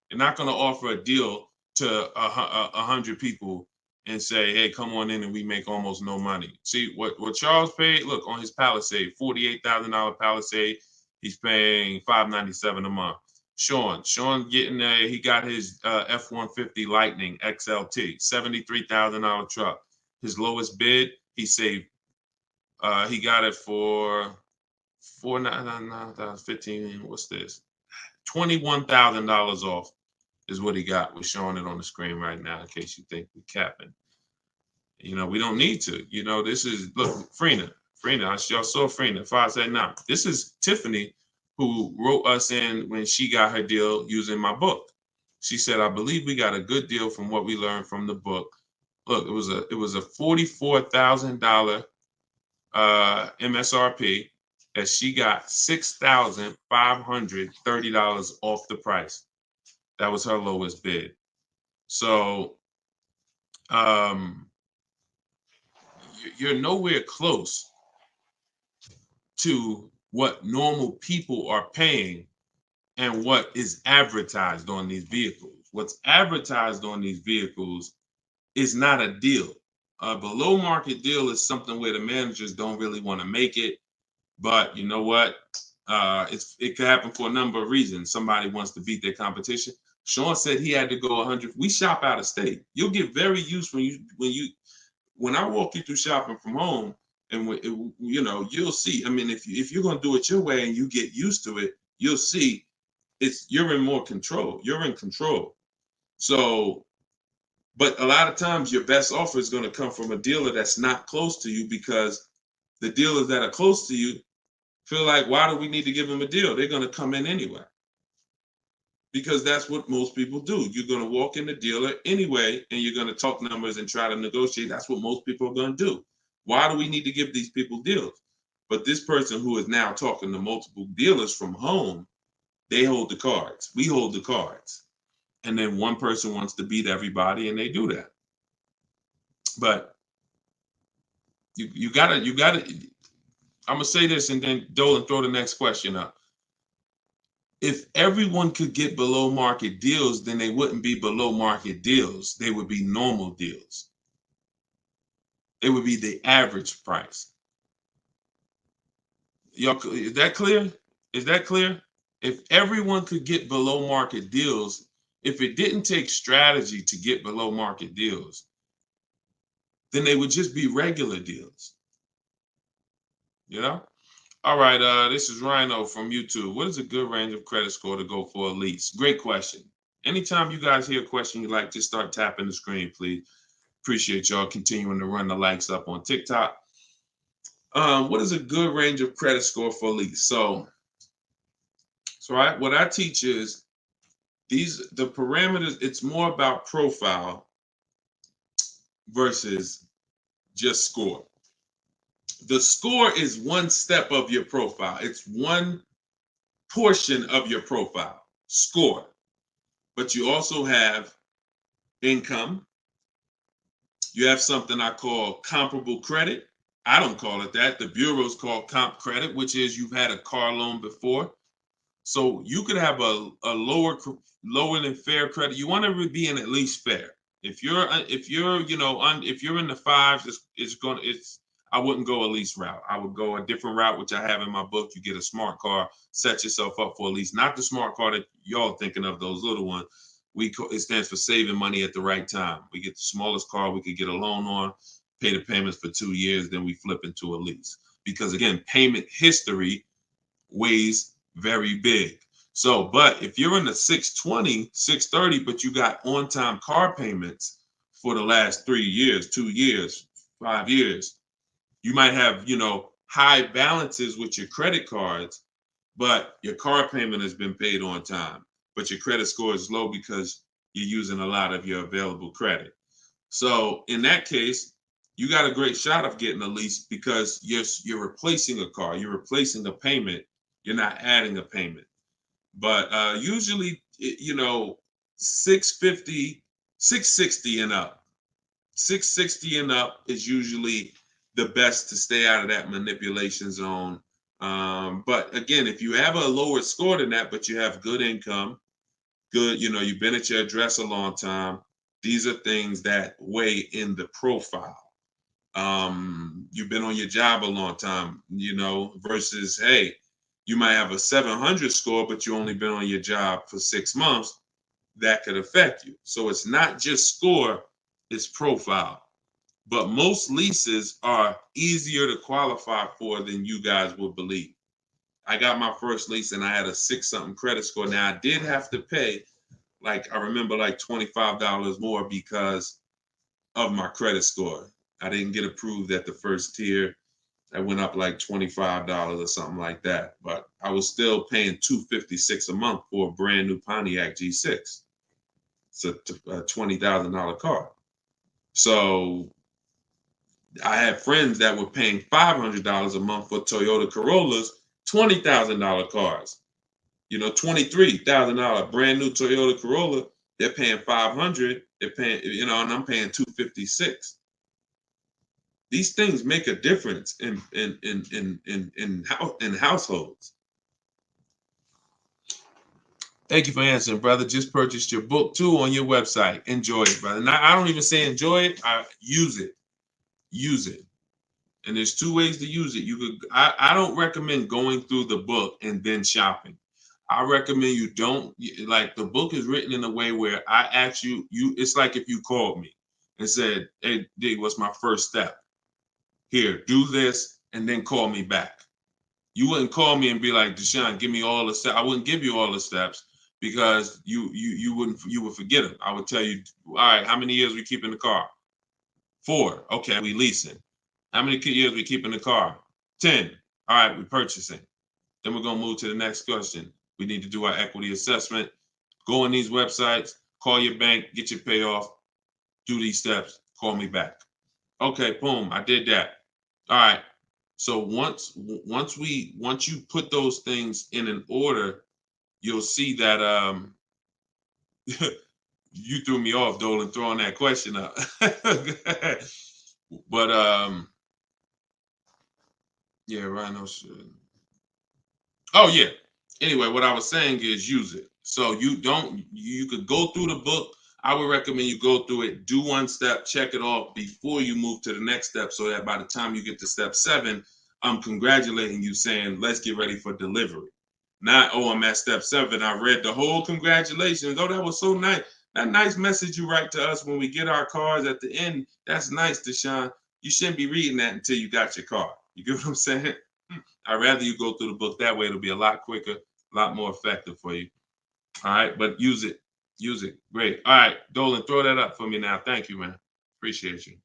You're not going to offer a deal to 100 people and say, hey, come on in and we make almost no money. See, what Charles paid, look, on his Palisade, $48,000 Palisade, he's paying $597 a month. Sean getting he got his F-150 Lightning XLT, $73,000 truck. His lowest bid, he saved, he got it for $4,999, what's this? $21,000 off is what he got. We're showing it on the screen right now in case you think we're capping. We don't need to. This is, look, Frina, y'all saw Frina, 579. This is Tiffany, who wrote us in when she got her deal using my book. She said, I believe we got a good deal from what we learned from the book. Look, it was a $44,000 MSRP that she got $6,530 off the price. That was her lowest bid. So you're nowhere close to what normal people are paying and what is advertised on these vehicles. What's advertised on these vehicles is not a deal. A below market deal is something where the managers don't really want to make it. But you know what? It could happen for a number of reasons. Somebody wants to beat their competition. Sean said he had to go 100. We shop out of state. You'll get very used when I walk you through shopping from home, and you'll see. I mean, if you're gonna do it your way and you get used to it, you'll see you're in more control. You're in control. So, but a lot of times your best offer is going to come from a dealer that's not close to you, because the dealers that are close to you feel like, why do we need to give them a deal? They're going to come in anyway. Because that's what most people do. You're going to walk in the dealer anyway, and you're going to talk numbers and try to negotiate. That's what most people are going to do. Why do we need to give these people deals? But this person who is now talking to multiple dealers from home, they hold the cards. We hold the cards. And then one person wants to beat everybody, and they do that. But you gotta, I'm going to say this, and then Dolan, throw the next question up. If everyone could get below market deals, then they wouldn't be below market deals. They would be normal deals. It would be the average price. Y'all, is that clear? Is that clear? If everyone could get below market deals, if it didn't take strategy to get below market deals, then they would just be regular deals. All right, this is Rhino from YouTube. What is a good range of credit score to go for a lease? Great question. Anytime you guys hear a question you like, just start tapping the screen, please. Appreciate y'all continuing to run the likes up on TikTok. What is a good range of credit score for a lease? So what I teach is the parameters. It's more about profile versus just score. The score is one step of your profile. It's one portion of your profile, score. But you also have income. You have something I call comparable credit. I don't call it that. The bureaus call comp credit, which is you've had a car loan before. So you could have a lower than fair credit. You want to be in at least fair. If you're in the fives, I wouldn't go a lease route. I would go a different route, which I have in my book. You get a smart car, set yourself up for a lease. Not the smart car that y'all thinking of, those little ones. It stands for saving money at the right time. We get the smallest car we could get a loan on, pay the payments for 2 years, then we flip into a lease. Because again, payment history weighs very big. So, but if you're in the 620, 630, but you got on-time car payments for the last 3 years, 2 years, 5 years, you might have, high balances with your credit cards, but your car payment has been paid on time, but your credit score is low because you're using a lot of your available credit. So in that case, you got a great shot of getting a lease because you're replacing a car, you're replacing a payment, you're not adding a payment. But usually, 650, 660 and up. 660 and up is usually the best to stay out of that manipulation zone. But again, if you have a lower score than that, but you have good income, good, you've been at your address a long time, these are things that weigh in the profile. You've been on your job a long time, versus, hey, you might have a 700 score, but you only been on your job for 6 months. That could affect you. So it's not just score, it's profile. But most leases are easier to qualify for than you guys would believe. I got my first lease and I had a 6-something credit score. Now I did have to pay, I remember $25 more because of my credit score. I didn't get approved at the first tier. I went up $25 or something like that. But I was still paying $256 a month for a brand new Pontiac G6. It's a $20,000 car. So I had friends that were paying $500 a month for Toyota Corollas, $20,000 cars. $23,000 brand new Toyota Corolla. They're paying $500. They're paying, and I'm paying $256. These things make a difference in households. Thank you for answering, brother. Just purchased your book too on your website. Enjoy it, brother. Now, I don't even say enjoy it. I use it. Use it. And there's 2 ways to use it. I don't recommend going through the book and then shopping. I recommend you don't, the book is written in a way where I ask you, it's like if you called me and said, hey, D, what's my first step? Here, do this, and then call me back. You wouldn't call me and be like, Deshone, give me all the steps. I wouldn't give you all the steps because you would forget them. I would tell you, all right, how many years we keep in the car? 4. Okay, we leasing. How many years we keep in the car? 10. All right, we purchasing. Then we're gonna move to the next question. We need to do our equity assessment. Go on these websites, call your bank, get your payoff, do these steps, call me back. Okay, boom, I did that. All right. So once you put those things in an order, you'll see that you threw me off, Dolan, throwing that question up. But yeah, Rhino should. Oh yeah. Anyway, what I was saying is use it. So you could go through the book. I would recommend you go through it, do 1 step, check it off before you move to the next step, so that by the time you get to step 7, I'm congratulating you, saying, let's get ready for delivery. Not, oh, I'm at step 7. I read the whole congratulations. Oh, that was so nice. That nice message you write to us when we get our cars at the end. That's nice, Deshone. You shouldn't be reading that until you got your car. You get what I'm saying? I'd rather you go through the book that way. It'll be a lot quicker, a lot more effective for you. All right, but use it. Use it. Great. All right, Dolan, throw that up for me now. Thank you, man. Appreciate you.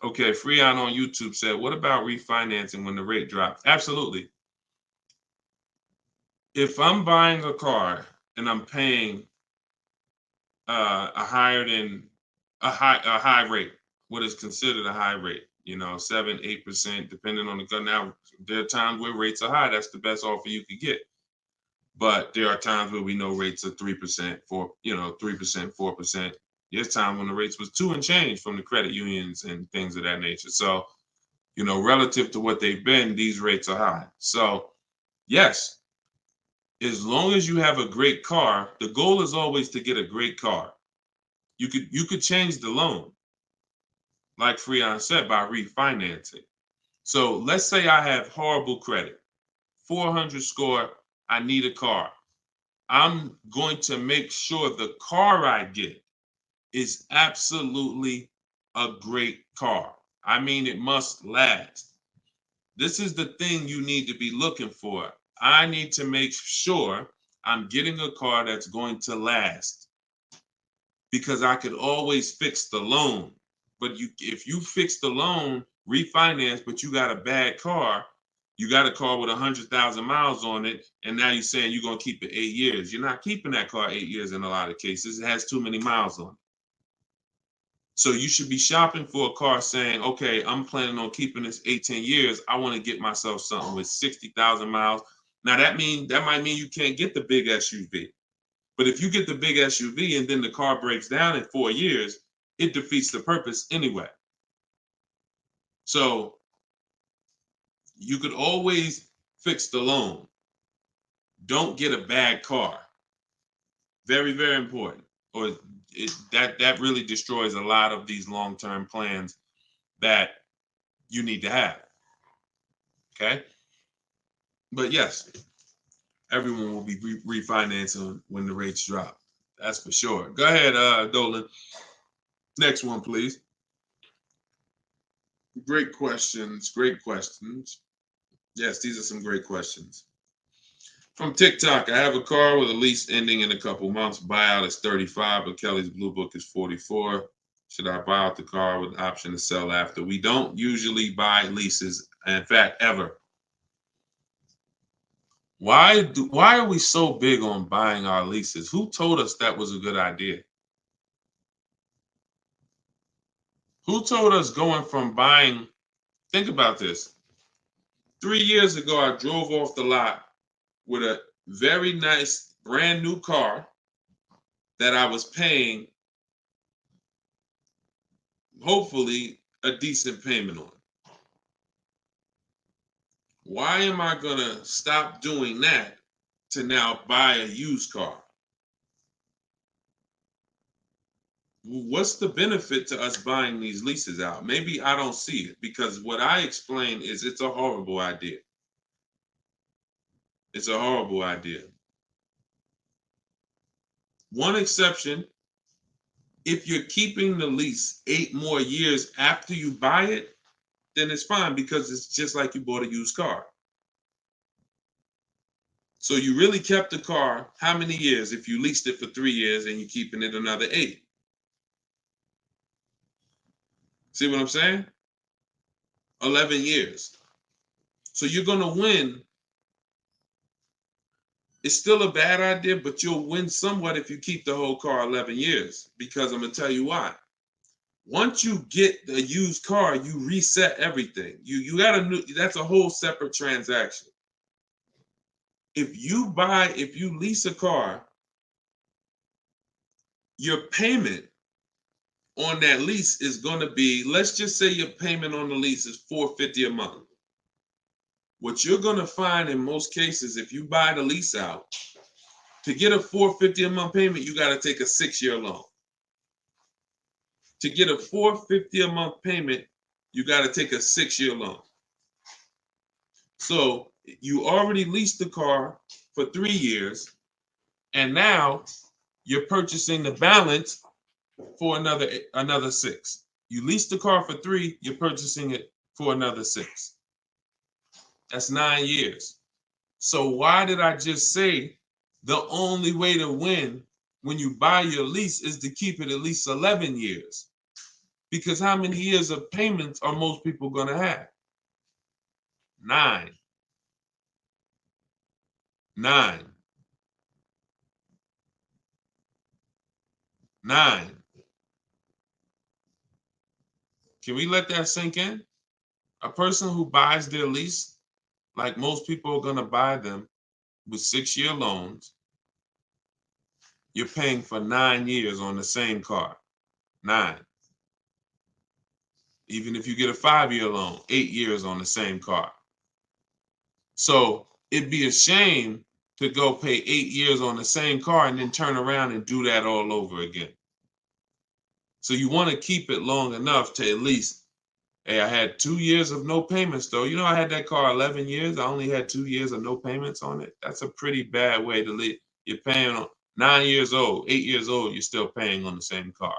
Okay, Freon on YouTube said, what about refinancing when the rate drops? Absolutely. If I'm buying a car and I'm paying a high rate, what is considered a high rate, 7-8%, depending on the gun. Now, there are times where rates are high. That's the best offer you could get. But there are times where we know rates are 3%, 3%, 4%. There's time when the rates was 2 and change from the credit unions and things of that nature. So, relative to what they've been, these rates are high. So, yes, as long as you have a great car, the goal is always to get a great car. You could change the loan, like Freon said, by refinancing. So let's say I have horrible credit, 400 score, I need a car. I'm going to make sure the car I get is absolutely a great car. I mean, it must last. This is the thing you need to be looking for. I need to make sure I'm getting a car that's going to last, because I could always fix the loan. But if you fix the loan, refinance, but you got a bad car. You got a car with 100,000 miles on it, and now you're saying you're going to keep it 8 years. You're not keeping that car 8 years in a lot of cases. It has too many miles on it. So you should be shopping for a car saying, okay, I'm planning on keeping this 18 years. I want to get myself something with 60,000 miles. Now that might mean you can't get the big SUV. But if you get the big SUV and then the car breaks down in 4 years, it defeats the purpose anyway. So you could always fix the loan. Don't get a bad car. Very, very important. Or that really destroys a lot of these long-term plans that you need to have. Okay? But yes, everyone will be refinancing when the rates drop. That's for sure. Go ahead, Dolan. Next one, please. Great questions. Great questions. Yes, these are some great questions. From TikTok, I have a car with a lease ending in a couple months. Buyout is 35, but Kelly's Blue Book is 44. Should I buy out the car with the option to sell after? We don't usually buy leases, in fact, ever. Why are we so big on buying our leases? Who told us that was a good idea? Who told us going from buying? Think about this. 3 years ago, I drove off the lot with a very nice brand new car that I was paying, hopefully, a decent payment on. Why am I going to stop doing that to now buy a used car? What's the benefit to us buying these leases out? Maybe I don't see it, because what I explain is it's a horrible idea. It's a horrible idea. One exception, if you're keeping the lease 8 more years after you buy it, then it's fine, because it's just like you bought a used car. So you really kept the car how many years if you leased it for 3 years and you're keeping it another 8? See what I'm saying? 11 years. So you're going to win. It's still a bad idea, but you'll win somewhat if you keep the whole car 11 years, because I'm going to tell you why. Once you get the used car, you reset everything. You got that's a whole separate transaction. If you lease a car, your payment on that lease is going to be, let's just say your payment on the lease is $450 a month. What you're going to find in most cases, if you buy the lease out, to get a $450 a month payment, you got to take a 6-year loan. To get a $450 a month payment, you got to take a 6-year loan. So you already leased the car for 3 years, and now you're purchasing the balance for another 6. You leased the car for 3, you're purchasing it for another 6. That's 9 years. So why did I just say the only way to win when you buy your lease is to keep it at least 11 years? Because how many years of payments are most people going to have? 9. 9. 9. Can we let that sink in? A person who buys their lease, like most people are going to buy them with 6-year loans, you're paying for 9 years on the same car. 9. Even if you get a 5-year loan, 8 years on the same car. So it'd be a shame to go pay 8 years on the same car and then turn around and do that all over again. So you want to keep it long enough to at least, hey, I had 2 years of no payments though. I had that car 11 years. I only had 2 years of no payments on it. That's a pretty bad way to live. You're paying on 9 years old, 8 years old, you're still paying on the same car.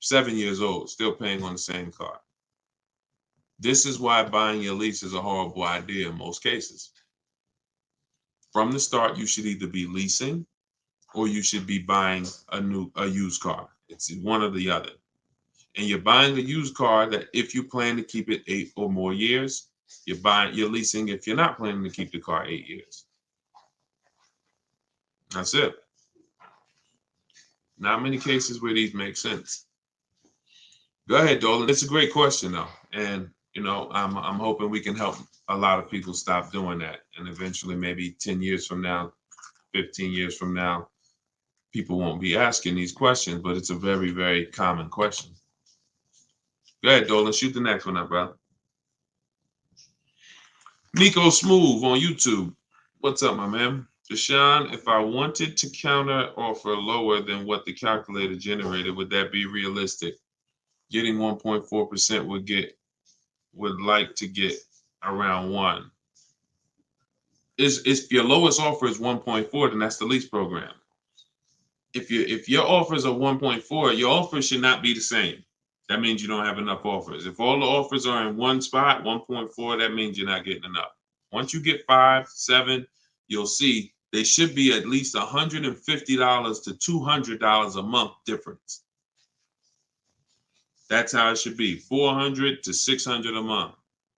7 years old, still paying on the same car. This is why buying your lease is a horrible idea in most cases. From the start, you should either be leasing or you should be buying a used car. It's one or the other. and you're buying a used car that if you plan to keep it 8 or more years, you're leasing if you're not planning to keep the car 8 years. That's it. Not many cases where these make sense. Go ahead, Dolan. It's a great question though. And I'm hoping we can help a lot of people stop doing that. And eventually maybe 10 years from now, 15 years from now, people won't be asking these questions, but it's a very, very common question. Go ahead, Dolan. Shoot the next one up, brother. Nico Smooth on YouTube. What's up, my man? Deshone, if I wanted to counter offer lower than what the calculator generated, would that be realistic? Getting 1.4% would like to get around 1. If your lowest offer is 1.4, then that's the lease program. If your offers are 1.4, your offers should not be the same. That means you don't have enough offers. If all the offers are in one spot, 1.4, that means you're not getting enough. Once you get 5, 7, you'll see they should be at least $150 to $200 a month difference. That's how it should be. 400 to 600 a month.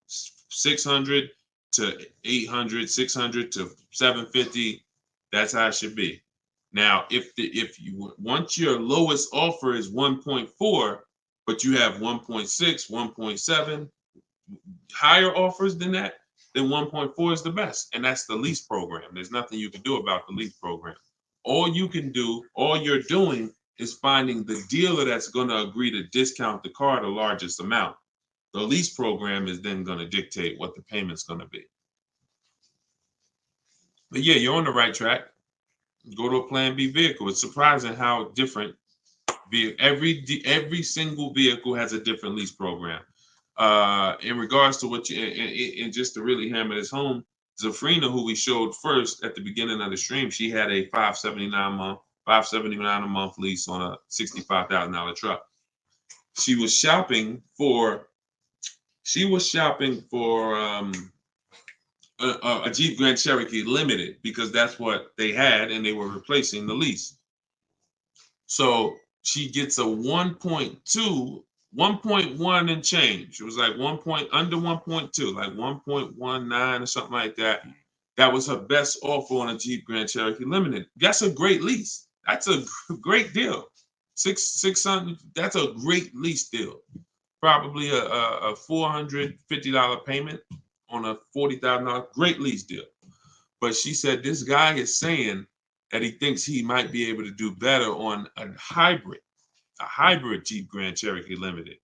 600 to 800, 600 to 750. That's how it should be. Now, if you once your lowest offer is 1.4, but you have 1.6, 1.7, higher offers than that, then 1.4 is the best. And that's the lease program. There's nothing you can do about the lease program. All you're doing is finding the dealer that's going to agree to discount the car the largest amount. The lease program is then going to dictate what the payment's going to be. But yeah, you're on the right track. Go to a Plan B vehicle. It's surprising how different every single vehicle has a different lease program. In regards to what and just to really hammer this home, Zafrina, who we showed first at the beginning of the stream, she had a $579 a month lease on a $65,000 truck. She was shopping for a Jeep Grand Cherokee Limited because that's what they had and they were replacing the lease. So she gets a 1.1 and change. It was like under 1.2, like 1.19 or something like that. That was her best offer on a Jeep Grand Cherokee Limited. That's a great lease. That's a great deal. 600. That's a great lease deal. Probably a $450 payment on a $40,000. Great lease deal. But she said this guy is saying that he thinks he might be able to do better on a hybrid Jeep Grand Cherokee Limited.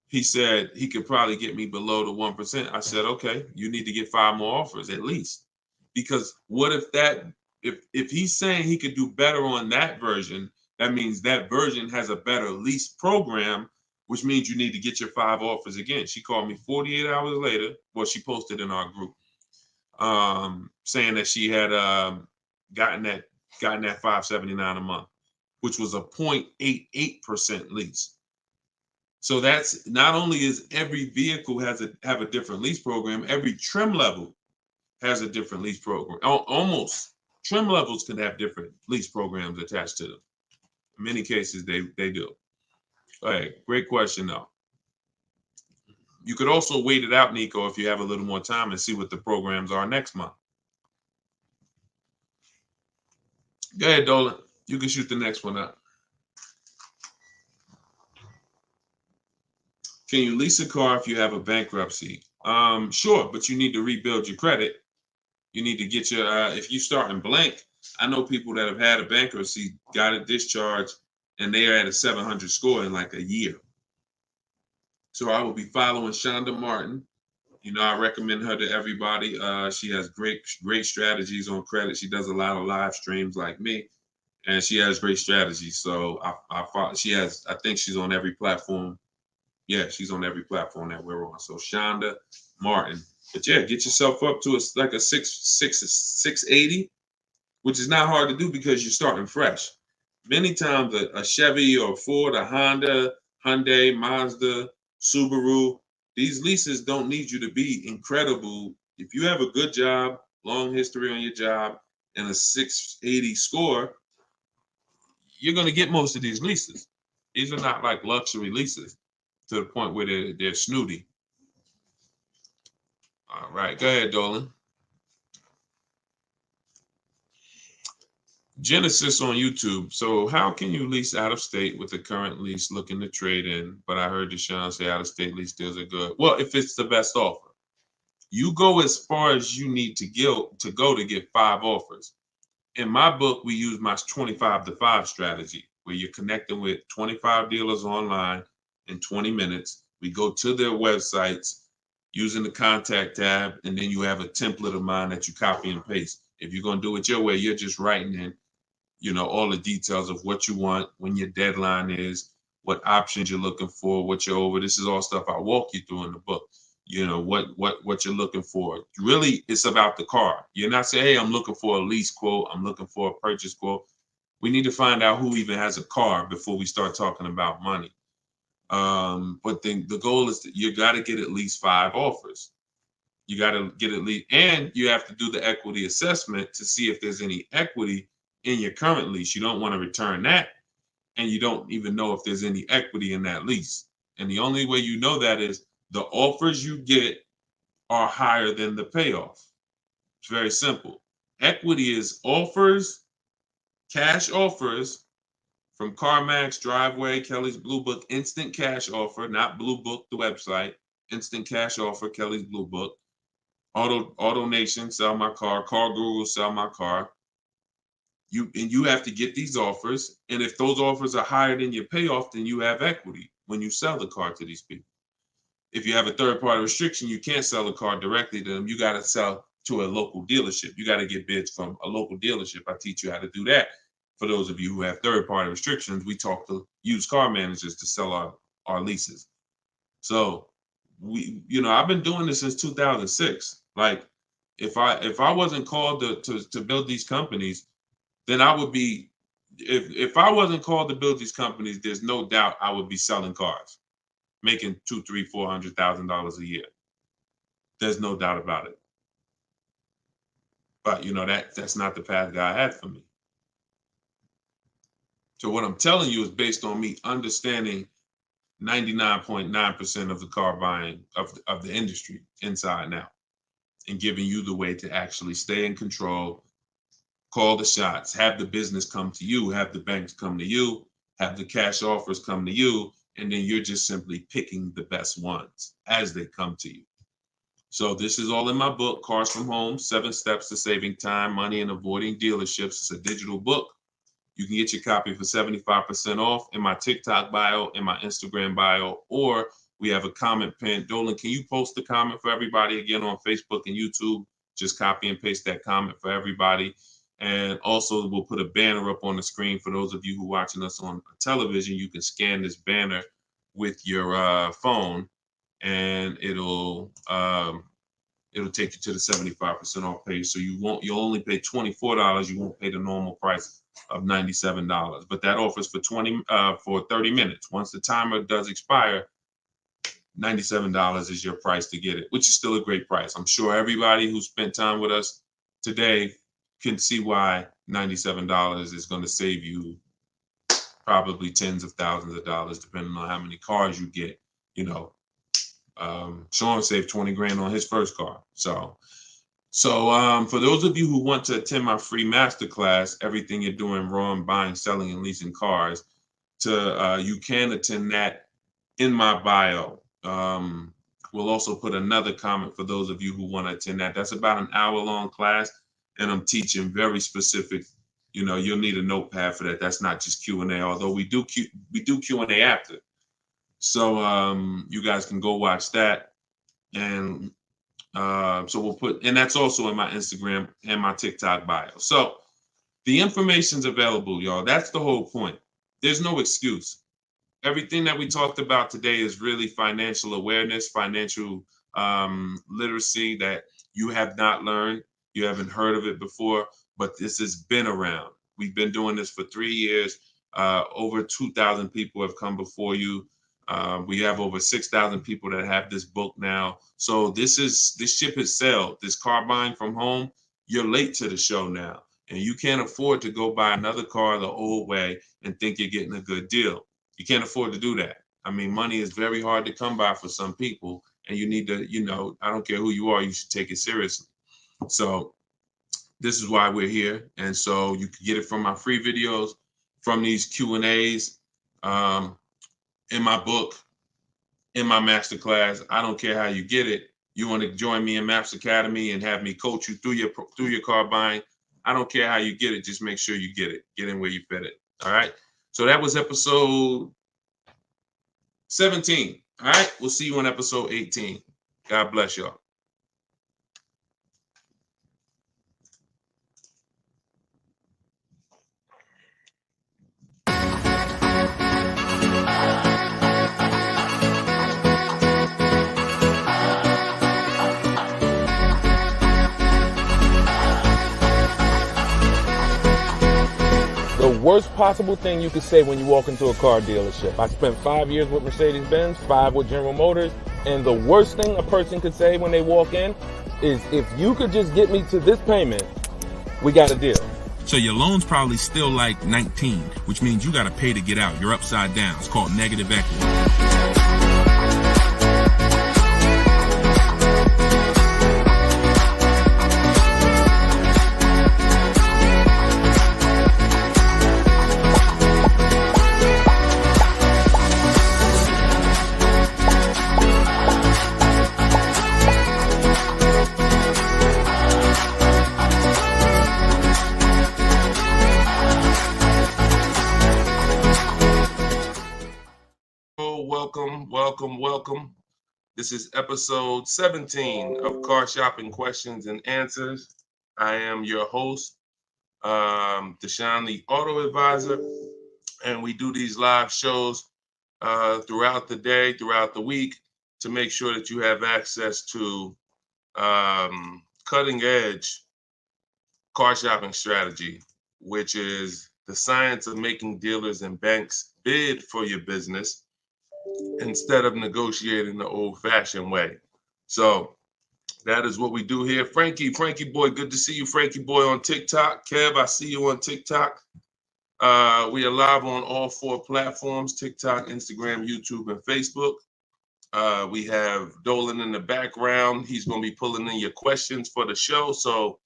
He said he could probably get me below the 1%. I said, okay, you need to get 5 more offers at least. Because what if he's saying he could do better on that version, that means that version has a better lease program, which means you need to get your 5 offers again. She called me 48 hours later. Well, she posted in our group saying that she had gotten that $579 a month, which was a 0.88% lease. So that's not only is every vehicle have a different lease program, every trim level has a different lease program. Almost trim levels can have different lease programs attached to them. In many cases, they do. All right, great question though. You could also wait it out, Nico, if you have a little more time and see what the programs are next month. Go ahead, Dolan. You can shoot the next one up. Can you lease a car if you have a bankruptcy? Sure, but you need to rebuild your credit. You need to get your, if you start in blank, I know people that have had a bankruptcy, got a discharge, and they are at a 700 score in like a year. So I will be following Shonda Martin. I recommend her to everybody. She has great strategies on credit. She does a lot of live streams like me, and she has great strategies. So I think she's on every platform. Yeah, she's on every platform that we're on. So Shonda Martin. But yeah, get yourself up to like a 680, which is not hard to do because you're starting fresh. Many times a Chevy or Ford, a Honda, Hyundai, Mazda, Subaru, these leases don't need you to be incredible. If you have a good job, long history on your job, and a 680 score, you're going to get most of these leases. These are not like luxury leases to the point where they're snooty. All right, go ahead, Dolan. Genesis on YouTube. So how can you lease out of state with the current lease looking to trade in? But I heard Deshone say out of state lease deals are good. Well, if it's the best offer, you go as far as you need to go to get 5 offers. In my book, we use my 25 to 5 strategy, where you're connecting with 25 dealers online in 20 minutes. We go to their websites using the contact tab, and then you have a template of mine that you copy and paste. If you're going to do it your way, you're just writing in, all the details of what you want, when your deadline is, what options you're looking for, what you're over. This is all stuff I walk you through in the book. What you're looking for. Really, it's about the car. You're not saying, hey, I'm looking for a lease quote, I'm looking for a purchase quote. We need to find out who even has a car before we start talking about money. But then the goal is that you got to get at least 5 offers. You got to get at least, and you have to do the equity assessment to see if there's any equity in your current lease. You don't want to return that, and you don't even know if there's any equity in that lease. And the only way you know that is the offers you get are higher than the payoff. It's very simple. Equity is offers, cash offers from CarMax, Driveway, Kelly's Blue Book, instant cash offer, not Blue Book, the website, instant cash offer, Kelly's Blue Book, Auto Nation, sell my car, Car Guru, sell my car. You have to get these offers, and if those offers are higher than your payoff, then you have equity when you sell the car to these people. If you have a third-party restriction, you can't sell the car directly to them. You got to sell to a local dealership. You got to get bids from a local dealership. I teach you how to do that. For those of you who have third-party restrictions, we talk to used car managers to sell our leases. So I've been doing this since 2006. Like, if I wasn't called to build these companies, then I would be. If I wasn't called to build these companies, there's no doubt I would be selling cars, making $200,000, $300,000, $400,000 a year. There's no doubt about it. But that's not the path God had for me. So what I'm telling you is based on me understanding 99.9% of the car buying of the industry inside and out, and giving you the way to actually stay in control, call the shots, have the business come to you, have the banks come to you, have the cash offers come to you, and then you're just simply picking the best ones as they come to you. So this is all in my book, Cars from Home, 7 Steps to Saving Time, Money, and Avoiding Dealerships. It's a digital book. You can get your copy for 75% off in my TikTok bio, in my Instagram bio, or we have a comment pin. Dolan, can you post the comment for everybody again on Facebook and YouTube? Just copy and paste that comment for everybody. And also we'll put a banner up on the screen for those of you who are watching us on television. You can scan this banner with your phone, and it'll take you to the 75% off page. So you'll only pay $24. You won't pay the normal price of $97. But that offers for 30 minutes. Once the timer does expire, $97 is your price to get it, which is still a great price. I'm sure everybody who spent time with us today can see why $97 is going to save you probably tens of thousands of dollars, depending on how many cars you get. Sean saved 20 grand on his first car. So for those of you who want to attend my free masterclass, Everything You're Doing Wrong, Buying, Selling, and Leasing Cars, you can attend that in my bio. We'll also put another comment for those of you who want to attend that. That's about an hour-long class, and I'm teaching very specific. You'll need a notepad for that. That's not just Q&A, although we do Q&A after. So you guys can go watch that, and so we'll put, and that's also in my Instagram and my TikTok bio. So the information's available, y'all. That's the whole point. There's no excuse. Everything that we talked about today is really financial awareness, financial literacy that you have not learned. You haven't heard of it before, but this has been around. We've been doing this for 3 years. Over 2,000 people have come before you. We have over 6,000 people that have this book now. So this ship has sailed. This car buying from home, you're late to the show now. And you can't afford to go buy another car the old way and think you're getting a good deal. You can't afford to do that. I mean, money is very hard to come by for some people, and you need to, I don't care who you are, you should take it seriously. So this is why we're here. And so you can get it from my free videos, from these Q&As, in my book, in my masterclass. I don't care how you get it. You want to join me in Maps Academy and have me coach you through your car buying. I don't care how you get it. Just make sure you get it. Get in where you fit it. All right. So that was episode 17. All right. We'll see you on episode 18. God bless y'all. The worst possible thing you could say when you walk into a car dealership. I spent 5 years with Mercedes-Benz, 5 with General Motors, and the worst thing a person could say when they walk in is, if you could just get me to this payment, we got a deal. So your loan's probably still like 19, which means you got to pay to get out. You're upside down. It's called negative equity. Welcome. This is episode 17 of Car Shopping Questions and Answers. I am your host, Deshone the Auto Advisor, and we do these live shows throughout the day, throughout the week, to make sure that you have access to cutting edge car shopping strategy, which is the science of making dealers and banks bid for your business instead of negotiating the old-fashioned way. So that is what we do here. Frankie boy, good to see you, Frankie boy, on TikTok. Kev, I see you on TikTok. We are live on all 4 platforms: TikTok, Instagram, YouTube, and Facebook. We have Dolan in the background. He's going to be pulling in your questions for the show. So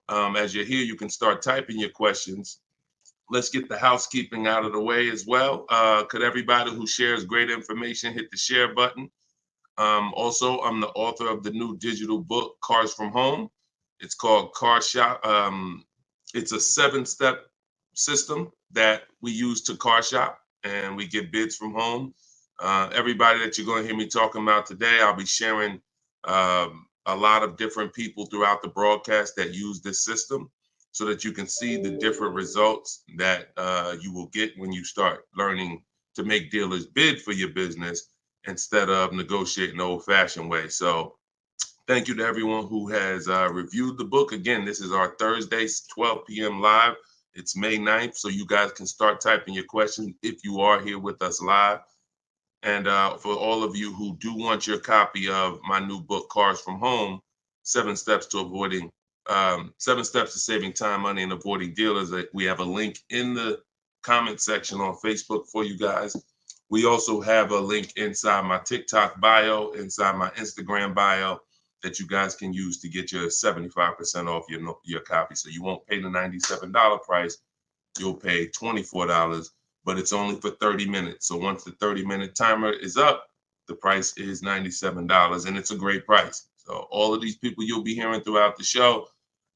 as you're here, you can start typing your questions. Let's get the housekeeping out of the way as well. Could everybody who shares great information hit the share button? Also, I'm the author of the new digital book, Cars from Home. It's called Car Shop. It's a 7-step system that we use to car shop, and we get bids from home. Everybody that you're going to hear me talking about today, I'll be sharing a lot of different people throughout the broadcast that use this system, so that you can see the different results that you will get when you start learning to make dealers bid for your business instead of negotiating the old-fashioned way. So thank you to everyone who has reviewed the book. Again, this is our Thursday, 12 p.m. live. It's May 9th, so you guys can start typing your questions if you are here with us live. And for all of you who do want your copy of my new book, Cars from Home, 7 Steps to Saving Time, Money, and Avoiding Dealers, we have a link in the comment section on Facebook for you guys. We also have a link inside my TikTok bio, inside my Instagram bio, that you guys can use to get your 75% off your copy. So you won't pay the $97 price. You'll pay $24, but it's only for 30 minutes. So once the 30-minute timer is up, the price is $97, and it's a great price. So all of these people you'll be hearing throughout the show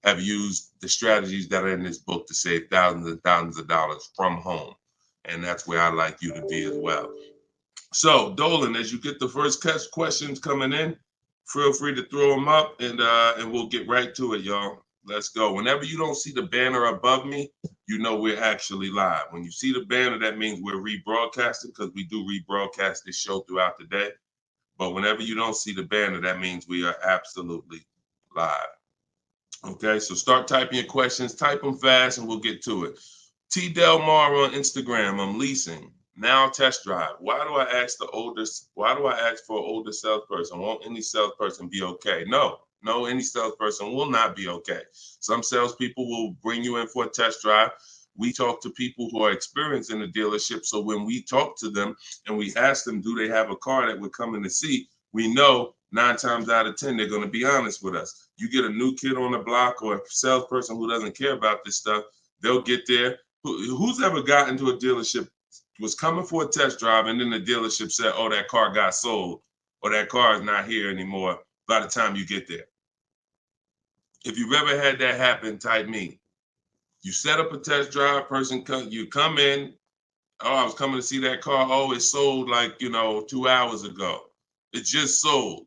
have used the strategies that are in this book to save thousands and thousands of dollars from home. And that's where I'd like you to be as well. So, Dolan, as you get the first questions coming in, feel free to throw them up, and we'll get right to it, y'all. Let's go. Whenever you don't see the banner above me, you know we're actually live. When you see the banner, that means we're rebroadcasting, because we do rebroadcast this show throughout the day. But whenever you don't see the banner, that means we are absolutely live. Okay, so start typing your questions. Type them fast, and we'll get to it. T. Del Mar on Instagram. I'm leasing. Now test drive. Why do I ask for an older salesperson? Won't any salesperson be okay? No, any salesperson will not be okay. Some salespeople will bring you in for a test drive. we talk to people who are experienced in the dealership. So when we talk to them and we ask them, do they have a car that we're coming to see? We know 9 times out of 10, they're going to be honest with us. You get a new kid on the block or a salesperson who doesn't care about this stuff, they'll get there. Who's ever gotten to a dealership, was coming for a test drive, and then the dealership said, oh, that car got sold, or that car is not here anymore by the time you get there? If you've ever had that happen, type me. You set up a test drive, you come in, oh, I was coming to see that car. Oh, it sold like, 2 hours ago. It just sold.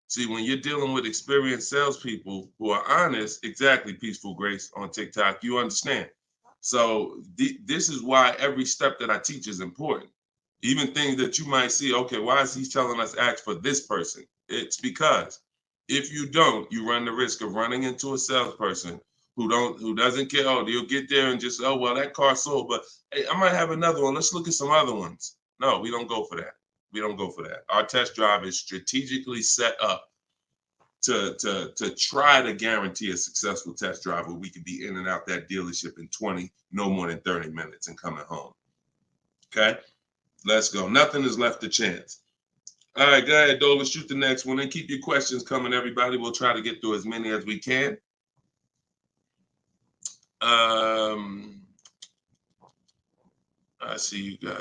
See, when you're dealing with experienced salespeople who are honest, exactly, Peaceful Grace on TikTok, you understand. So this is why every step that I teach is important. Even things that you might see, okay, why is he telling us ask for this person? It's because if you don't, you run the risk of running into a salesperson who doesn't care. Oh, you'll get there and just, oh, well, that car sold, but hey, I might have another one. Let's look at some other ones. No, we don't go for that. We don't go for that. Our test drive is strategically set up to try to guarantee a successful test drive where we can be in and out that dealership in 20, no more than 30 minutes and coming home. Okay, let's go. Nothing is left to chance. All right, go ahead, Dola, shoot the next one and keep your questions coming, everybody. We'll try to get through as many as we can. I see you got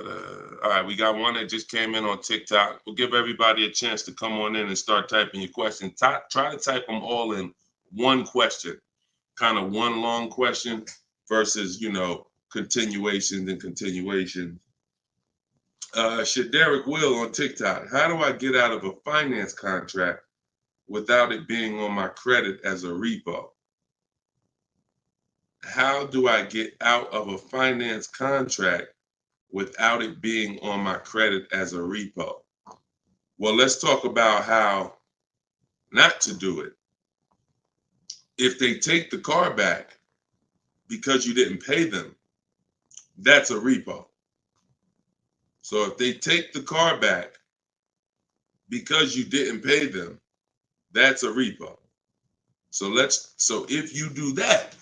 all right, we got one that just came in on TikTok. We'll give everybody a chance to come on in and start typing your questions. Try to type them all in one question, kind of one long question versus, continuations and continuations. Shaderick Will on TikTok. How do I get out of a finance contract without it being on my credit as a repo? How do I get out of a finance contract without it being on my credit as a repo? Well, let's talk about how not to do it. If they take the car back because you didn't pay them, that's a repo. So if they take the car back because you didn't pay them, that's a repo. So if you do that,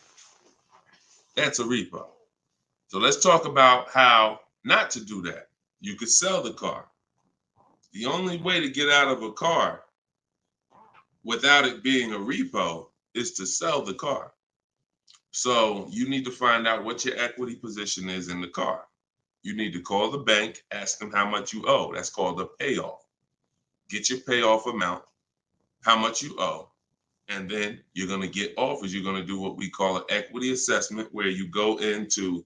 that's a repo. So let's talk about how not to do that. You could sell the car. The only way to get out of a car without it being a repo is to sell the car. So you need to find out what your equity position is in the car. You need to call the bank, ask them how much you owe. That's called a payoff. Get your payoff amount, how much you owe, and then you're going to get offers. You're going to do what we call an equity assessment, where you go into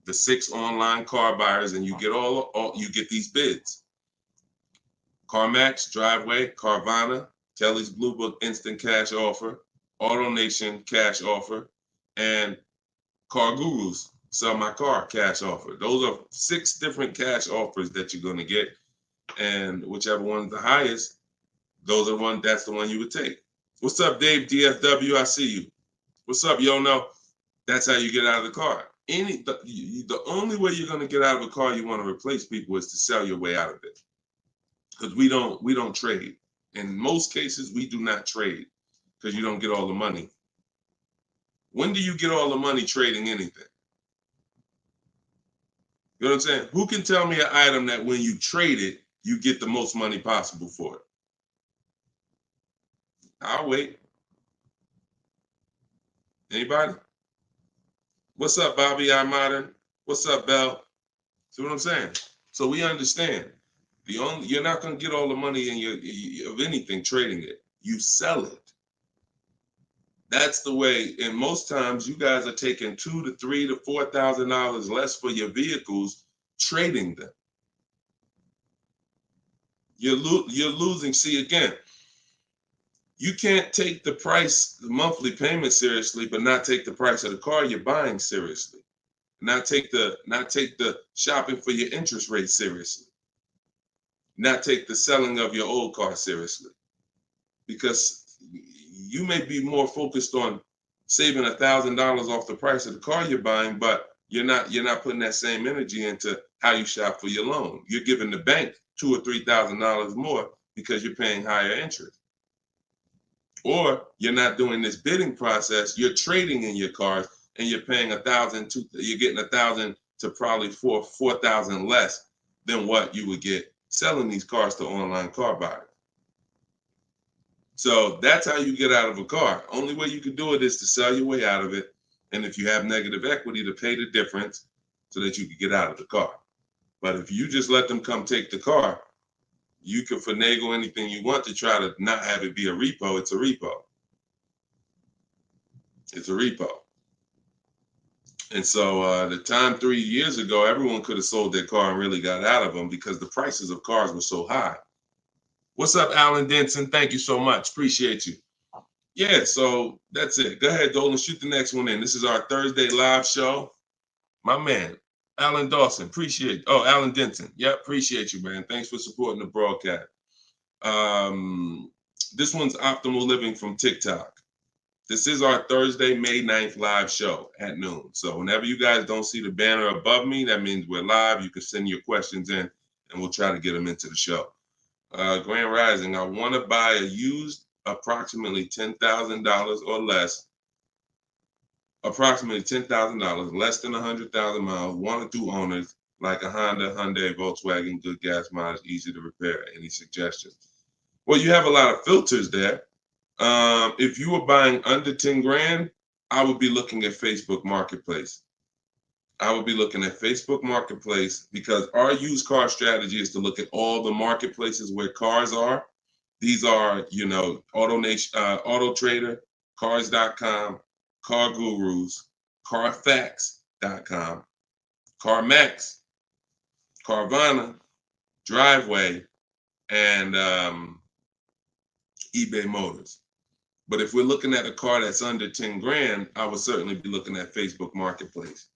the 6 online car buyers and you get you get these bids. CarMax, Driveway, Carvana, Kelly's Blue Book Instant Cash Offer, AutoNation Cash Offer, and Car Guru's Sell My Car Cash Offer. Those are 6 different cash offers that you're going to get, and whichever one's the highest, that's the one you would take. What's up, Dave DFW? I see you. What's up, Yono? That's how you get out of the car. The only way you're going to get out of a car you want to replace people is to sell your way out of it. Because we don't trade. In most cases, we do not trade because you don't get all the money. When do you get all the money trading anything? You know what I'm saying? Who can tell me an item that when you trade it, you get the most money possible for it? I'll wait. Anybody? What's up, Bobby I Modern? What's up, Bell? See what I'm saying? So we understand. You're not going to get all the money of anything trading it. You sell it. That's the way. And most times you guys are taking $2,000 to $3,000 to $4,000 less for your vehicles, trading them. You're losing. See, again, you can't take the price, the monthly payment seriously, but not take the price of the car you're buying seriously. Not take the shopping for your interest rate seriously. Not take the selling of your old car seriously. Because you may be more focused on saving $1,000 off the price of the car you're buying, but you're not putting that same energy into how you shop for your loan. You're giving the bank $2,000 or $3,000 more because you're paying higher interest. Or you're not doing this bidding process. You're trading in your cars and you're paying $1,000, you're getting $1,000 to probably $4,000 less than what you would get selling these cars to online car buyers. So that's how you get out of a car. Only way you can do it is to sell your way out of it. And if you have negative equity, to pay the difference so that you can get out of the car. But if you just let them come take the car, you can finagle anything you want to try to not have it be a repo. It's a repo. It's a repo. And so the time 3 years ago, everyone could have sold their car and really got out of them because the prices of cars were so high. What's up, Alan Denson? Thank you so much. Appreciate you. Yeah, so that's it. Go ahead, Dolan, shoot the next one in. This is our Thursday live show. My man, Alan Dawson, appreciate. Oh, Alan Denton. Yep, appreciate you, man. Thanks for supporting the broadcast. This one's Optimal Living from TikTok. This is our Thursday, May 9th live show at noon. So whenever you guys don't see the banner above me, that means we're live. You can send your questions in, and we'll try to get them into the show. Grand Rising, I want to buy a used approximately $10,000 or less. Approximately $10,000, less than 100,000 miles, 1 or 2 owners, like a Honda, Hyundai, Volkswagen, good gas mileage, easy to repair. Any suggestions? Well, you have a lot of filters there. If you were buying under 10 grand, I would be looking at Facebook Marketplace. I would be looking at Facebook Marketplace because our used car strategy is to look at all the marketplaces where cars are. These are, AutoNation, Auto Trader, Cars.com, Car Gurus, Carfax.com, CarMax, Carvana, Driveway, and eBay Motors. But if we're looking at a car that's under 10 grand, I would certainly be looking at Facebook Marketplace.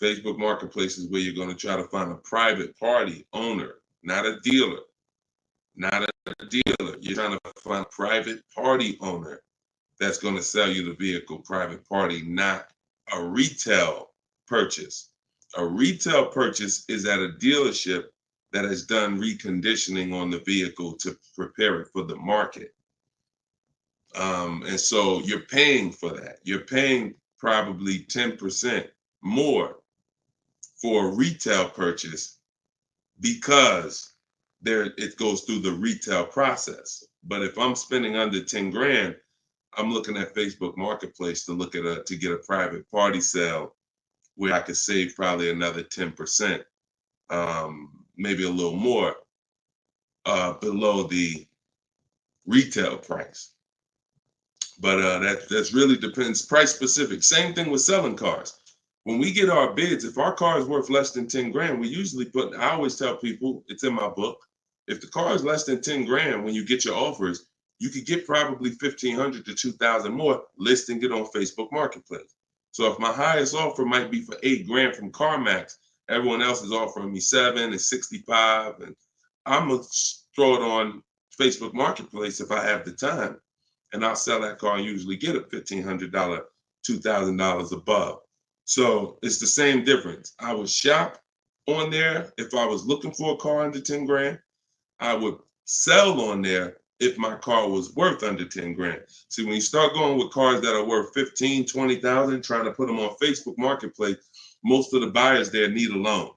Facebook Marketplace is where you're going to try to find a private party owner, not a dealer. Not a dealer. You're trying to find a private party owner that's going to sell you the vehicle, private party, not a retail purchase. A retail purchase is at a dealership that has done reconditioning on the vehicle to prepare it for the market. And so you're paying for that. You're paying probably 10% more for a retail purchase because it goes through the retail process. But if I'm spending under 10 grand, I'm looking at Facebook Marketplace to get a private party sale where I could save probably another 10%, maybe a little more below the retail price. But that's really depends, price specific. Same thing with selling cars. When we get our bids, if our car is worth less than 10 grand, we usually I always tell people, it's in my book, if the car is less than 10 grand, when you get your offers, you could get probably 1,500 to 2,000 more listing it on Facebook Marketplace. So if my highest offer might be for 8 grand from CarMax, everyone else is offering me 7 and 65, and I'm gonna throw it on Facebook Marketplace if I have the time, and I'll sell that car and usually get a $1,500, $2,000 above. So it's the same difference. I would shop on there if I was looking for a car under 10 grand. I would sell on there if my car was worth under 10 grand. See, when you start going with cars that are worth 15, 20,000, trying to put them on Facebook Marketplace, most of the buyers there need a loan.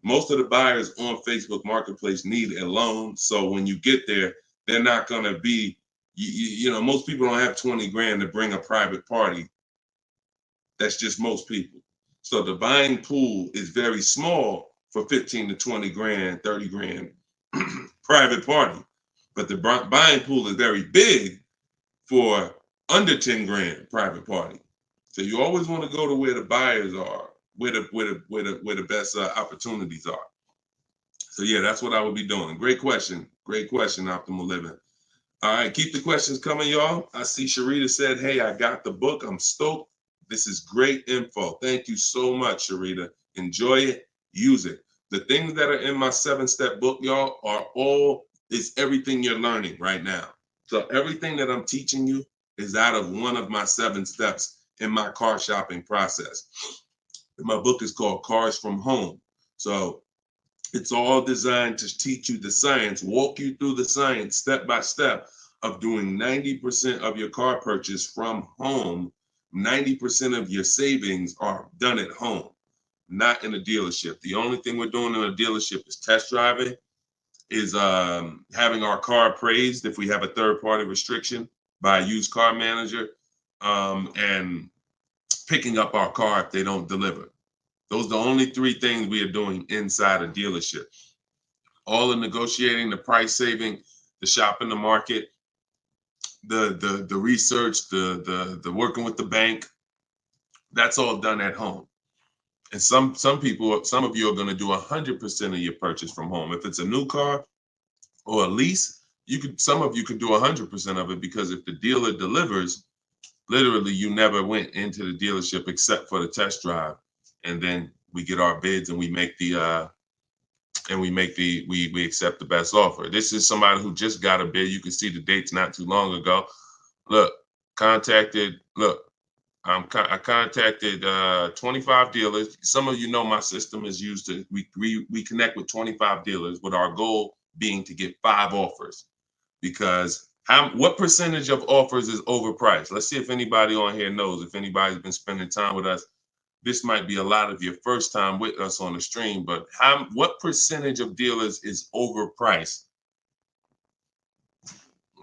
Most of the buyers on Facebook Marketplace need a loan. So when you get there, they're not going to be, most people don't have 20 grand to bring a private party. That's just most people. So the buying pool is very small for 15 to 20 grand, 30 grand private party. But the buying pool is very big for under 10 grand private party. So you always want to go to where the buyers are, where the best opportunities are. So yeah, that's what I would be doing. Great question, Optimal Living. All right, keep the questions coming, y'all. I see Sharita said, hey, I got the book. I'm stoked. This is great info. Thank you so much, Sharita. Enjoy it, use it. The things that are in my 7-step book, y'all, is everything you're learning right now. So everything that I'm teaching you is out of one of my 7 steps in my car shopping process. My book is called Cars from Home. So it's all designed to teach you the science, walk you through the science step by step of doing 90% of your car purchase from home 90% of your savings are done at home, not in a dealership. The only thing we're doing in a dealership is test driving, is having our car appraised if we have a third-party restriction by a used car manager, and picking up our car if they don't deliver. Those are the only three things we are doing inside a dealership. All the negotiating, the price saving, the shopping the market, the research, the working with the bank, that's all done at home. And some people, some of you are going to do 100% of your purchase from home. If it's a new car or a lease, some of you could do 100% of it, because if the dealer delivers, literally you never went into the dealership except for the test drive, and then we get our bids and we make the we accept the best offer. This is somebody who just got a bid. You can see the dates not too long ago. Look, I contacted 25 dealers. Some of you know my system is used to, we connect with 25 dealers, with our goal being to get 5 offers. Because what percentage of offers is overpriced? Let's see if anybody on here knows. If anybody's been spending time with us, this might be a lot of your first time with us on the stream, but what percentage of dealers is overpriced?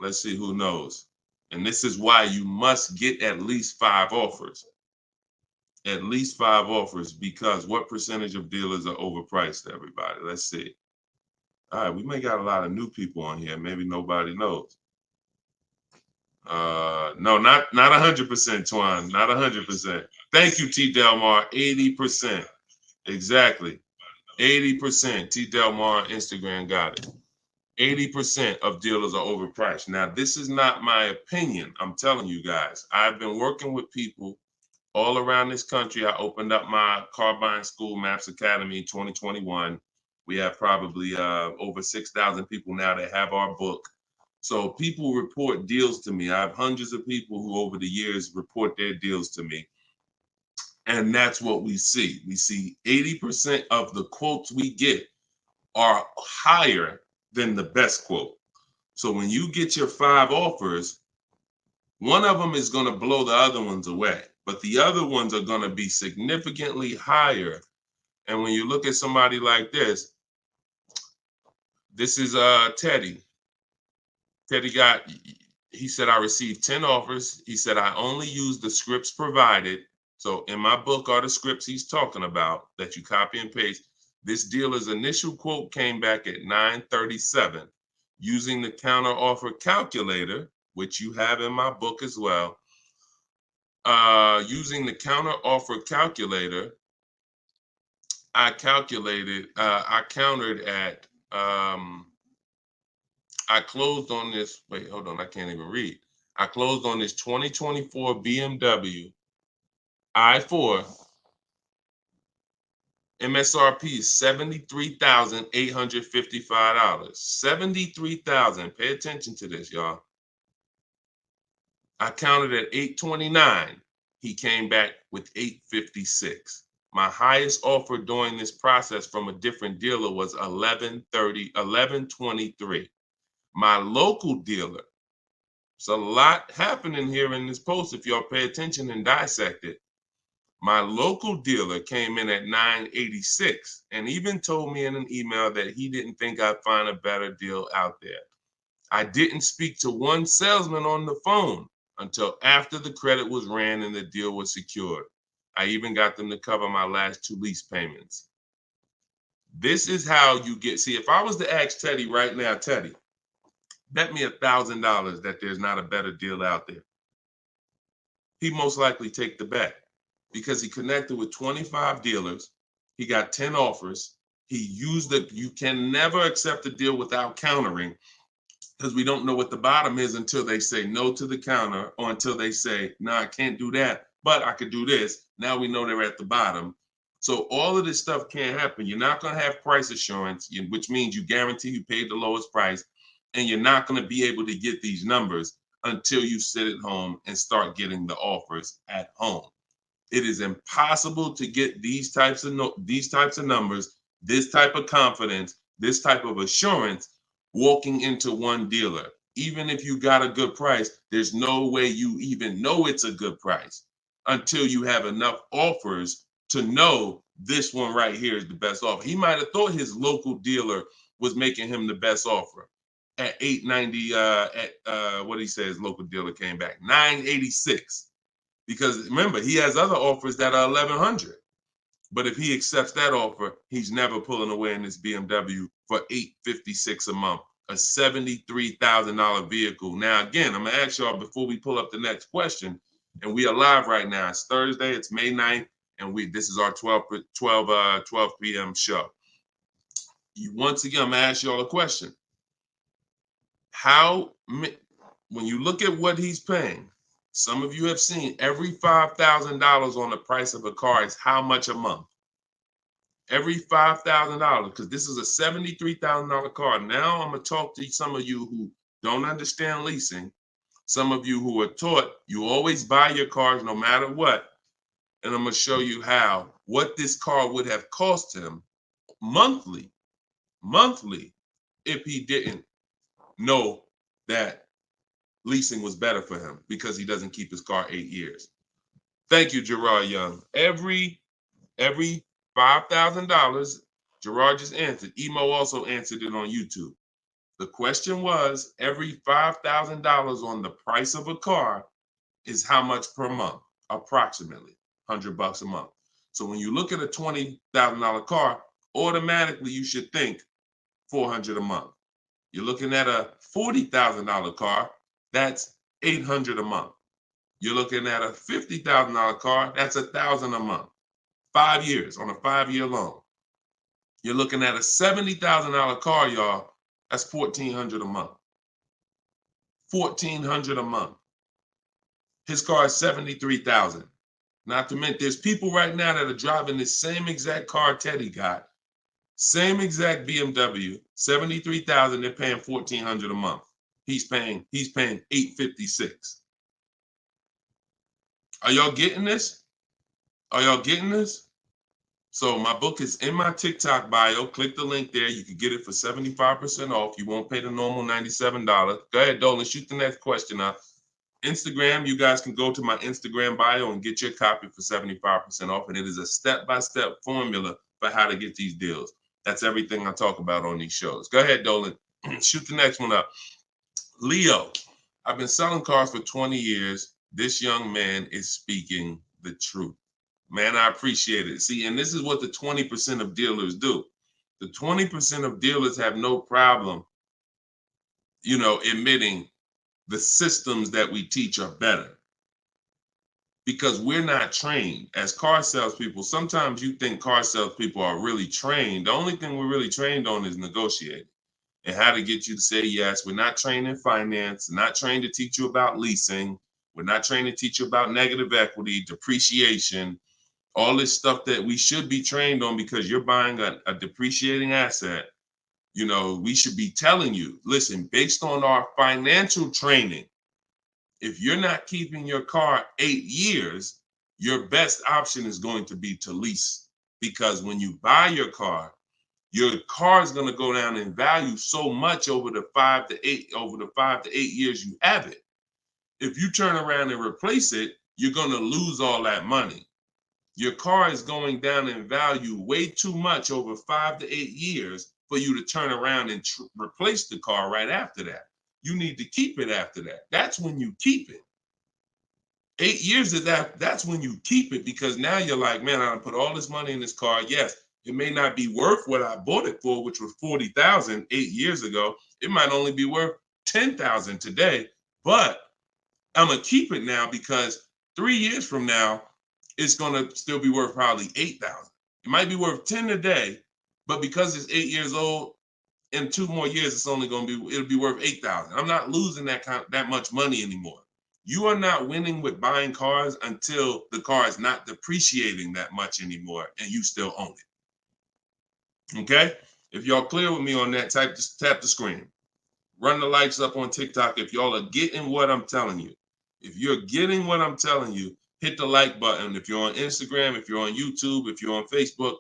Let's see who knows. And this is why you must get at least 5 offers. At least 5 offers, because what percentage of dealers are overpriced, everybody? Let's see. All right, we may got a lot of new people on here. Maybe nobody knows. No, not 100%, Twan. Not 100%. Thank you, T. Delmar. 80%. Exactly. 80%. T. Delmar Instagram got it. 80% of dealers are overpriced. Now, this is not my opinion. I'm telling you guys. I've been working with people all around this country. I opened up my car buying school, Maps Academy, 2021. We have probably over 6,000 people now that have our book. So people report deals to me. I have hundreds of people who over the years report their deals to me. And that's what we see. We see 80% of the quotes we get are higher than the best quote. So when you get your 5 offers, one of them is going to blow the other ones away, but the other ones are going to be significantly higher. And when you look at somebody like this is Teddy. Teddy he said, I received 10 offers. He said, I only use the scripts provided. So in my book are the scripts he's talking about that you copy and paste. This dealer's initial quote came back at 937. Using the counter offer calculator, which you have in my book as well. Using the counter offer calculator, I countered at, I closed on this, wait, hold on, I can't even read. I closed on this 2024 BMW i4. MSRP is $73,855. $73,000. Pay attention to this, y'all. I counted at 829. He came back with 856. My highest offer during this process from a different dealer was 1123. My local dealer, there's a lot happening here in this post if y'all pay attention and dissect it. My local dealer came in at 986 and even told me in an email that he didn't think I'd find a better deal out there. I didn't speak to one salesman on the phone until after the credit was ran and the deal was secured. I even got them to cover my last 2 lease payments. This is how you get, see, if I was to ask Teddy right now, Teddy, bet me $1,000 that there's not a better deal out there. He'd most likely take the bet because he connected with 25 dealers. He got 10 offers. He used it. You can never accept a deal without countering, because we don't know what the bottom is until they say no to the counter, or until they say, no, I can't do that, but I could do this. Now we know they're at the bottom. So all of this stuff can't happen. You're not going to have price assurance, which means you guarantee you paid the lowest price, and you're not going to be able to get these numbers until you sit at home and start getting the offers at home. It is impossible to get these types of numbers, this type of confidence, this type of assurance walking into one dealer. Even if you got a good price, there's no way you even know it's a good price until you have enough offers to know this one right here is the best offer. He might have thought his local dealer was making him the best offer at 890. What he says, local dealer came back 986, because remember he has other offers that are 1100. But if he accepts that offer, he's never pulling away in this BMW for $856 a month, a $73,000 vehicle. Now, again, I'm gonna ask y'all before we pull up the next question, and we are live right now. It's Thursday, it's May 9th, and this is our 12 p.m. show. Once again, I'm gonna ask y'all a question. When you look at what he's paying, some of you have seen every $5,000 on the price of a car is how much a month? Every $5,000, because this is a $73,000 car. Now I'm going to talk to some of you who don't understand leasing, some of you who are taught you always buy your cars no matter what, and I'm going to show you what this car would have cost him monthly, if he didn't know that leasing was better for him because he doesn't keep his car 8 years. Thank you, Gerard Young. Every $5,000, Gerard just answered. Emo also answered it on YouTube. The question was, every $5,000 on the price of a car is how much per month? Approximately $100 a month. So when you look at a $20,000 car, automatically you should think $400 a month. You're looking at a $40,000 car, that's $800 a month. You're looking at a $50,000 car, that's $1,000 a month. 5 years on a 5-year loan. You're looking at a $70,000 car, y'all. That's $1,400 a month. $1,400 a month. His car is $73,000. Not to mention, there's people right now that are driving this same exact car Teddy got, same exact BMW, $73,000. They're paying $1,400 a month. He's paying $856. Are y'all getting this? Are y'all getting this? So my book is in my TikTok bio. Click the link there. You can get it for 75% off. You won't pay the normal $97. Go ahead, Dolan, shoot the next question up. Instagram, you guys can go to my Instagram bio and get your copy for 75% off. And it is a step-by-step formula for how to get these deals. That's everything I talk about on these shows. Go ahead, Dolan. Shoot the next one up. Leo, I've been selling cars for 20 years. This young man is speaking the truth. Man, I appreciate it. See, and this is what the 20% of dealers do. The 20% of dealers have no problem, admitting the systems that we teach are better. Because we're not trained as car salespeople. Sometimes you think car salespeople are really trained. The only thing we're really trained on is negotiating and how to get you to say yes. We're not trained in finance, not trained to teach you about leasing. We're not trained to teach you about negative equity, depreciation, all this stuff that we should be trained on because you're buying a depreciating asset. We should be telling you, listen, based on our financial training, if you're not keeping your car 8 years, your best option is going to be to lease. Because when you buy your car is going to go down in value so much over the 5 to 8 years you have it. If you turn around and replace it, you're going to lose all that money. Your car is going down in value way too much over 5 to 8 years for you to turn around and replace the car right after that. You need to keep it after that. That's when you keep it. 8 years of that's when you keep it, because now you're like, man, I put all this money in this car. Yes, it may not be worth what I bought it for, which was $40,000 8 years ago. It might only be worth $10,000 today, but I'm gonna keep it now because 3 years from now, it's gonna still be worth probably $8,000. It might be worth 10 today, but because it's 8 years old, in 2 more years, it'll be worth $8,000. I'm not losing that much money anymore. You are not winning with buying cars until the car is not depreciating that much anymore and you still own it. Okay? If y'all clear with me on that, just tap the screen. Run the likes up on TikTok if y'all are getting what I'm telling you. If you're getting what I'm telling you, hit the like button. If you're on Instagram, if you're on YouTube, if you're on Facebook,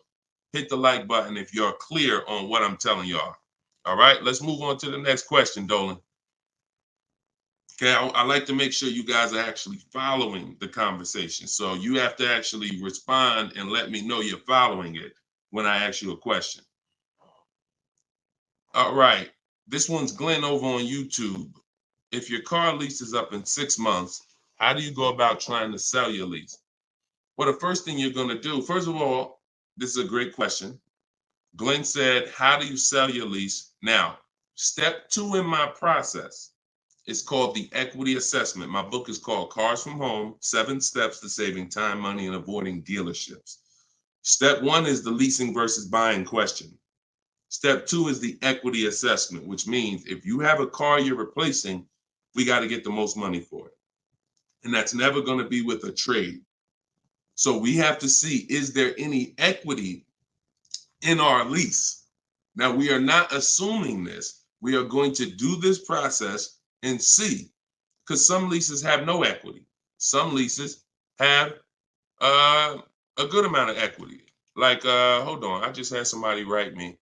hit the like button if you're clear on what I'm telling y'all. All right, let's move on to the next question, Dolan. Okay, I like to make sure you guys are actually following the conversation. So you have to actually respond and let me know you're following it when I ask you a question. All right, this one's Glenn over on YouTube. If your car lease is up in 6 months, how do you go about trying to sell your lease? Well, the first thing you're going to do, first of all, this is a great question. Glenn said, how do you sell your lease? Now, step 2 in my process is called the equity assessment. My book is called Cars from Home, 7 Steps to Saving Time, Money, and Avoiding Dealerships. Step 1 is the leasing versus buying question. Step 2 is the equity assessment, which means if you have a car you're replacing, we got to get the most money for it. And that's never going to be with a trade. So we have to see, is there any equity in our lease? Now, we are not assuming this. We are going to do this process and see, because some leases have no equity. Some leases have a good amount of equity. Like, hold on, I just had somebody write me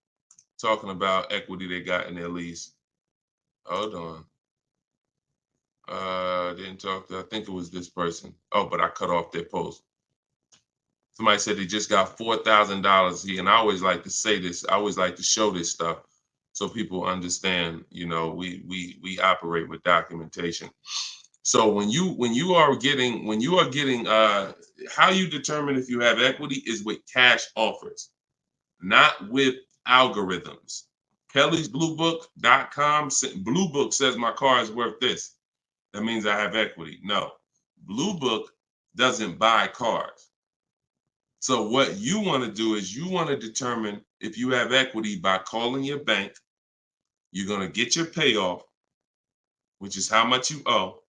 talking about equity they got in their lease. Hold on. Didn't talk to, I think it was this person. Oh, but I cut off their post. Somebody said they just got $4,000 and I always like to say this. I always like to show this stuff so people understand. You know, we operate with documentation. So when you are getting how you determine if you have equity is with cash offers, not with algorithms. Kelly's bluebook.com. Blue Book says my car is worth this. That means I have equity. No, Blue Book doesn't buy cars. So what you want to do is you want to determine if you have equity by calling your bank. You're going to get your payoff, which is how much you owe.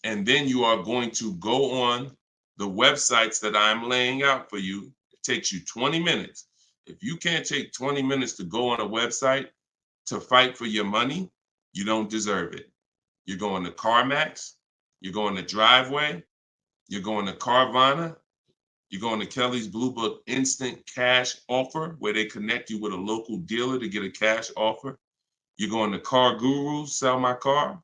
And then you are going to go on the websites that I'm laying out for you. It takes you 20 minutes. If you can't take 20 minutes to go on a website to fight for your money, you don't deserve it. You're going to CarMax, you're going to Driveway, you're going to Carvana, you're going to Kelly's Blue Book Instant Cash Offer, where they connect you with a local dealer to get a cash offer. You're going to Car Guru, Sell My Car,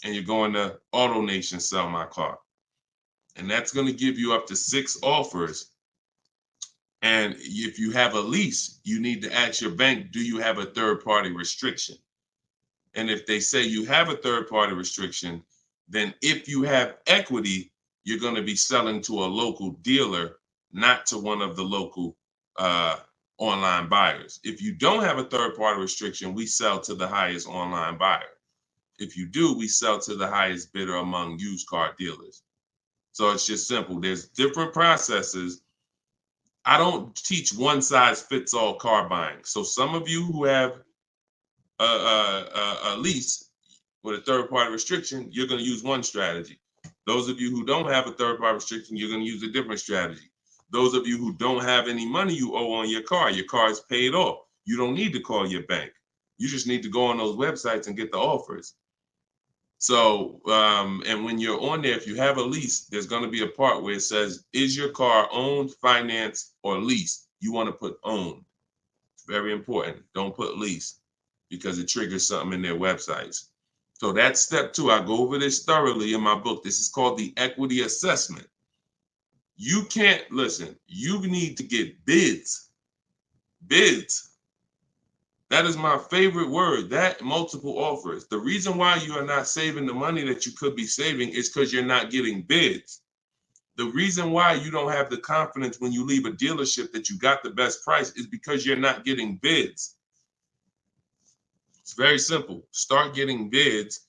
and you're going to AutoNation, Sell My Car. And that's going to give you up to 6 offers. And if you have a lease, you need to ask your bank, do you have a third-party restriction? And if they say you have a third-party restriction, then if you have equity, you're going to be selling to a local dealer, not to one of the local online buyers. If you don't have a third-party restriction, we sell to the highest online buyer. If you do, we sell to the highest bidder among used car dealers. So it's just simple. There's different processes. I don't teach one size fits all car buying. So some of you who have a lease with a third-party restriction, you're going to use one strategy. Those of you who don't have a third-party restriction, you're going to use a different strategy. Those of you who don't have any money you owe on your car is paid off. You don't need to call your bank. You just need to go on those websites and get the offers. So, and when you're on there, if you have a lease, there's going to be a part where it says, is your car owned, financed, or leased? You want to put owned. It's very important. Don't put lease because it triggers something in their websites. So that's step 2. I go over this thoroughly in my book. This is called the equity assessment. You can't, listen, you need to get bids. Bids. That is my favorite word, that multiple offers. The reason why you are not saving the money that you could be saving is because you're not getting bids. The reason why you don't have the confidence when you leave a dealership that you got the best price is because you're not getting bids. It's very simple. Start getting bids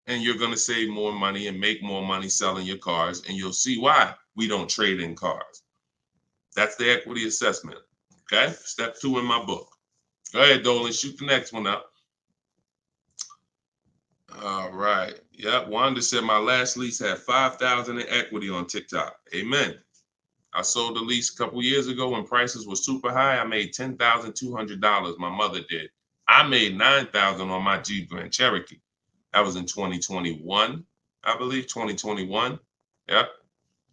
and you're going to save more money and make more money selling your cars. And you'll see why we don't trade in cars. That's the equity assessment. Okay. Step 2 in my book. Go ahead, Dolan. Shoot the next one up. All right. Yep. Wanda said my last lease had 5,000 in equity on TikTok. Amen. I sold the lease a couple years ago when prices were super high. I made $10,200. My mother did. I made $9,000 on my Jeep Grand Cherokee. That was in 2021, I believe, 2021. Yep.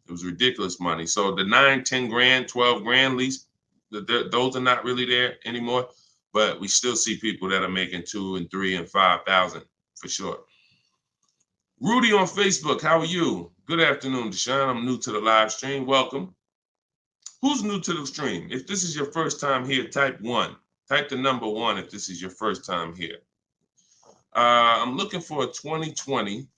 It was ridiculous money. So the 9, 10 grand, 12 grand lease, those are not really there anymore. But we still see people that are making 2 and 3 and 5,000 for sure. Rudy on Facebook, how are you? Good afternoon, Deshone. I'm new to the live stream. Welcome. Who's new to the stream? If this is your first time here, type 1. Type the number 1 if this is your first time here. I'm looking for a 2020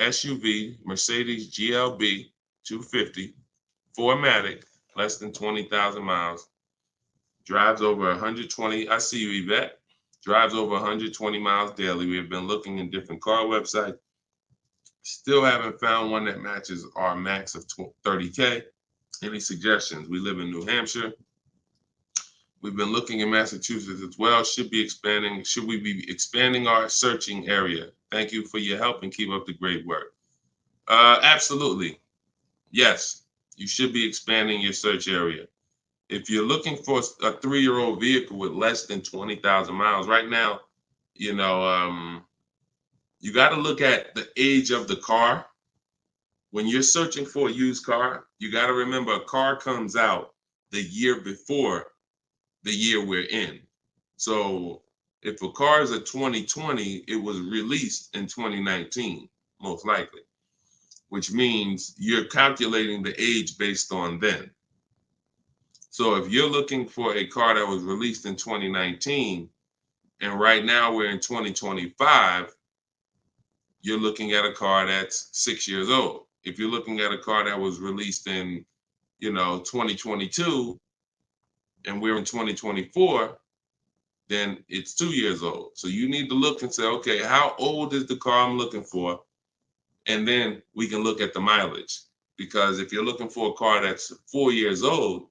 SUV, Mercedes GLB 250, 4MATIC, less than 20,000 miles. Drives over 120. I see you, Yvette. Drives over 120 miles daily. We have been looking in different car websites. Still haven't found one that matches our max of 30K. Any suggestions? We live in New Hampshire. We've been looking in Massachusetts as well. Should we be expanding our searching area? Thank you for your help and keep up the great work. Absolutely. Yes, you should be expanding your search area. If you're looking for a 3-year-old vehicle with less than 20,000 miles, right now, you got to look at the age of the car. When you're searching for a used car, you got to remember a car comes out the year before the year we're in. So if a car is a 2020, it was released in 2019, most likely, which means you're calculating the age based on then. So if you're looking for a car that was released in 2019, and right now we're in 2025, you're looking at a car that's 6 years old. If you're looking at a car that was released in, 2022, and we're in 2024, then it's 2 years old. So you need to look and say, okay, how old is the car I'm looking for? And then we can look at the mileage. Because if you're looking for a car that's 4 years old,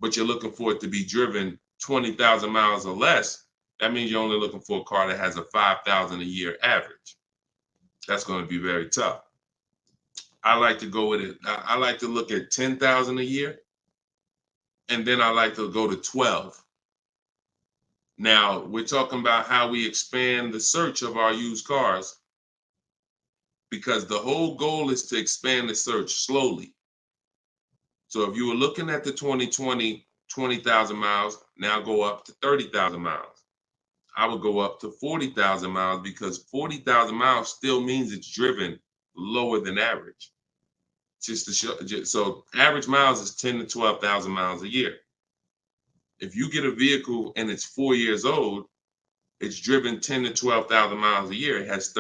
but you're looking for it to be driven 20,000 miles or less, that means you're only looking for a car that has a 5,000 a year average. That's going to be very tough. I like to go with it. I like to look at 10,000 a year, and then I like to go to 12. Now, we're talking about how we expand the search of our used cars, because the whole goal is to expand the search slowly. So if you were looking at the 2020, 20,000 miles, now go up to 30,000 miles. I would go up to 40,000 miles, because 40,000 miles still means it's driven lower than average. Just to show, so average miles is 10 to 12,000 miles a year. If you get a vehicle and it's 4 years old, it's driven 10 to 12,000 miles a year. It has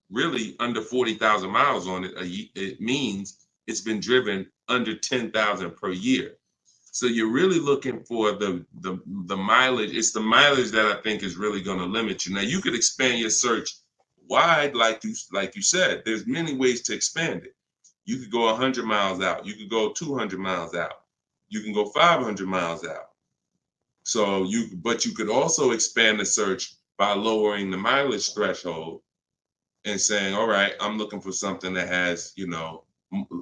really under 40,000 miles on it. It means it's been driven under 10,000 per year. So you're really looking for the mileage. It's the mileage that I think is really going to limit you. Now you could expand your search wide, like you said. There's many ways to expand it. You could go 100 miles out. You could go 200 miles out. You can go 500 miles out. So but you could also expand the search by lowering the mileage threshold and saying, all right, I'm looking for something that has,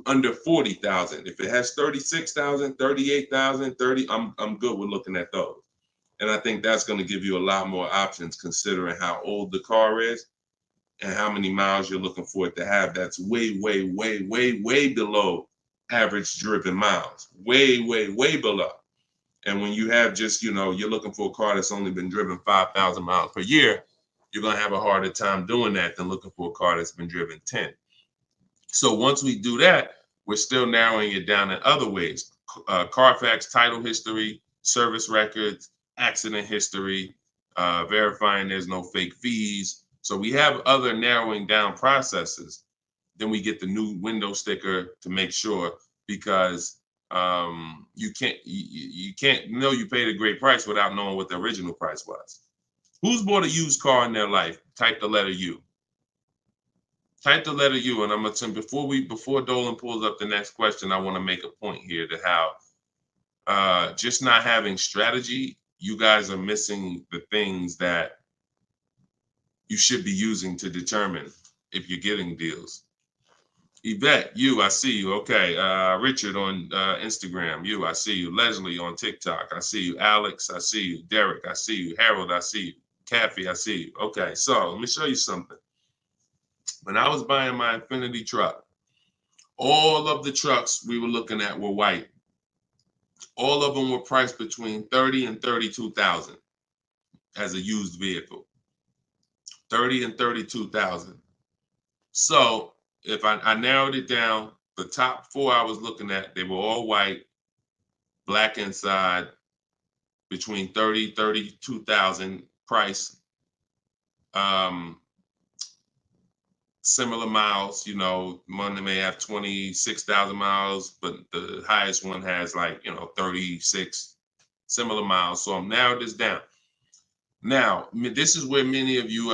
under 40,000. If it has 36,000, 38,000, 30, I'm good with looking at those. And I think that's going to give you a lot more options, considering how old the car is and how many miles you're looking for it to have. That's way, way, way, way, way below average driven miles. Way, way, way below. And when you have just, you're looking for a car that's only been driven 5,000 miles per year, you're going to have a harder time doing that than looking for a car that's been driven 10. So once we do that, we're still narrowing it down in other ways. Carfax title history, service records, accident history, verifying there's no fake fees. So we have other narrowing down processes. Then we get the new window sticker to make sure, because you can't know you paid a great price without knowing what the original price was. Who's bought a used car in their life? Type the letter U. Type the letter U, and I'm gonna before Dolan pulls up the next question, I want to make a point here to how just not having strategy, you guys are missing the things that you should be using to determine if you're getting deals. Yvette, I see you. Okay. Richard on Instagram, I see you. Leslie on TikTok, I see you. Alex, I see you. Derek, I see you. Harold, I see you. Kathy, I see you. Okay, so let me show you something. When I was buying my Infinity truck, all of the trucks we were looking at were white. All of them were priced between 30 and 32,000 as a used vehicle. 30 and 32,000. So if I narrowed it down, the top four I was looking at, they were all white, black inside, between 30, 32,000 price. Similar miles, one may have 26,000 miles, but the highest one has 36 similar miles. So I'm narrowed this down. Now, this is where many of you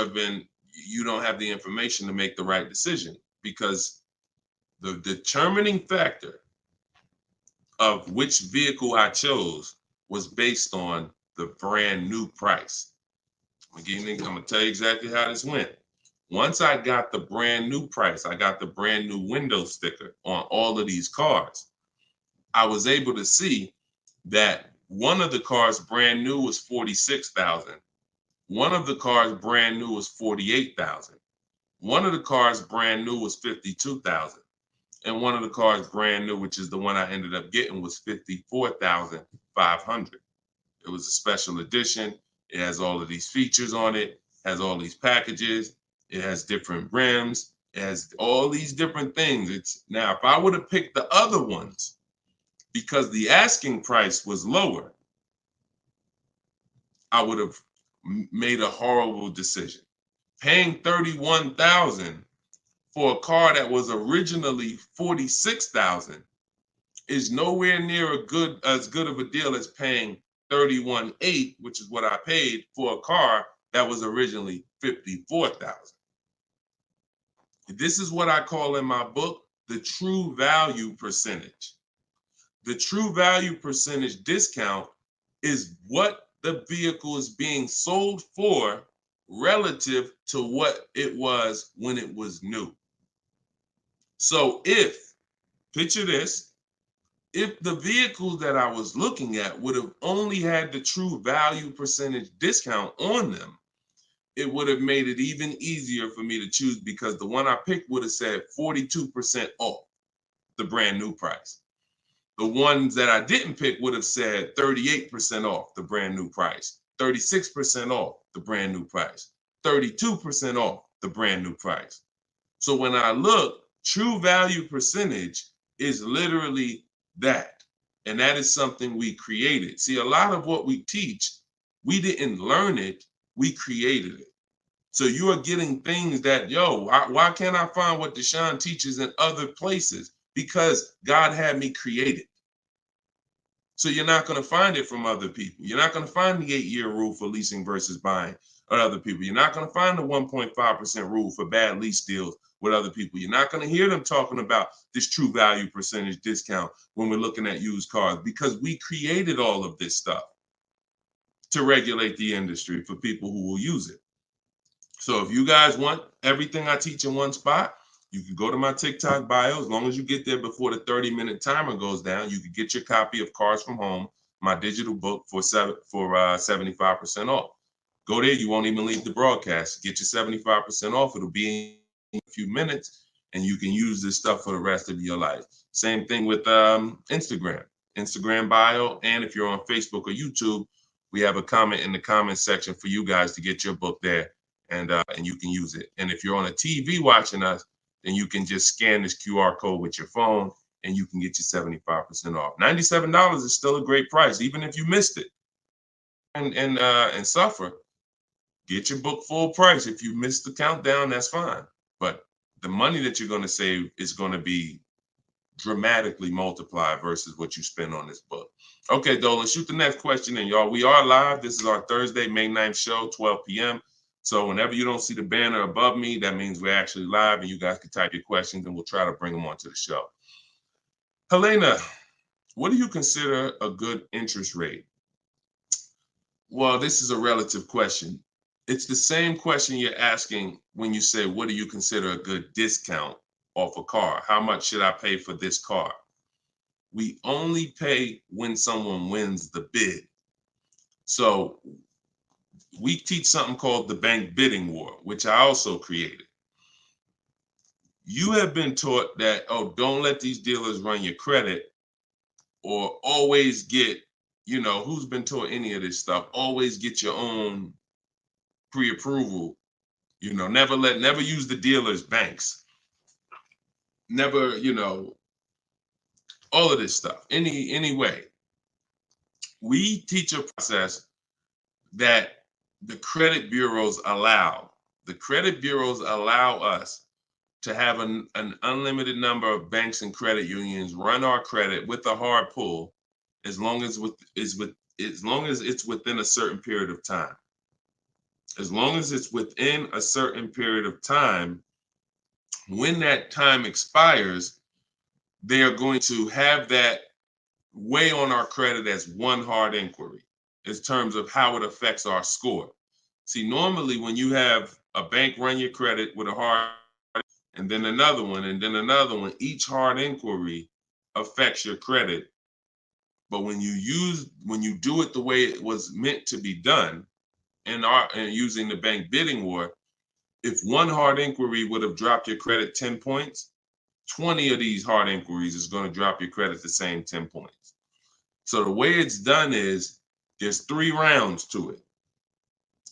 you don't have the information to make the right decision, because the determining factor of which vehicle I chose was based on the brand new price. I'm gonna tell you exactly how this went. Once I got the brand new price, I got the brand new window sticker on all of these cars, I was able to see that one of the cars brand new was 46,000. One of the cars brand new was 48,000. One of the cars brand new was 52,000. And one of the cars brand new, which is the one I ended up getting, was 54,500. It was a special edition. It has all of these features on it, has all these packages. It has different rims. It has all these different things. Now, if I would have picked the other ones, because the asking price was lower, I would have made a horrible decision. Paying 31,000 for a car that was originally 46,000 is nowhere near as good of a deal as paying 31,800, which is what I paid for a car that was originally 54,000. This is what I call in my book the true value percentage. The true value percentage discount is what the vehicle is being sold for relative to what it was when it was new. So picture this, if the vehicles that I was looking at would have only had the true value percentage discount on them, it would have made it even easier for me to choose, because the one I picked would have said 42% off the brand new price. The ones that I didn't pick would have said 38% off the brand new price, 36% off the brand new price, 32% off the brand new price. So when I look, true value percentage is literally that. And that is something we created. See, a lot of what we teach, we didn't learn it, we created it. So you are getting things that, why can't I find what Deshone teaches in other places? Because God had me create it. So you're not going to find it from other people. You're not going to find the 8-year rule for leasing versus buying with other people. You're not going to find the 1.5% rule for bad lease deals with other people. You're not going to hear them talking about this true value percentage discount when we're looking at used cars, because we created all of this stuff to regulate the industry for people who will use it. So if you guys want everything I teach in one spot, you can go to my TikTok bio. As long as you get there before the 30-minute timer goes down, you can get your copy of Cars from Home, my digital book, for 75% off. Go there. You won't even leave the broadcast. Get your 75% off. It'll be in a few minutes, and you can use this stuff for the rest of your life. Same thing with Instagram bio. And if you're on Facebook or YouTube, we have a comment in the comment section for you guys to get your book there, and you can use it. And if you're on a TV watching us, then you can just scan this QR code with your phone, and you can get your 75% off. $97 is still a great price, even if you missed it and suffer. Get your book full price. If you missed the countdown, that's fine. But the money that you're going to save is going to be dramatically multiplied versus what you spend on this book. Okay, Dolan, shoot the next question in, y'all. We are live. This is our Thursday, May 9th show, 12 p.m. So whenever you don't see the banner above me, that means we're actually live, and you guys can type your questions, and we'll try to bring them onto the show. Helena, what do you consider a good interest rate? Well, this is a relative question. It's the same question you're asking when you say, what do you consider a good discount off a car? How much should I pay for this car? We only pay when someone wins the bid. So we teach something called the bank bidding war, which I also created. You have been taught that, don't let these dealers run your credit, or always get, who's been taught any of this stuff? Always get your own pre-approval You know, never use the dealer's banks. Never, you know, all of this stuff. Any way. We teach a process that the credit bureaus allow. The credit bureaus allow us to have an unlimited number of banks and credit unions run our credit with a hard pull, as long as it's within a certain period of time. As long as it's within a certain period of time, when that time expires, they are going to have that weigh on our credit as one hard inquiry in terms of how it affects our score. See, normally when you have a bank run your credit with a hard and then another one, and then another one, each hard inquiry affects your credit. But when you do it the way it was meant to be done, and using the bank bidding war, if one hard inquiry would have dropped your credit 10 points, 20 of these hard inquiries is going to drop your credit the same 10 points. So the way it's done is there's 3 rounds to it.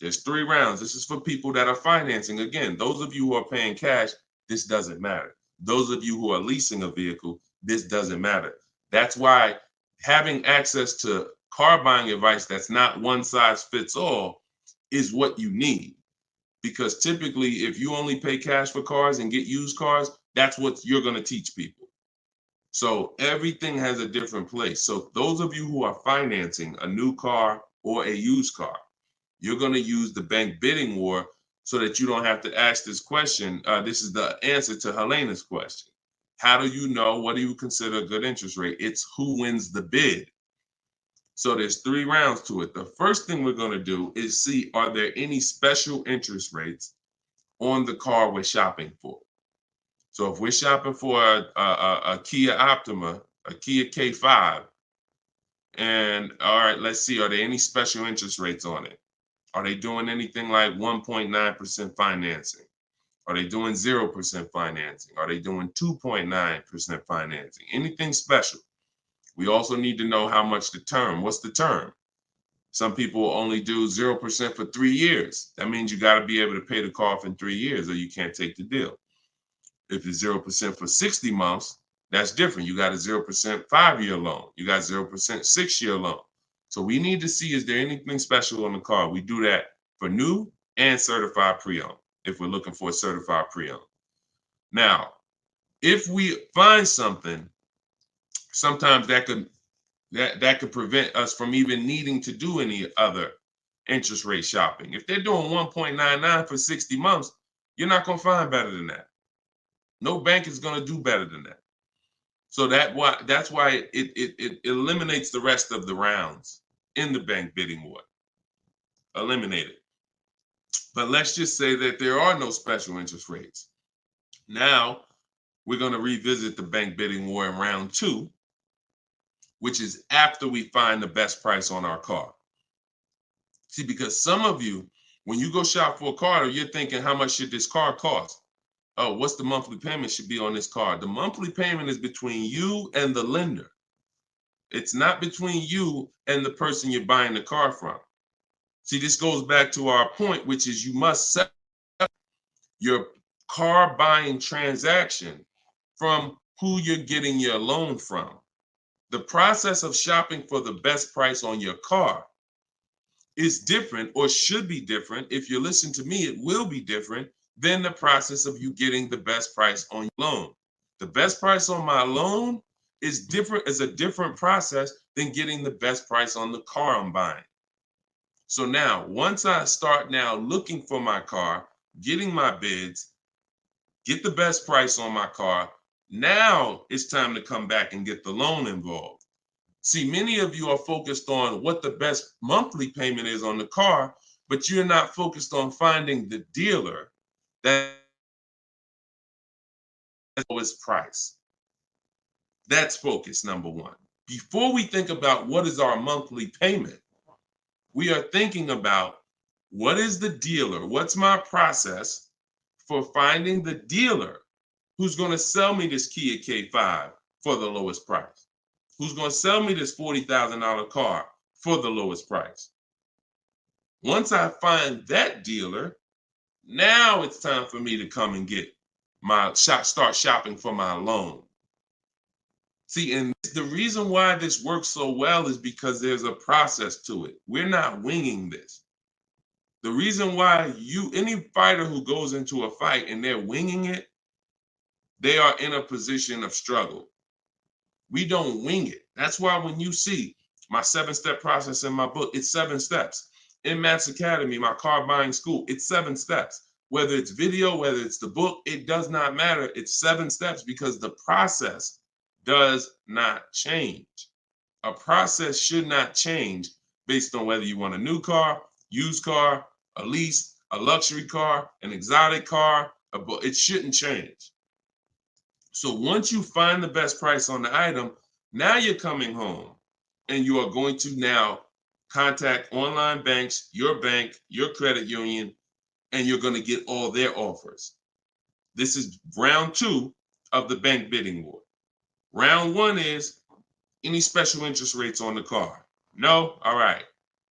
There's 3 rounds. This is for people that are financing. Again, those of you who are paying cash, this doesn't matter. Those of you who are leasing a vehicle, this doesn't matter. That's why having access to car buying advice that's not one size fits all is what you need. Because typically, if you only pay cash for cars and get used cars, that's what you're going to teach people. So everything has a different place. So those of you who are financing a new car or a used car, you're going to use the bank bidding war so that you don't have to ask this question. This is the answer to Helena's question. How do you know? What do you consider a good interest rate? It's who wins the bid. So there's 3 rounds to it. The first thing we're going to do is see, are there any special interest rates on the car we're shopping for? So if we're shopping for a Kia Optima, a Kia K5, and all right, let's see, are there any special interest rates on it? Are they doing anything like 1.9% financing? Are they doing 0% financing? Are they doing 2.9% financing? Anything special? We also need to know how much the term. What's the term? Some people only do 0% for 3 years. That means you got to be able to pay the car off in 3 years or you can't take the deal. If it's 0% for 60 months, that's different. You got a 0% 5-year loan. You got 0% 6-year loan. So we need to see, is there anything special on the car? We do that for new and certified pre-owned, if we're looking for a certified pre-owned. Now, if we find something, sometimes that could prevent us from even needing to do any other interest rate shopping. If they're doing 1.99 for 60 months, you're not going to find better than that. No bank is going to do better than that. So that's why it eliminates the rest of the rounds in the bank bidding war. Eliminate it. But let's just say that there are no special interest rates. Now we're going to revisit the bank bidding war in round 2, which is after we find the best price on our car. See, because some of you, when you go shop for a car, you're thinking, how much should this car cost? Oh, what's the monthly payment should be on this car? The monthly payment is between you and the lender. It's not between you and the person you're buying the car from. See, this goes back to our point, which is you must set up your car buying transaction from who you're getting your loan from. The process of shopping for the best price on your car is different, or should be different. If you listen to me, it will be different than the process of you getting the best price on your loan. The best price on my loan is a different process than getting the best price on the car I'm buying. So now, once I start now looking for my car, getting my bids, get the best price on my car, now it's time to come back and get the loan involved. See, many of you are focused on what the best monthly payment is on the car, but you're not focused on finding the dealer that is the lowest price. That's focus number 1. Before we think about what is our monthly payment, we are thinking about what is the dealer? What's my process for finding the dealer who's going to sell me this Kia K5 for the lowest price? Who's going to sell me this $40,000 car for the lowest price? Once I find that dealer, Now it's time for me to come and get start shopping for my loan. See, and the reason why this works so well is because there's a process to it. We're not winging this. The reason why any fighter who goes into a fight and they're winging it, they are in a position of struggle. We don't wing it. That's why when you see my 7-step process in my book, it's 7 steps. In Matt's Academy, my car buying school, it's 7 steps. Whether it's video, whether it's the book, it does not matter. It's 7 steps because the process does not change. A process should not change based on whether you want a new car, used car, a lease, a luxury car, an exotic car. It shouldn't change. So once you find the best price on the item, now you're coming home and you are going to now contact online banks, your bank, your credit union, and you're going to get all their offers. This is round 2 of the bank bidding war. Round 1 is any special interest rates on the car. No? All right.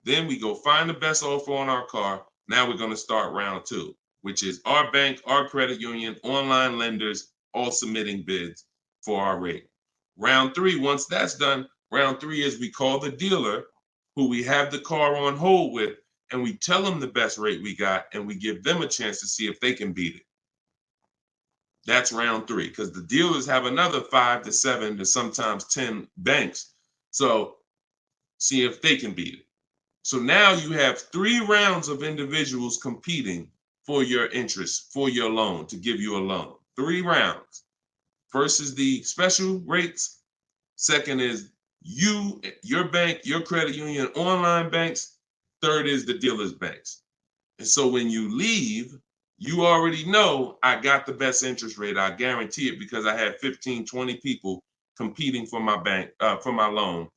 Then we go find the best offer on our car. Now we're going to start round 2, which is our bank, our credit union, online lenders, all submitting bids for our rate. Round 3, once that's done, round 3 is we call the dealer who we have the car on hold with, and we tell them the best rate we got, and we give them a chance to see if they can beat it. That's round 3, because the dealers have another 5 to 7 to sometimes 10 banks. So see if they can beat it. So now you have 3 rounds of individuals competing for your interest, for your loan, to give you a loan. 3 rounds. First is the special rates. Second is you, your bank, your credit union, online banks. Third is the dealer's banks. And so when you leave, you already know I got the best interest rate. I guarantee it because I had 15, 20 people competing for my bank, for my loan.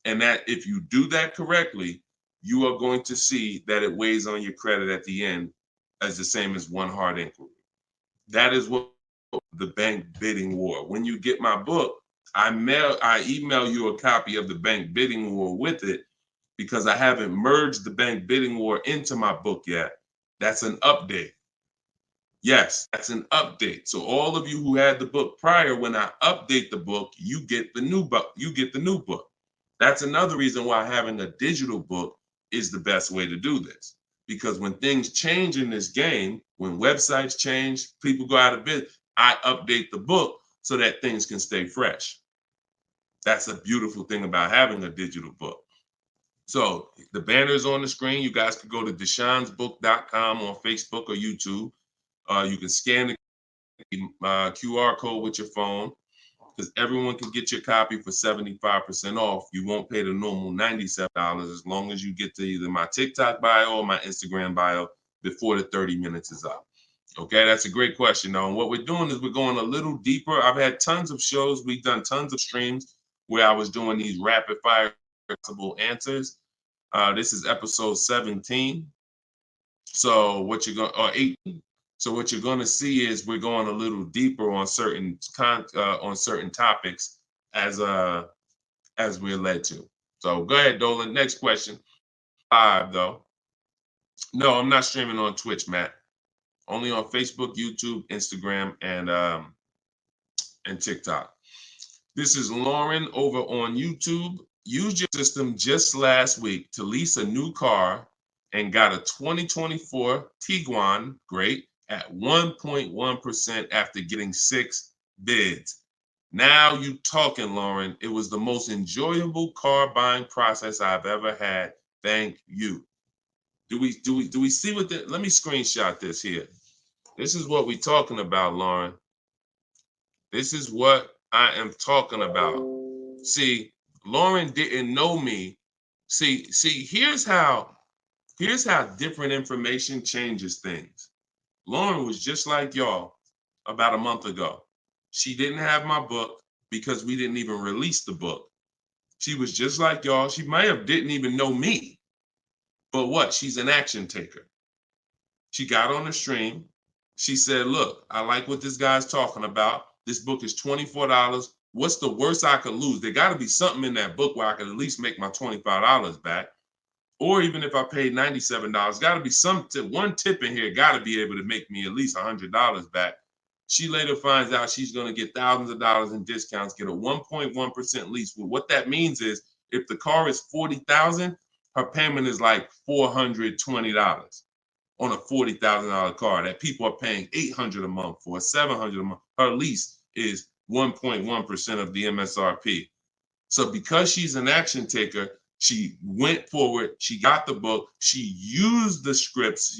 And that if you do that correctly, you are going to see that it weighs on your credit at the end as the same as one hard inquiry. That is what the bank bidding war. When you get my book, I email you a copy of the bank bidding war with it because I haven't merged the bank bidding war into my book yet. That's an update. Yes, that's an update. So all of you who had the book prior, when I update the book, you get the new book. You get the new book. That's another reason why having a digital book is the best way to do this. Because when things change in this game, when websites change, people go out of business, I update the book so that things can stay fresh. That's a beautiful thing about having a digital book. So the banner is on the screen. You guys can go to deshonesbook.com on Facebook or YouTube. You can scan the QR code with your phone because everyone can get your copy for 75% off. You won't pay the normal $97 as long as you get to either my TikTok bio or my Instagram bio before the 30 minutes is up. Okay, that's a great question, though. And what we're doing is we're going a little deeper. I've had tons of shows. We've done tons of streams where I was doing these rapid fire answers. This is episode 17. So what you're going, or 18. So what you're going to see is we're going a little deeper on certain topics as we're led to. So go ahead, Dolan. Next question. 5 though. No, I'm not streaming on Twitch, Matt. Only on Facebook, YouTube, Instagram, and TikTok. This is Lauren over on YouTube. Used your system just last week to lease a new car and got a 2024 Tiguan, great, at 1.1% after getting 6 bids. Now you talking, Lauren. It was the most enjoyable car buying process I've ever had. Thank you. Do we see what let me screenshot this here. This is what we're talking about, Lauren. This is what I am talking about. See, Lauren didn't know me. See, here's how different information changes things. Lauren was just like y'all about a month ago. She didn't have my book because we didn't even release the book. She was just like y'all. She might have didn't even know me. But what? She's an action taker. She got on the stream. She said, look, I like what this guy's talking about. This book is $24. What's the worst I could lose? There got to be something in that book where I could at least make my $25 back. Or even if I paid $97, got to be some tip, one tip in here got to be able to make me at least $100 back. She later finds out she's going to get thousands of dollars in discounts, get a 1.1% lease. Well, what that means is if the car is $40,000, her payment is like $420 on a $40,000 car that people are paying $800 a month for, $700 a month. Her lease is 1.1% of the MSRP. So because she's an action taker, she went forward, she got the book, she used the scripts,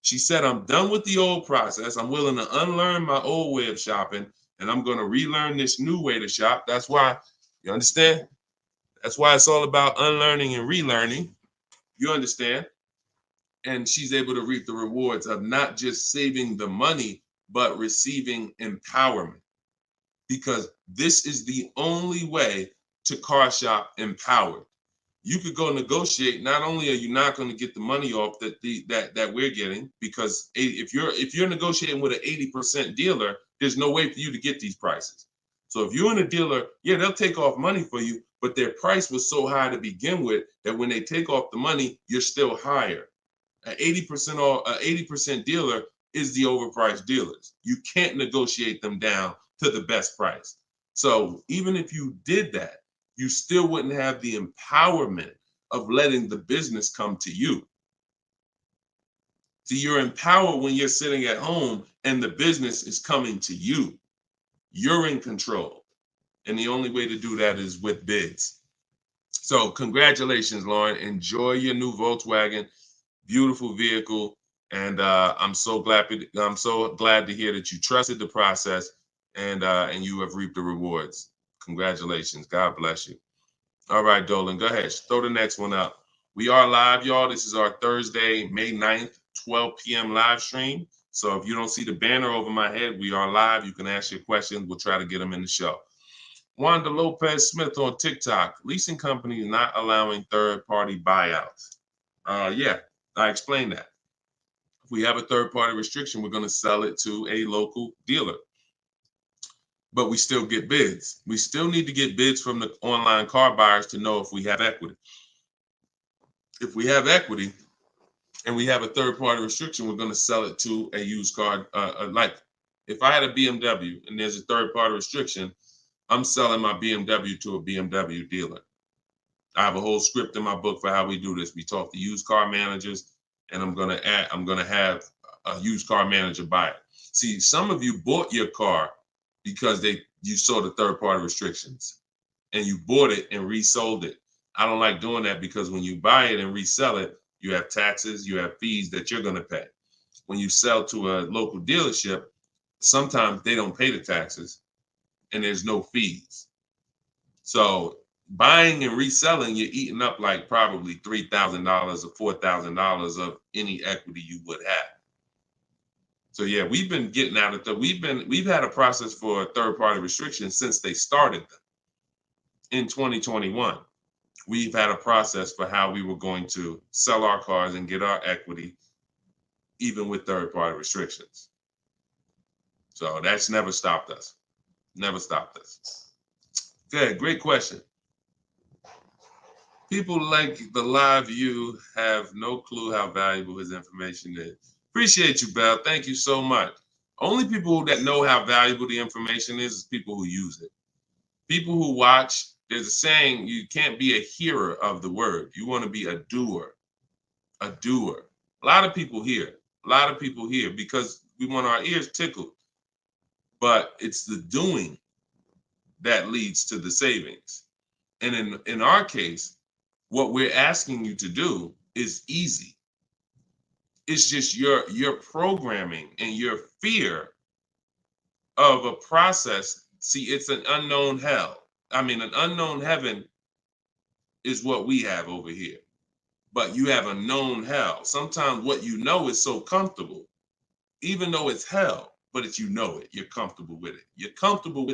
she said, I'm done with the old process. I'm willing to unlearn my old way of shopping, and I'm going to relearn this new way to shop. That's why, you understand? That's why it's all about unlearning and relearning. You understand? And she's able to reap the rewards of not just saving the money, but receiving empowerment. Because this is the only way to car shop empowered. You could go negotiate. Not only are you not going to get the money off that we're getting, because if you're negotiating with an 80% dealer, there's no way for you to get these prices. So if you're in a dealer, yeah, they'll take off money for you, but their price was so high to begin with that when they take off the money, you're still higher. An 80% dealer is the overpriced dealers. You can't negotiate them down to the best price. So even if you did that, you still wouldn't have the empowerment of letting the business come to you. See, you're empowered when you're sitting at home and the business is coming to you. You're in control. And the only way to do that is with bids. So congratulations, Lauren. Enjoy your new Volkswagen. Beautiful vehicle. And I'm so glad to hear that you trusted the process and you have reaped the rewards. Congratulations. God bless you. All right, Dolan, go ahead. Throw the next one up. We are live, y'all. This is our Thursday, May 9th, 12 p.m. live stream. So if you don't see the banner over my head, we are live. You can ask your questions. We'll try to get them in the show. Wanda Lopez Smith on TikTok. Leasing companies not allowing third-party buyouts. Yeah, I explained that. If we have a third-party restriction, we're going to sell it to a local dealer. But we still get bids. We still need to get bids from the online car buyers to know if we have equity. If we have equity and we have a third-party restriction, we're going to sell it to a used car. Like if I had a BMW and there's a third-party restriction, I'm selling my BMW to a BMW dealer. I have a whole script in my book for how we do this. We talk to used car managers, and I'm going to have a used car manager buy it. See, some of you bought your car because you saw the third-party restrictions and you bought it and resold it. I don't like doing that because when you buy it and resell it, you have taxes, you have fees that you're going to pay. When you sell to a local dealership, sometimes they don't pay the taxes and there's no fees. So buying and reselling, you're eating up like probably $3,000 or $4,000 of any equity you would have. So yeah, we've been getting out of the, we've had a process for third-party restrictions since they started them in 2021. We've had a process for how we were going to sell our cars and get our equity, even with third-party restrictions. So that's never stopped us. Never stopped us. Good, great question. People like the live view have no clue how valuable his information is. Appreciate you, Belle. Thank you so much. Only people that know how valuable the information is people who use it. People who watch, there's a saying, you can't be a hearer of the word. You want to be a doer. A doer. A lot of people hear. A lot of people hear because we want our ears tickled. But it's the doing that leads to the savings. And in our case, what we're asking you to do is easy. It's just your programming and your fear of a process. See, it's an unknown hell. I mean, an unknown heaven is what we have over here. But you have a known hell. Sometimes what you know is so comfortable, even though it's hell, but it's, you know it. You're comfortable with it. You're comfortable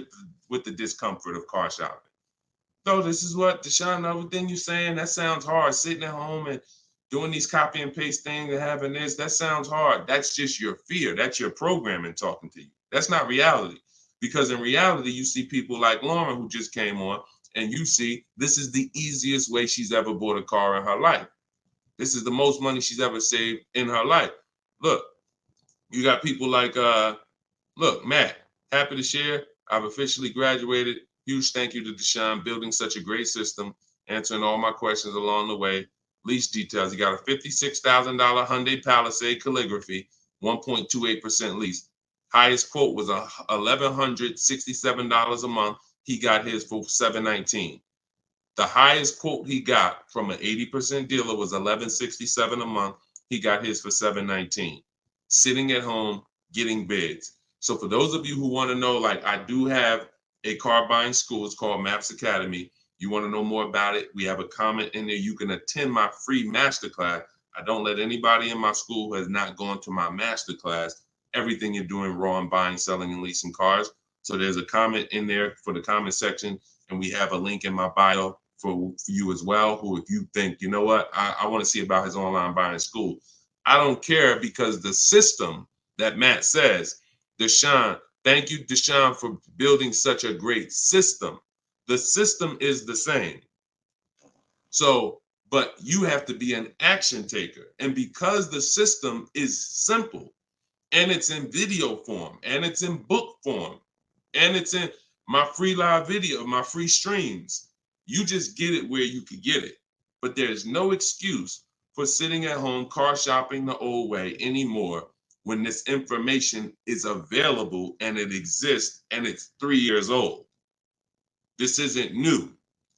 with the discomfort of car shopping. So this is what, Deshone, everything you're saying, that sounds hard. Sitting at home and doing these copy and paste things and having this, that sounds hard. That's just your fear. That's your programming talking to you. That's not reality. Because in reality, you see people like Lauren who just came on, And you see, this is the easiest way she's ever bought a car in her life. This is the most money she's ever saved in her life. Look, you got people like, look, Matt, happy to share. I've officially graduated. Huge thank you to Deshone, building such a great system, answering all my questions along the way. Lease details. You got a $56,000 Hyundai Palisade calligraphy, 1.28% lease. Highest quote was $1,167 a month. He got his for $719. The highest quote he got from an 80% dealer was $1,167 a month. He got his for $719. Sitting at home, getting bids. So for those of you who want to know, like, I do have a car buying school. It's called Maps Academy. You want to know more about it? We have a comment in there. You can attend my free masterclass. I don't let anybody in my school who has not gone to my masterclass. Everything you're doing raw and buying, selling, and leasing cars. So there's a comment in there for the comment section, and we have a link in my bio for you as well, who, if you think, you know what, I want to see about his online buying school. I don't care, because the system that Matt says, Deshone, thank you, Deshone, for building such a great system. The system is the same. So, but you have to be an action taker. And because the system is simple, and it's in video form, and it's in book form, and it's in my free live video, my free streams, you just get it where you could get it. But there's no excuse for sitting at home car shopping the old way anymore when this information is available and it exists and it's 3 years old. This isn't new.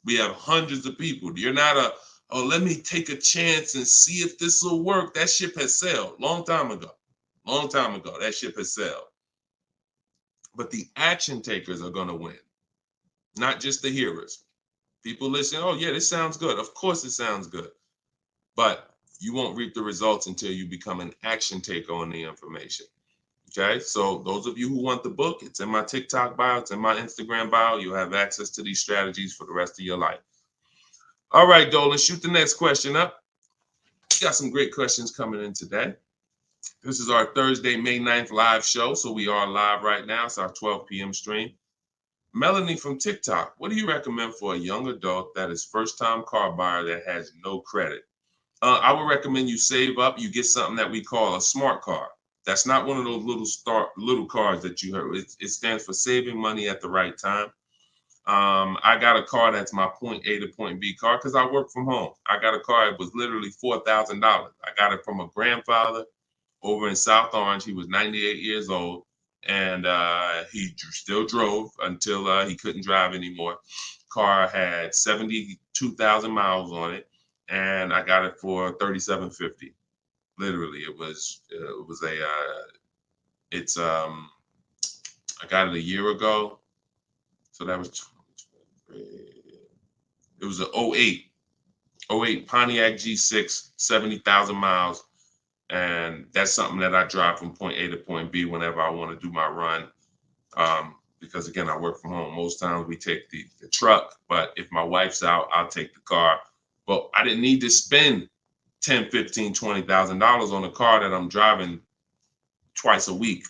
We have hundreds of people. You're not oh, let me take a chance and see if this will work. That ship has sailed long time ago. Long time ago, that ship has sailed. But the action takers are going to win, not just the hearers. People listen, oh yeah, this sounds good. Of course it sounds good. But you won't reap the results until you become an action taker on the information. Okay, so those of you who want the book, it's in my TikTok bio, it's in my Instagram bio. You'll have access to these strategies for the rest of your life. All right, Dolan, shoot the next question up. We got some great questions coming in today. This is our Thursday, May 9th live show. So we are live right now. It's our 12 p.m. stream. Melanie from TikTok, what do you recommend for a young adult that is first-time car buyer that has no credit? I would recommend you save up. You get something that we call a smart car. That's not one of those little cars that you heard. It stands for saving money at the right time. I got a car that's my point A to point B car because I work from home. I got a car. It was literally $4,000. I got it from a grandfather over in South Orange. He was 98 years old, and he still drove until he couldn't drive anymore. Car had 72,000 miles on it, and I got it for $3,750. Literally, it was I got it a year ago, so that was it was an 08 Pontiac G6, 70,000 miles. And that's something that I drive from point A to point B whenever I want to do my run. Because again, I work from home. Most times we take the truck, but if my wife's out, I'll take the car. But I didn't need to spend $10,000, $15,000, $20,000 on a car that I'm driving twice a week.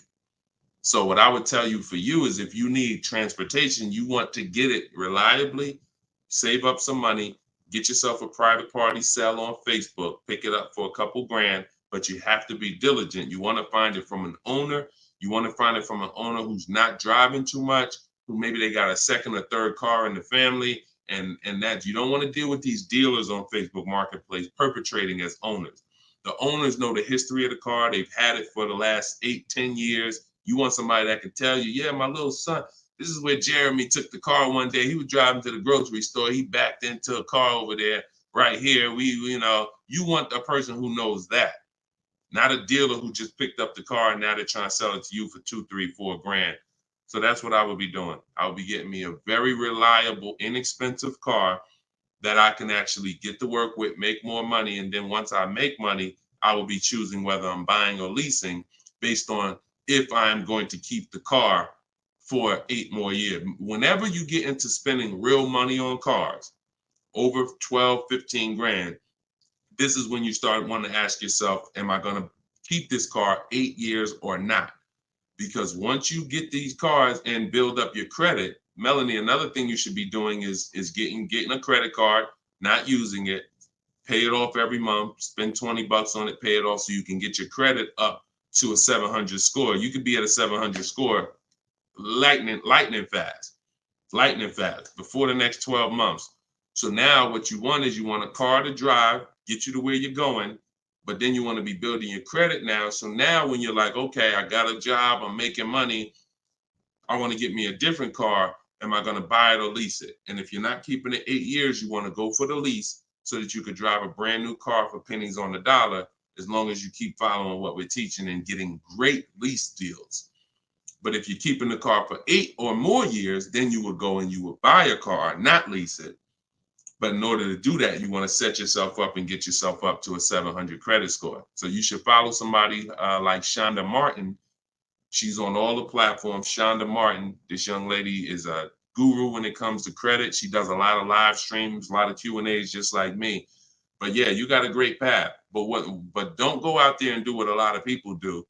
So what I would tell you for you is, if you need transportation, you want to get it reliably, save up some money, get yourself a private party sale on Facebook, pick it up for a couple grand, but you have to be diligent. You want to find it from an owner. You want to find it from an owner who's not driving too much, who maybe they got a second or third car in the family, and that you don't want to deal with these dealers on Facebook Marketplace perpetrating as owners. The owners know the history of the car. They've had it for the last 8-10 years. You want somebody that can tell you, yeah, my little son, this is where Jeremy took the car one day. He was driving to the grocery store. He backed into a car over there right here. You want a person who knows that, not a dealer who just picked up the car and now they're trying to sell it to you for $2, $3, $4 grand. So that's what I would be doing. I would be getting me a very reliable, inexpensive car that I can actually get to work with, make more money. And then once I make money, I will be choosing whether I'm buying or leasing based on if I'm going to keep the car for 8 more years. Whenever you get into spending real money on cars, over 12, 15 grand, this is when you start wanting to ask yourself, am I going to keep this car 8 years or not? Because once you get these cars and build up your credit, Melanie, another thing you should be doing is getting a credit card, not using it, pay it off every month, spend $20 on it, pay it off so you can get your credit up to a 700 score. You could be at a 700 score lightning fast before the next 12 months. So now what you want is you want a car to drive, get you to where you're going, but then you want to be building your credit now. So now when you're like, okay, I got a job, I'm making money, I want to get me a different car. Am I going to buy it or lease it? And if you're not keeping it 8 years, you want to go for the lease so that you could drive a brand new car for pennies on the dollar, as long as you keep following what we're teaching and getting great lease deals. But if you're keeping the car for 8 or more years, then you would go and you would buy a car, not lease it. But in order to do that, you want to set yourself up and get yourself up to a 700 credit score. So you should follow somebody like Shonda Martin. She's on all the platforms. Shonda Martin, this young lady is a guru when it comes to credit. She does a lot of live streams, a lot of Q&As, just like me. But yeah, you got a great path. But don't go out there and do what a lot of people do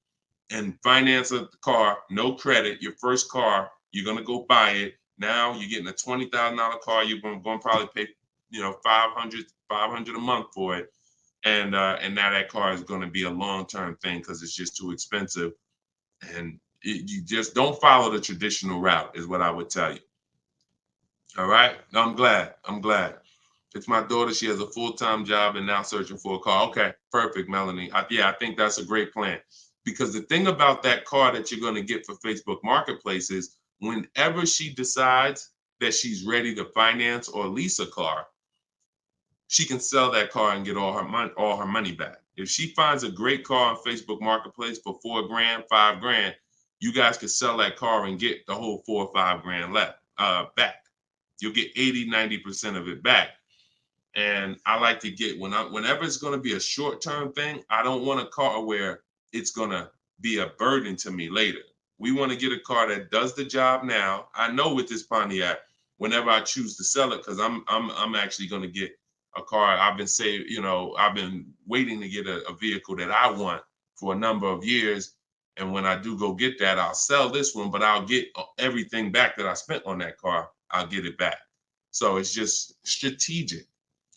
and finance a car, no credit, your first car, you're gonna go buy it. Now you're getting a $20,000 car, you're gonna probably pay, $500 a month for it. And now that car is gonna be a long-term thing because it's just too expensive. And you just don't follow the traditional route is what I would tell you. All right, I'm glad. It's my daughter. She has a full-time job and now searching for a car. Okay, perfect, Melanie. I think that's a great plan. Because the thing about that car that you're going to get for Facebook Marketplace is whenever she decides that she's ready to finance or lease a car, she can sell that car and get all her money back. If she finds a great car on Facebook Marketplace for $4,000, $5,000, you guys can sell that car and get the whole $4,000 or $5,000 back. You'll get 80-90% of it back. And I like to get whenever it's going to be a short-term thing, I don't want a car where it's going to be a burden to me later. We want to get a car that does the job now. I know with this Pontiac, whenever I choose to sell it, because I'm actually going to get a car. I've been waiting to get a vehicle that I want for a number of years. And when I do go get that, I'll sell this one, but I'll get everything back that I spent on that car. I'll get it back. So it's just strategic.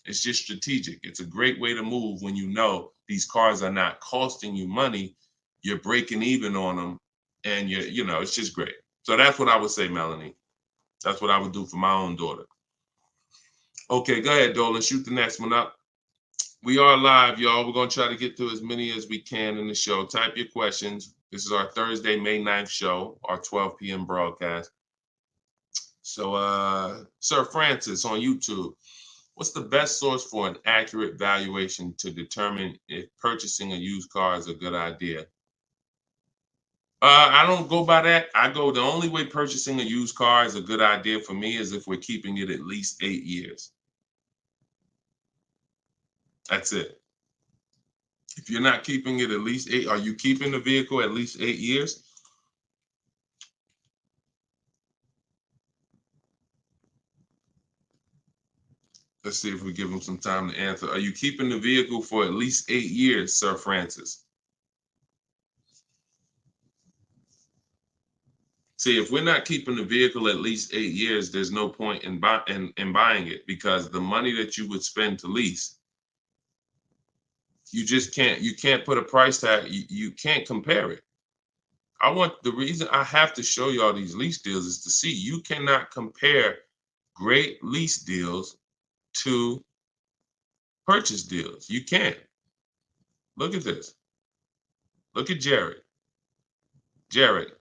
It's a great way to move when you know these cars are not costing you money. You're breaking even on them, and it's just great. So that's what I would say, Melanie. That's what I would do for my own daughter. Okay, go ahead, Dolan. Shoot the next one up. We are live, y'all. We're going to try to get through as many as we can in the show. Type your questions. This is our Thursday, May 9th show, our 12 p.m. broadcast. So, Sir Francis on YouTube. What's the best source for an accurate valuation to determine if purchasing a used car is a good idea? I don't go by that. The only way purchasing a used car is a good idea for me is if we're keeping it at least 8 years. That's it. If you're not keeping it at least 8, are you keeping the vehicle at least 8 years? Let's see if we give him some time to answer. Are you keeping the vehicle for at least 8 years, Sir Francis? See, if we're not keeping the vehicle at least 8 years, there's no point in buying it, because the money that you would spend to lease, you can't put a price tag. You can't compare it. The reason I have to show y'all these lease deals is to see you cannot compare great lease deals to purchase deals. You can't. Look at this. Look at Jared. Jared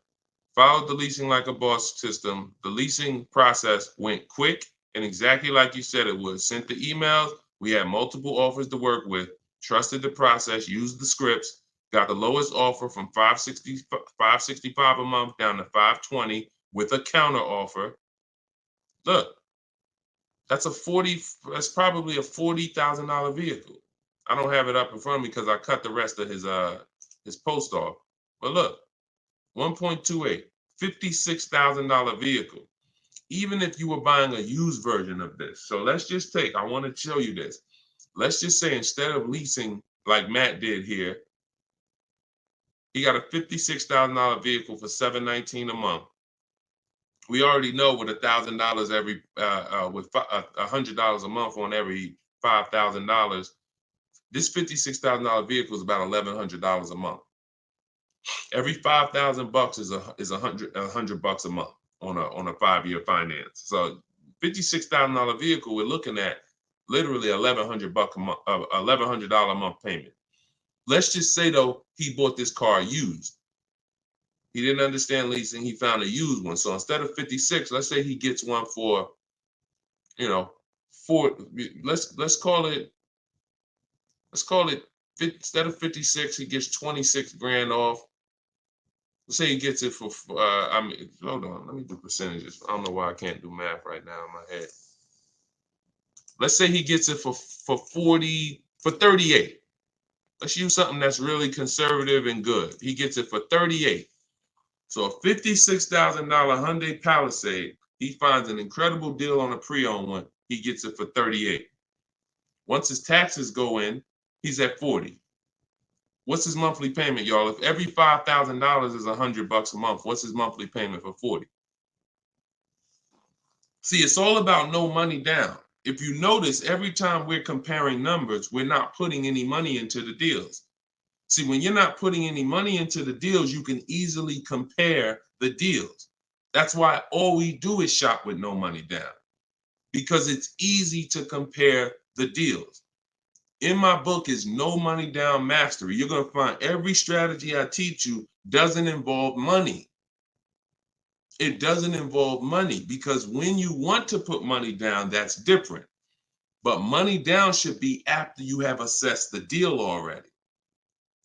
followed the leasing like a boss system. The leasing process went quick and exactly like you said it would. Sent the emails. We had multiple offers to work with. Trusted the process. Used the scripts. Got the lowest offer from $565 a month down to $520 with a counter offer. Look. That's probably a $40,000 vehicle. I don't have it up in front of me because I cut the rest of his post off. But look, 1.28, $56,000 vehicle. Even if you were buying a used version of this. So let's just I want to show you this. Let's just say instead of leasing like Matt did here, he got a $56,000 vehicle for $719 a month. We already know with $1,000 every, with $100 a month on every $5,000, this $56,000 vehicle is about $1,100 a month. Every 5,000 bucks is a hundred bucks a month on a 5-year finance. So $56,000 vehicle, we're looking at literally $1,100 a month, $1,100 a month payment. Let's just say though he bought this car used. He didn't understand leasing. He found a used one. So instead of 56, let's say he gets one for, you know, let's call it instead of 56, he gets 26 grand off. Let's say he gets it for, hold on, let me do percentages. I don't know why I can't do math right now in my head. Let's say he gets it for 38. Let's use something that's really conservative and good. He gets it for 38. So a $56,000 Hyundai Palisade, he finds an incredible deal on a pre-owned one. He gets it for 38. Once his taxes go in, he's at 40. What's his monthly payment, y'all? If every $5,000 is $100 a month, what's his monthly payment for 40? See, it's all about no money down. If you notice, every time we're comparing numbers, we're not putting any money into the deals. See, when you're not putting any money into the deals, you can easily compare the deals. That's why all we do is shop with no money down, because it's easy to compare the deals. In my book is No Money Down Mastery. You're going to find every strategy I teach you doesn't involve money. It doesn't involve money, because when you want to put money down, that's different. But money down should be after you have assessed the deal already.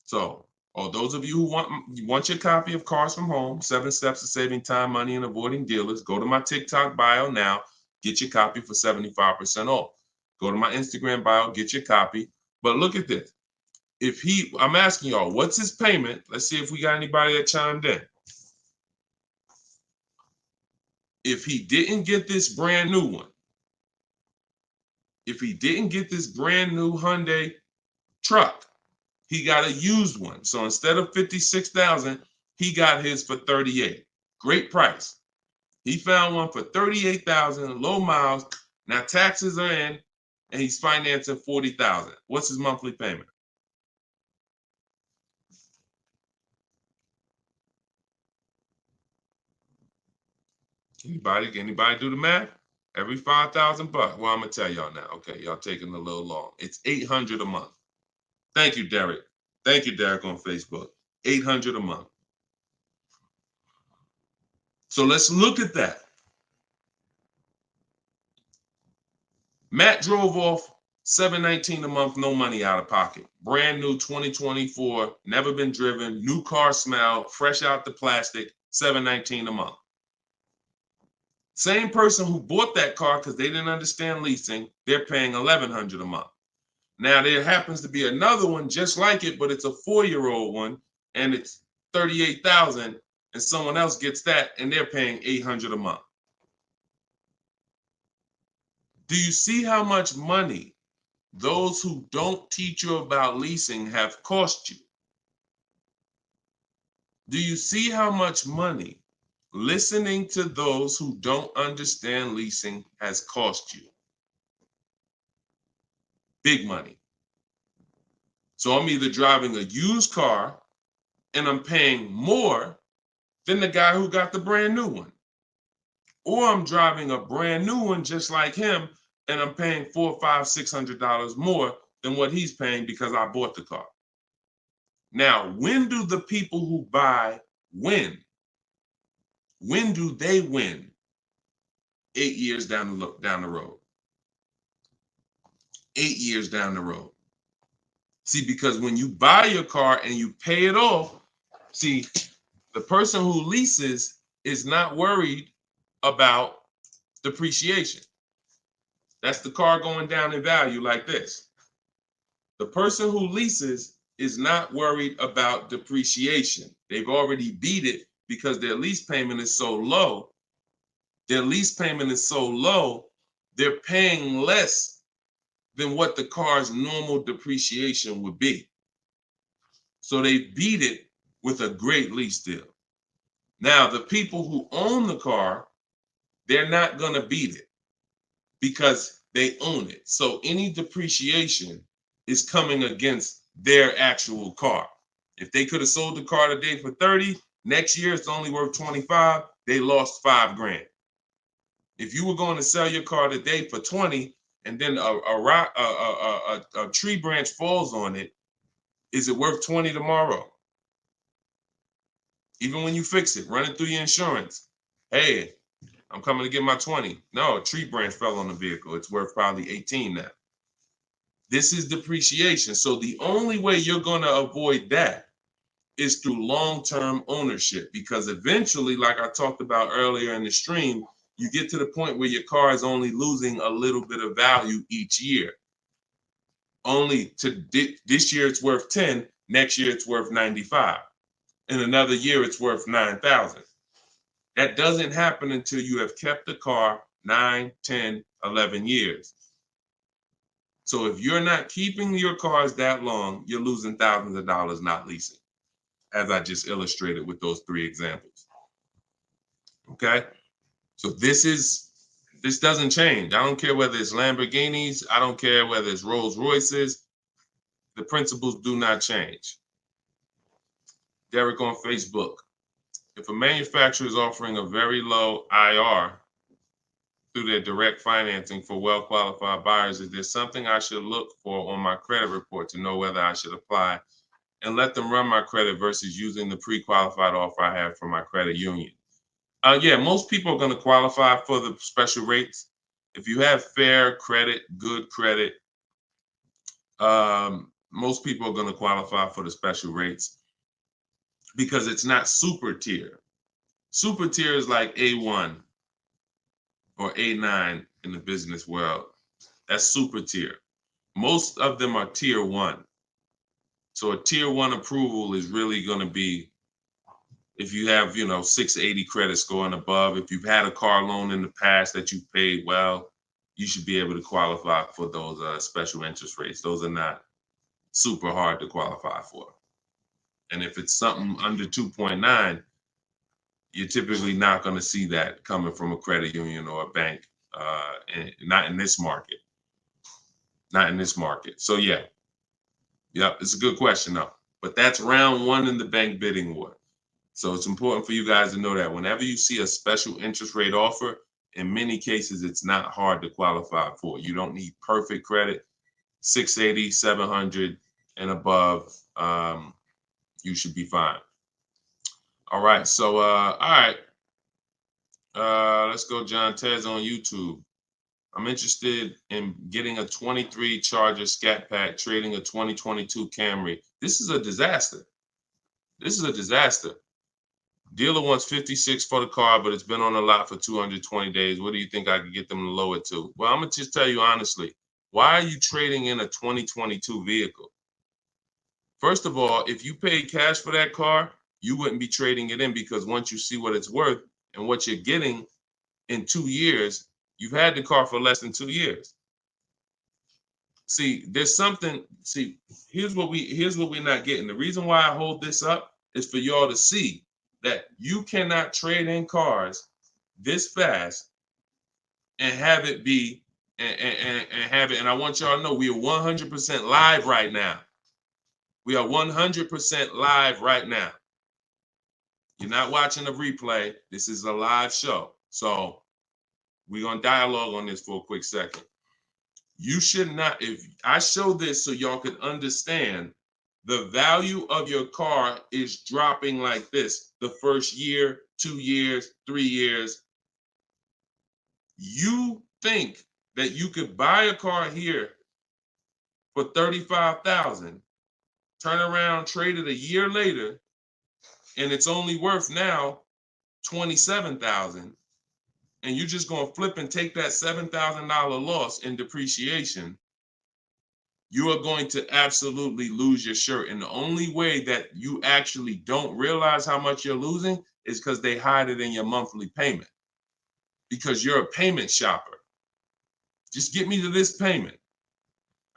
So, those of you who want your copy of Cars from Home, 7 Steps to Saving Time, Money, and Avoiding Dealers, go to my TikTok bio now, get your copy for 75% off. Go to my Instagram bio, get your copy. But look at this. I'm asking y'all, what's his payment? Let's see if we got anybody that chimed in. If he didn't get this brand new one, if he didn't get this brand new Hyundai truck, he got a used one. So instead of 56,000, he got his for 38. Great price. He found one for 38,000, low miles. Now taxes are in, and he's financing 40,000. What's his monthly payment? Anybody do the math? Every 5,000 bucks. Well, I'm gonna tell y'all now. Okay, y'all taking a little long. It's 800 a month. Thank you, Derek. Thank you, Derek, on Facebook. 800 a month. So let's look at that. Matt drove off $719 a month, no money out of pocket. Brand new 2024, never been driven, new car smell, fresh out the plastic, $719 a month. Same person who bought that car because they didn't understand leasing, they're paying $1,100 a month. Now there happens to be another one just like it, but it's a 4-year-old one, and it's $38,000, and someone else gets that, and they're paying $800 a month. Do you see how much money those who don't teach you about leasing have cost you? Do you see how much money listening to those who don't understand leasing has cost you? Big money. So I'm either driving a used car and I'm paying more than the guy who got the brand new one. Or I'm driving a brand new one just like him and I'm paying $400, $500, $600 more than what he's paying because I bought the car. Now, when do the people who buy win? When do they win? 8 years down the road. 8 years down the road. See, because when you buy your car and you pay it off, see, the person who leases is not worried about depreciation. That's the car going down in value like this. The person who leases is not worried about depreciation. They've already beat it because their lease payment is so low. Their lease payment is so low, they're paying less than what the car's normal depreciation would be. So they beat it with a great lease deal. Now, the people who own the car they're not going to beat it because they own it. So any depreciation is coming against their actual car. If they could have sold the car today for 30, next year it's only worth 25, they lost $5,000. If you were going to sell your car today for 20 and then a tree branch falls on it, is it worth 20 tomorrow? Even when you fix it, run it through your insurance. Hey, I'm coming to get my 20. No, a tree branch fell on the vehicle. It's worth probably 18 now. This is depreciation. So the only way you're going to avoid that is through long-term ownership, because eventually, like I talked about earlier in the stream, you get to the point where your car is only losing a little bit of value each year. Only to this year it's worth 10, next year it's worth 95. In another year it's worth 9,000. That doesn't happen until you have kept the car 9, 10, 11 years. So if you're not keeping your cars that long, you're losing thousands of dollars not leasing, as I just illustrated with those 3 examples. Okay? So this doesn't change. I don't care whether it's Lamborghinis. I don't care whether it's Rolls Royces. The principles do not change. Derek on Facebook. If a manufacturer is offering a very low IR through their direct financing for well-qualified buyers, is there something I should look for on my credit report to know whether I should apply and let them run my credit versus using the pre-qualified offer I have from my credit union? Yeah, most people are going to qualify for the special rates. If you have fair credit, good credit, most people are going to qualify for the special rates because it's not super tier. Super tier is like A1 or A9 in the business world. That's super tier. Most of them are tier 1. So a tier 1 approval is really going to be if you have, 680 credit score and above. If you've had a car loan in the past that you paid well, you should be able to qualify for those special interest rates. Those are not super hard to qualify for. And if it's something under 2.9, you're typically not going to see that coming from a credit union or a bank, not in this market. Not in this market. So yeah, it's a good question though. But that's round 1 in the bank bidding war. So it's important for you guys to know that whenever you see a special interest rate offer, in many cases, it's not hard to qualify for. You don't need perfect credit. 680, 700 and above, you should be fine. All right. So, all right. Let's go. John Tez on YouTube. I'm interested in getting a 23 Charger Scat Pack, trading a 2022 Camry. This is a disaster. This is a disaster. Dealer wants 56 for the car, but it's been on the lot for 220 days. What do you think I could get them to lower it to? Well, I'm going to just tell you honestly, why are you trading in a 2022 vehicle? First of all, if you paid cash for that car, you wouldn't be trading it in, because once you see what it's worth and what you're getting in 2 years, you've had the car for less than 2 years. See, there's something, here's what we're not getting. The reason why I hold this up is for y'all to see that you cannot trade in cars this fast and have it be and have it. And I want y'all to know we are 100% live right now. We are 100% live right now. You're not watching a replay. This is a live show. So we're going to dialogue on this for a quick second. You should not, if I show this so y'all could understand, the value of your car is dropping like this the first year, 2 years, 3 years. You think that you could buy a car here for $35,000, turn around, trade it a year later, and it's only worth now $27,000, and you're just going to flip and take that $7,000 loss in depreciation. You are going to absolutely lose your shirt. And the only way that you actually don't realize how much you're losing is because they hide it in your monthly payment, because you're a payment shopper. Just get me to this payment.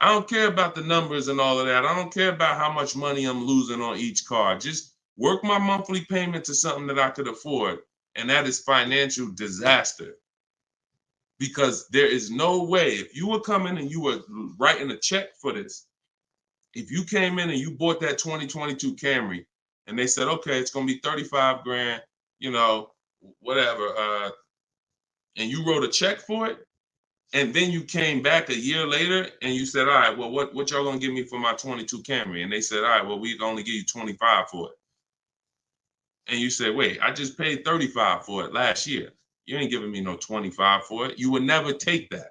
I don't care about the numbers and all of that. I don't care about how much money I'm losing on each car. Just work my monthly payment to something that I could afford. And that is financial disaster. because there is no way, if you were coming and you were writing a check for this, if you came in and you bought that 2022 Camry and they said, okay, it's going to be 35 grand, you know, whatever, and you wrote a check for it, and then you came back a year later and you said, all right, well, what y'all going to give me for my 22 Camry? And they said, all right, well, we can only give you 25 for it. And you said, wait, I just paid 35 for it last year. You ain't giving me no 25 for it. You would never take that.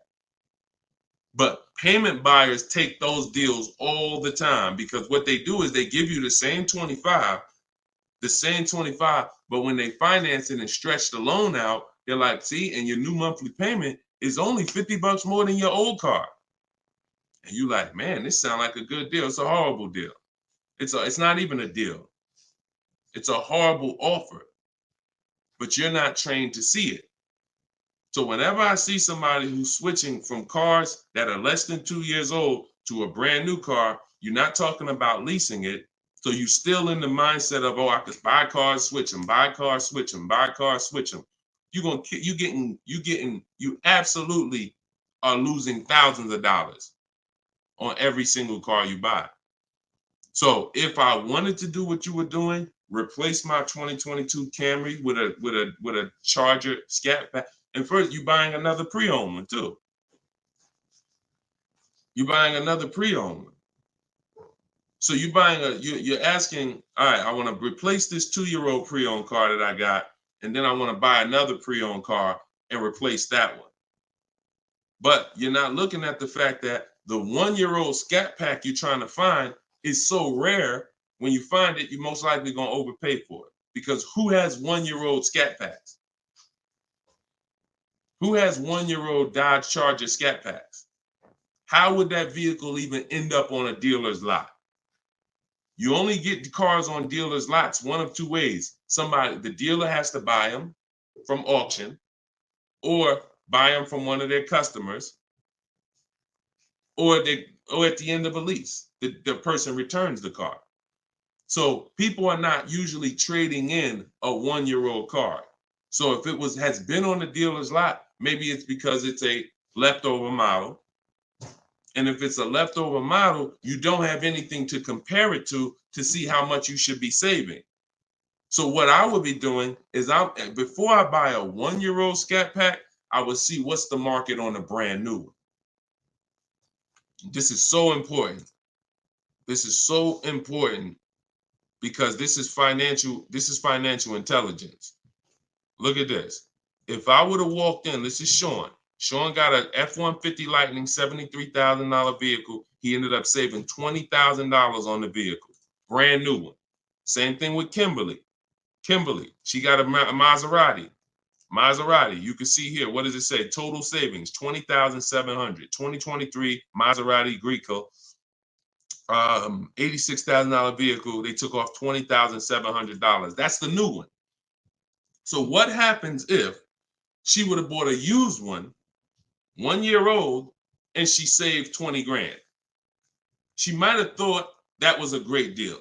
But payment buyers take those deals all the time, because what they do is they give you the same 25, but when they finance it and stretch the loan out, they're like, see, and your new monthly payment is only $50 more than your old car. And you like, man, this sounds like a good deal. It's a horrible deal. It's not even a deal. It's a horrible offer, but you're not trained to see it. So whenever I see somebody who's switching from cars that are less than 2 years old to a brand new car, you're not talking about leasing it. So you're still in the mindset of, oh, I could buy cars, switch them, buy cars, switch them, buy cars, switch them. You absolutely are losing thousands of dollars on every single car you buy. So if I wanted to do what you were doing, replace my 2022 Camry with a Charger Scat Pack, and first you're buying another pre-owned one too. You're buying another pre-owned one. So you're asking, all right, I want to replace this 2-year-old pre-owned car that I got, and then I want to buy another pre-owned car and replace that one. But you're not looking at the fact that the 1-year-old Scat Pack you're trying to find is so rare. When you find it, you're most likely going to overpay for it, because who has 1-year-old Scat Packs? Who has 1-year-old Dodge Charger Scat Packs? How would that vehicle even end up on a dealer's lot? You only get the cars on dealers' lots one of two ways. The dealer has to buy them from auction, or buy them from one of their customers, or at the end of a lease, the person returns the car. So people are not usually trading in a 1-year-old car. So if it has been on the dealer's lot, maybe it's because it's a leftover model. And if it's a leftover model, you don't have anything to compare it to see how much you should be saving. So what I would be doing is, before I buy a 1-year-old Scat Pack, I would see what's the market on a brand new one. This is so important. This is so important, because this is financial intelligence. Look at this. If I would have walked in, this is Sean. Sean got an F-150 Lightning, $73,000 vehicle. He ended up saving $20,000 on the vehicle. Brand new one. Same thing with Kimberly. She got a Maserati. You can see here, what does it say? Total savings, $20,700. 2023 Maserati Greco. $86,000 vehicle. They took off $20,700. That's the new one. So what happens if she would have bought a used one, 1 year old, and she saved 20 grand? She might have thought that was a great deal.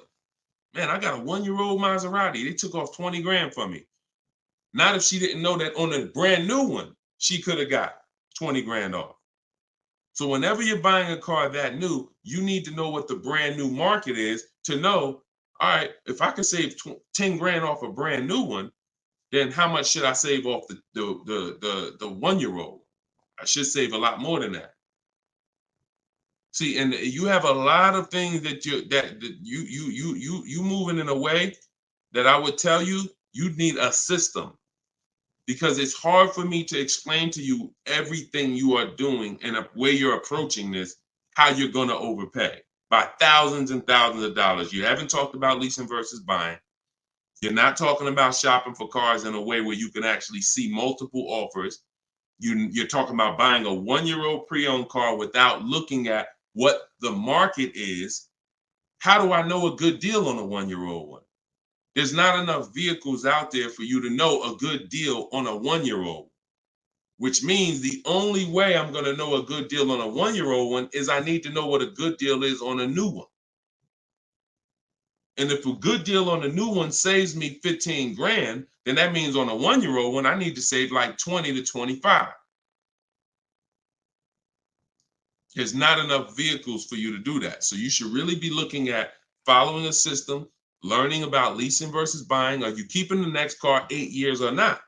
Man, I got a 1-year-old Maserati. They took off 20 grand for me. Not if she didn't know that on a brand new one, she could have got 20 grand off. So whenever you're buying a car that new, you need to know what the brand new market is to know, all right, if I can save 10 grand off a brand new one, then how much should I save off the 1-year-old? I should save a lot more than that. See, and you have a lot of things that you moving in a way that I would tell you need a system, because it's hard for me to explain to you everything you are doing and a way you're approaching this, how you're going to overpay by thousands and thousands of dollars. You haven't talked about leasing versus buying. You're not talking about shopping for cars in a way where you can actually see multiple offers. You're talking about buying a 1-year-old pre-owned car without looking at what the market is. How do I know a good deal on a 1-year-old one? There's not enough vehicles out there for you to know a good deal on a 1-year-old, which means the only way I'm going to know a good deal on a 1-year-old one is I need to know what a good deal is on a new one. And if a good deal on a new one saves me 15 grand, then that means on a 1-year-old one, I need to save like 20 to 25. There's not enough vehicles for you to do that. So you should really be looking at following a system, learning about leasing versus buying. Are you keeping the next car 8 years or not?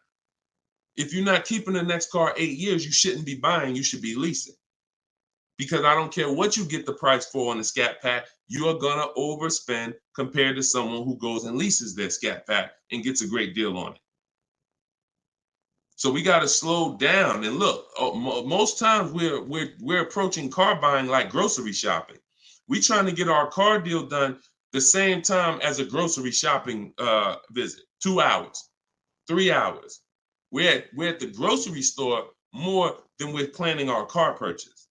If you're not keeping the next car 8 years, you shouldn't be buying, you should be leasing. Because I don't care what you get the price for on the Scat Pack, you are gonna overspend compared to someone who goes and leases their Scat Pack and gets a great deal on it. So we got to slow down and look. Most times we're approaching car buying like grocery shopping. We trying to get our car deal done the same time as a grocery shopping visit. 2 hours, 3 hours. We're at the grocery store more than we're planning our car purchase.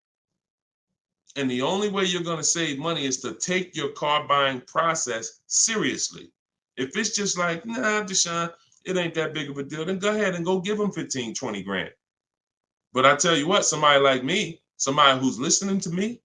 And the only way you're going to save money is to take your car buying process seriously. If it's just like, nah, Deshone, it ain't that big of a deal, then go ahead and go give them 15, 20 grand. But I tell you what, somebody like me, somebody who's listening to me,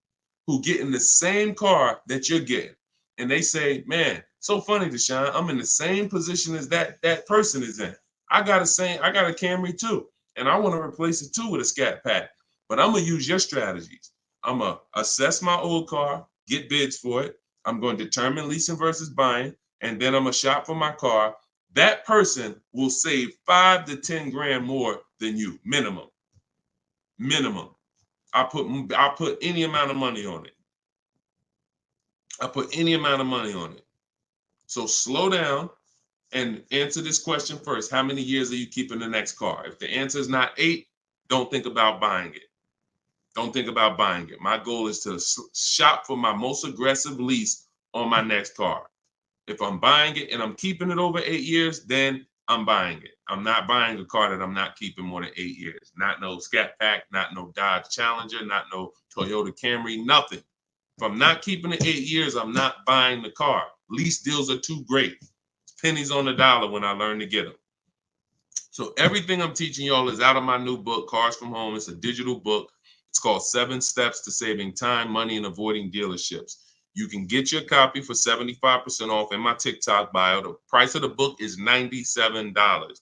who getting the same car that you're getting, and they say, man, so funny, Deshone, I'm in the same position as that person is in. I got a Camry too, and I want to replace it too with a Scat Pack. But I'm gonna use your strategies. I'm gonna assess my old car, get bids for it. I'm going to determine leasing versus buying, and then I'm gonna shop for my car. That person will save 5 to 10 grand more than you, minimum. Minimum. I put any amount of money on it. So slow down and answer this question first. How many years are you keeping the next car? If the answer is not 8, don't think about buying it. Don't think about buying it. My goal is to shop for my most aggressive lease on my next car. If I'm buying it and I'm keeping it over 8 years, then I'm buying it. I'm not buying a car that I'm not keeping more than 8 years. Not no Scat Pack, not no Dodge Challenger, not no Toyota Camry, nothing. If I'm not keeping it 8 years, I'm not buying the car. Lease deals are too great. It's pennies on the dollar when I learn to get them. So everything I'm teaching y'all is out of my new book, Cars from Home. It's a digital book. It's called 7 Steps to Saving Time, Money, and Avoiding Dealerships. You can get your copy for 75% off in my TikTok bio. The price of the book is $97.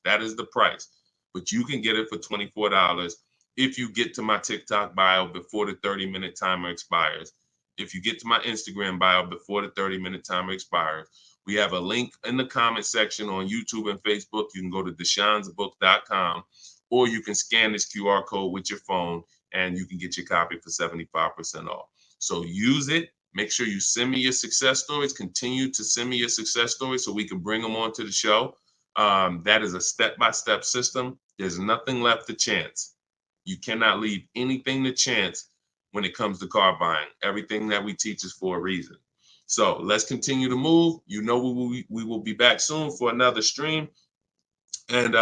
That is the price. But you can get it for $24 if you get to my TikTok bio before the 30-minute timer expires. If you get to my Instagram bio before the 30-minute timer expires. We have a link in the comment section on YouTube and Facebook. You can go to deshonsbook.com, or you can scan this QR code with your phone and you can get your copy for 75% off. So use it. Make sure you send me your success stories. Continue to send me your success stories so we can bring them onto the show. That is a step-by-step system. There's nothing left to chance. You cannot leave anything to chance when it comes to car buying. Everything that we teach is for a reason. So let's continue to move. You know we will be back soon for another stream. And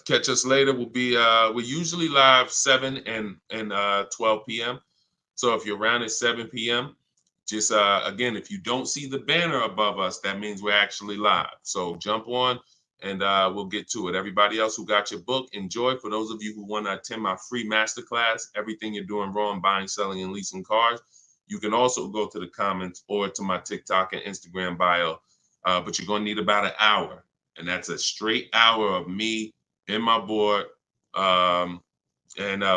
catch us later. We're usually live 7 and 12 p.m. So if you're around at 7 p.m., just again, if you don't see the banner above us, that means we're actually live. So jump on and we'll get to it. Everybody else who got your book, enjoy. For those of you who want to attend my free masterclass, Everything You're Doing Wrong, Buying, Selling, and Leasing Cars, you can also go to the comments or to my TikTok and Instagram bio. But you're going to need about an hour. And that's a straight hour of me in my board. And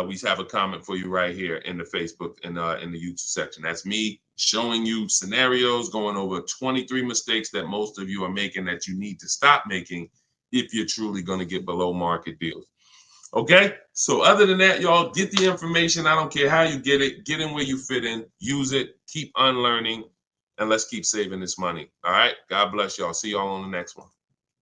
we have a comment for you right here in the Facebook and in the YouTube section. That's me showing you scenarios, going over 23 mistakes that most of you are making that you need to stop making if you're truly going to get below market deals. Okay, so other than that, y'all, get the information. I don't care how you get it. Get in where you fit in. Use it. Keep unlearning. And let's keep saving this money. All right, God bless y'all. See y'all on the next one.